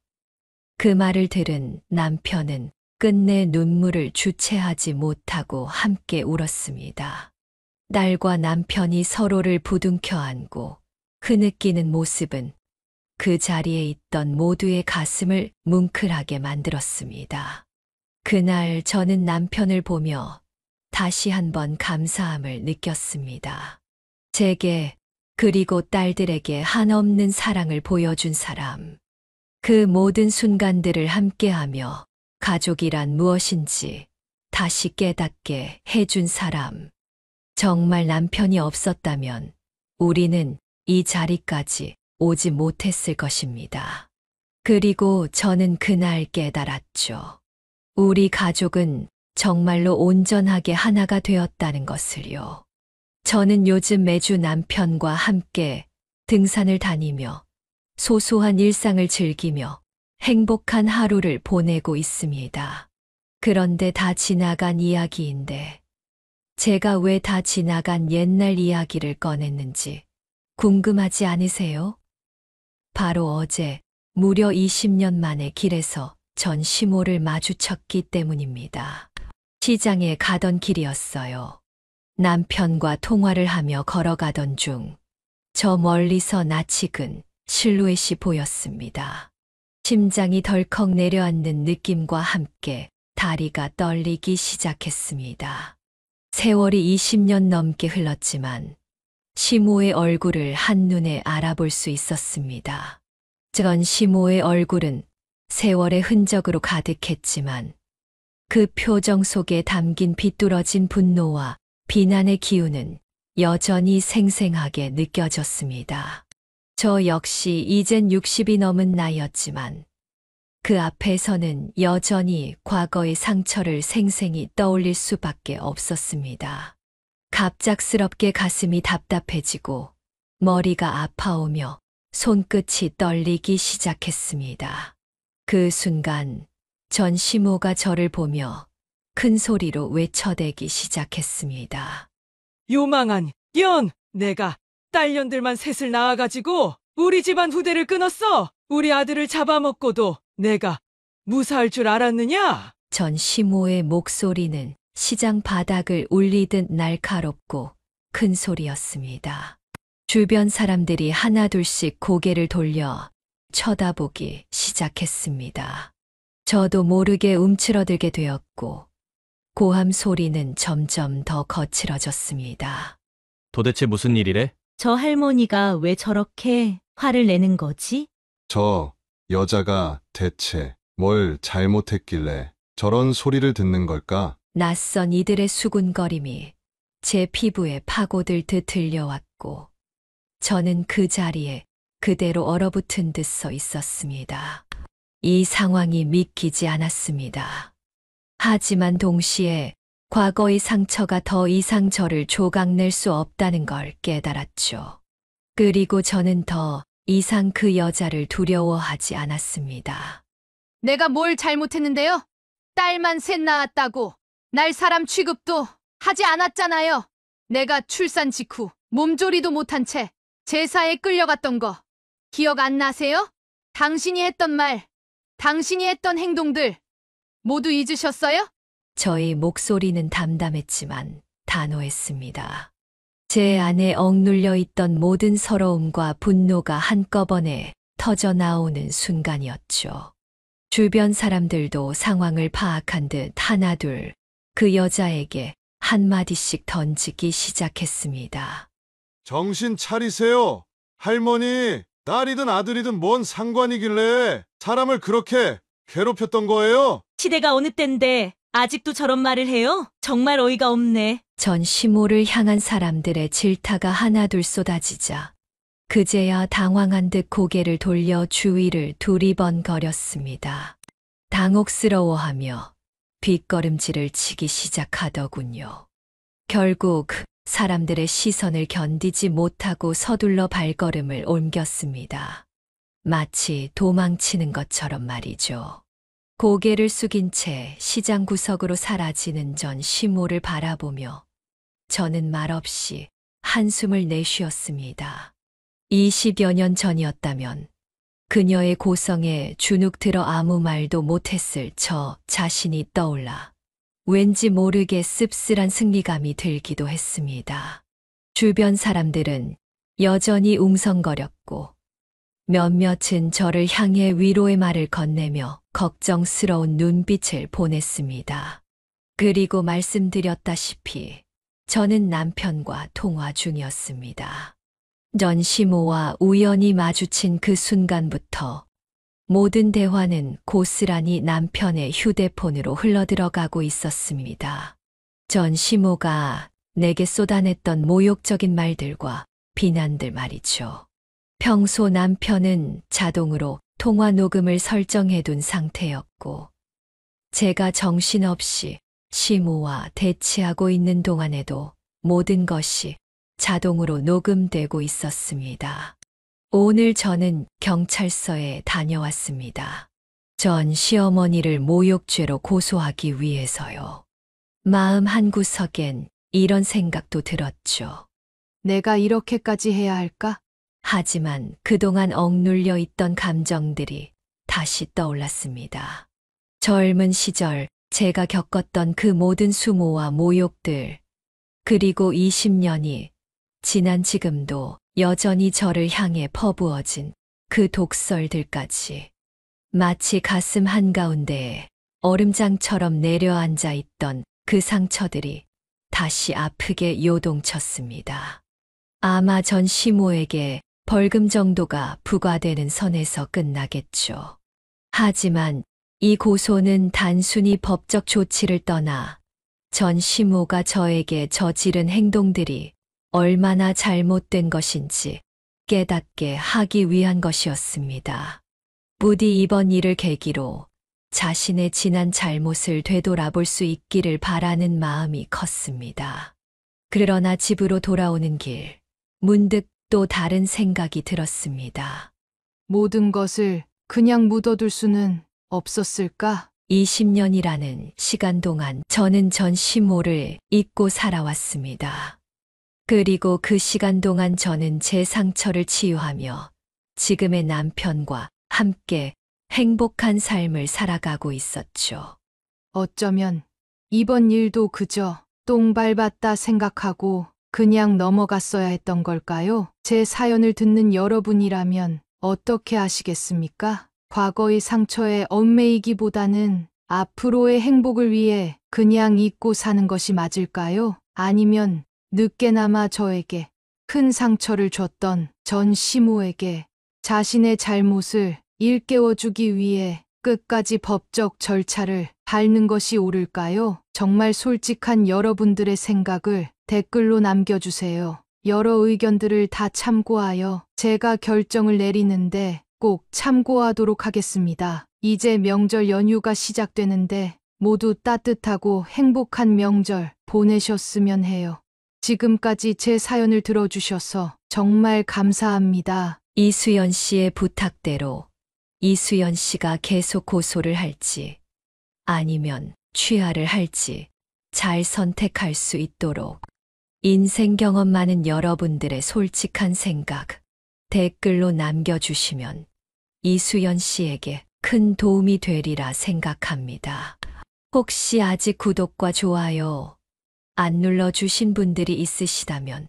S3: 그 말을 들은 남편은 끝내 눈물을 주체하지 못하고 함께 울었습니다. 딸과 남편이 서로를 부둥켜 안고 흐느끼는 모습은 그 자리에 있던 모두의 가슴을 뭉클하게 만들었습니다. 그날 저는 남편을 보며 다시 한번 감사함을 느꼈습니다. 제게 그리고 딸들에게 한없는 사랑을 보여준 사람, 그 모든 순간들을 함께하며 가족이란 무엇인지 다시 깨닫게 해준 사람, 정말 남편이 없었다면 우리는 이 자리까지 오지 못했을 것입니다. 그리고 저는 그날 깨달았죠. 우리 가족은 정말로 온전하게 하나가 되었다는 것을요. 저는 요즘 매주 남편과 함께 등산을 다니며 소소한 일상을 즐기며 행복한 하루를 보내고 있습니다. 그런데 다 지나간 이야기인데, 제가 왜 다 지나간 옛날 이야기를 꺼냈는지 궁금하지 않으세요? 바로 어제 무려 20년 만에 길에서 전 시모를 마주쳤기 때문입니다. 시장에 가던 길이었어요. 남편과 통화를 하며 걸어가던 중 저 멀리서 낯익은 실루엣이 보였습니다. 심장이 덜컥 내려앉는 느낌과 함께 다리가 떨리기 시작했습니다. 세월이 20년 넘게 흘렀지만 시모의 얼굴을 한눈에 알아볼 수 있었습니다. 전 시모의 얼굴은 세월의 흔적으로 가득했지만 그 표정 속에 담긴 비뚤어진 분노와 비난의 기운은 여전히 생생하게 느껴졌습니다. 저 역시 이젠 60이 넘은 나이였지만 그 앞에서는 여전히 과거의 상처를 생생히 떠올릴 수밖에 없었습니다. 갑작스럽게 가슴이 답답해지고 머리가 아파오며 손끝이 떨리기 시작했습니다. 그 순간 전 시모가 저를 보며 큰 소리로 외쳐대기 시작했습니다.
S13: 요망한 연! 내가 딸년들만 셋을 낳아가지고 우리 집안 후대를 끊었어! 우리 아들을 잡아먹고도 내가 무사할 줄 알았느냐?
S3: 전 시모의 목소리는 시장 바닥을 울리듯 날카롭고 큰 소리였습니다. 주변 사람들이 하나둘씩 고개를 돌려 쳐다보기 시작했습니다. 저도 모르게 움츠러들게 되었고 고함 소리는 점점 더 거칠어졌습니다.
S8: 도대체 무슨 일이래?
S10: 저 할머니가 왜 저렇게 화를 내는 거지?
S14: 저 여자가 대체 뭘 잘못했길래 저런 소리를 듣는 걸까?
S3: 낯선 이들의 수군거림이 제 피부에 파고들듯 들려왔고 저는 그 자리에 그대로 얼어붙은 듯 서 있었습니다. 이 상황이 믿기지 않았습니다. 하지만 동시에 과거의 상처가 더 이상 저를 조각낼 수 없다는 걸 깨달았죠. 그리고 저는 더 이상 그 여자를 두려워하지 않았습니다.
S2: 내가 뭘 잘못했는데요? 딸만 셋 낳았다고 날 사람 취급도 하지 않았잖아요. 내가 출산 직후 몸조리도 못한 채 제사에 끌려갔던 거 기억 안 나세요? 당신이 했던 말, 당신이 했던 행동들 모두 잊으셨어요?
S3: 저의 목소리는 담담했지만 단호했습니다. 제 안에 억눌려 있던 모든 서러움과 분노가 한꺼번에 터져 나오는 순간이었죠. 주변 사람들도 상황을 파악한 듯 하나둘 그 여자에게 한마디씩 던지기 시작했습니다.
S14: 정신 차리세요. 할머니, 딸이든 아들이든 뭔 상관이길래 사람을 그렇게 괴롭혔던 거예요?
S10: 시대가 어느 땐데 아직도 저런 말을 해요? 정말 어이가 없네.
S3: 전 시모를 향한 사람들의 질타가 하나둘 쏟아지자 그제야 당황한 듯 고개를 돌려 주위를 두리번거렸습니다. 당혹스러워하며 뒷걸음질을 치기 시작하더군요. 결국 사람들의 시선을 견디지 못하고 서둘러 발걸음을 옮겼습니다. 마치 도망치는 것처럼 말이죠. 고개를 숙인 채 시장 구석으로 사라지는 전 시모를 바라보며 저는 말없이 한숨을 내쉬었습니다. 20여 년 전이었다면 그녀의 고성에 주눅 들어 아무 말도 못했을 저 자신이 떠올라 왠지 모르게 씁쓸한 승리감이 들기도 했습니다. 주변 사람들은 여전히 웅성거렸고 몇몇은 저를 향해 위로의 말을 건네며 걱정스러운 눈빛을 보냈습니다. 그리고 말씀드렸다시피 저는 남편과 통화 중이었습니다. 전 시모와 우연히 마주친 그 순간부터 모든 대화는 고스란히 남편의 휴대폰으로 흘러들어가고 있었습니다. 전 시모가 내게 쏟아냈던 모욕적인 말들과 비난들 말이죠. 평소 남편은 자동으로 통화 녹음을 설정해둔 상태였고 제가 정신없이 시모와 대치하고 있는 동안에도 모든 것이 자동으로 녹음되고 있었습니다. 오늘 저는 경찰서에 다녀왔습니다. 전 시어머니를 모욕죄로 고소하기 위해서요. 마음 한구석엔 이런 생각도 들었죠.
S2: 내가 이렇게까지 해야 할까?
S3: 하지만 그동안 억눌려 있던 감정들이 다시 떠올랐습니다. 젊은 시절 제가 겪었던 그 모든 수모와 모욕들, 그리고 20년이 지난 지금도 여전히 저를 향해 퍼부어진 그 독설들까지 마치 가슴 한가운데에 얼음장처럼 내려앉아 있던 그 상처들이 다시 아프게 요동쳤습니다. 아마 전 시모에게 벌금 정도가 부과되는 선에서 끝나겠죠. 하지만 이 고소는 단순히 법적 조치를 떠나 전 시모가 저에게 저지른 행동들이 얼마나 잘못된 것인지 깨닫게 하기 위한 것이었습니다. 부디 이번 일을 계기로 자신의 지난 잘못을 되돌아볼 수 있기를 바라는 마음이 컸습니다. 그러나 집으로 돌아오는 길, 문득 또 다른 생각이 들었습니다.
S2: 모든 것을 그냥 묻어둘 수는 없었을까?
S3: 20년이라는 시간 동안 저는 전 시모를 잊고 살아왔습니다. 그리고 그 시간 동안 저는 제 상처를 치유하며 지금의 남편과 함께 행복한 삶을 살아가고 있었죠.
S2: 어쩌면 이번 일도 그저 똥 밟았다 생각하고 그냥 넘어갔어야 했던 걸까요? 제 사연을 듣는 여러분이라면 어떻게 하시겠습니까? 과거의 상처에 얽매이기보다는 앞으로의 행복을 위해 그냥 잊고 사는 것이 맞을까요? 아니면 늦게나마 저에게 큰 상처를 줬던 전 시모에게 자신의 잘못을 일깨워주기 위해 끝까지 법적 절차를 밟는 것이 옳을까요? 정말 솔직한 여러분들의 생각을 댓글로 남겨주세요. 여러 의견들을 다 참고하여 제가 결정을 내리는데 꼭 참고하도록 하겠습니다. 이제 명절 연휴가 시작되는데 모두 따뜻하고 행복한 명절 보내셨으면 해요. 지금까지 제 사연을 들어주셔서 정말 감사합니다.
S3: 이수연 씨의 부탁대로 이수연 씨가 계속 고소를 할지 아니면 취하를 할지 잘 선택할 수 있도록 인생 경험 많은 여러분들의 솔직한 생각 댓글로 남겨주시면 이수연 씨에게 큰 도움이 되리라 생각합니다. 혹시 아직 구독과 좋아요 안 눌러주신 분들이 있으시다면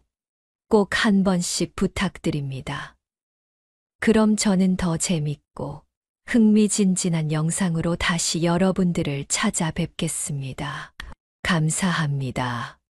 S3: 꼭 한 번씩 부탁드립니다. 그럼 저는 더 재밌고 흥미진진한 영상으로 다시 여러분들을 찾아뵙겠습니다. 감사합니다.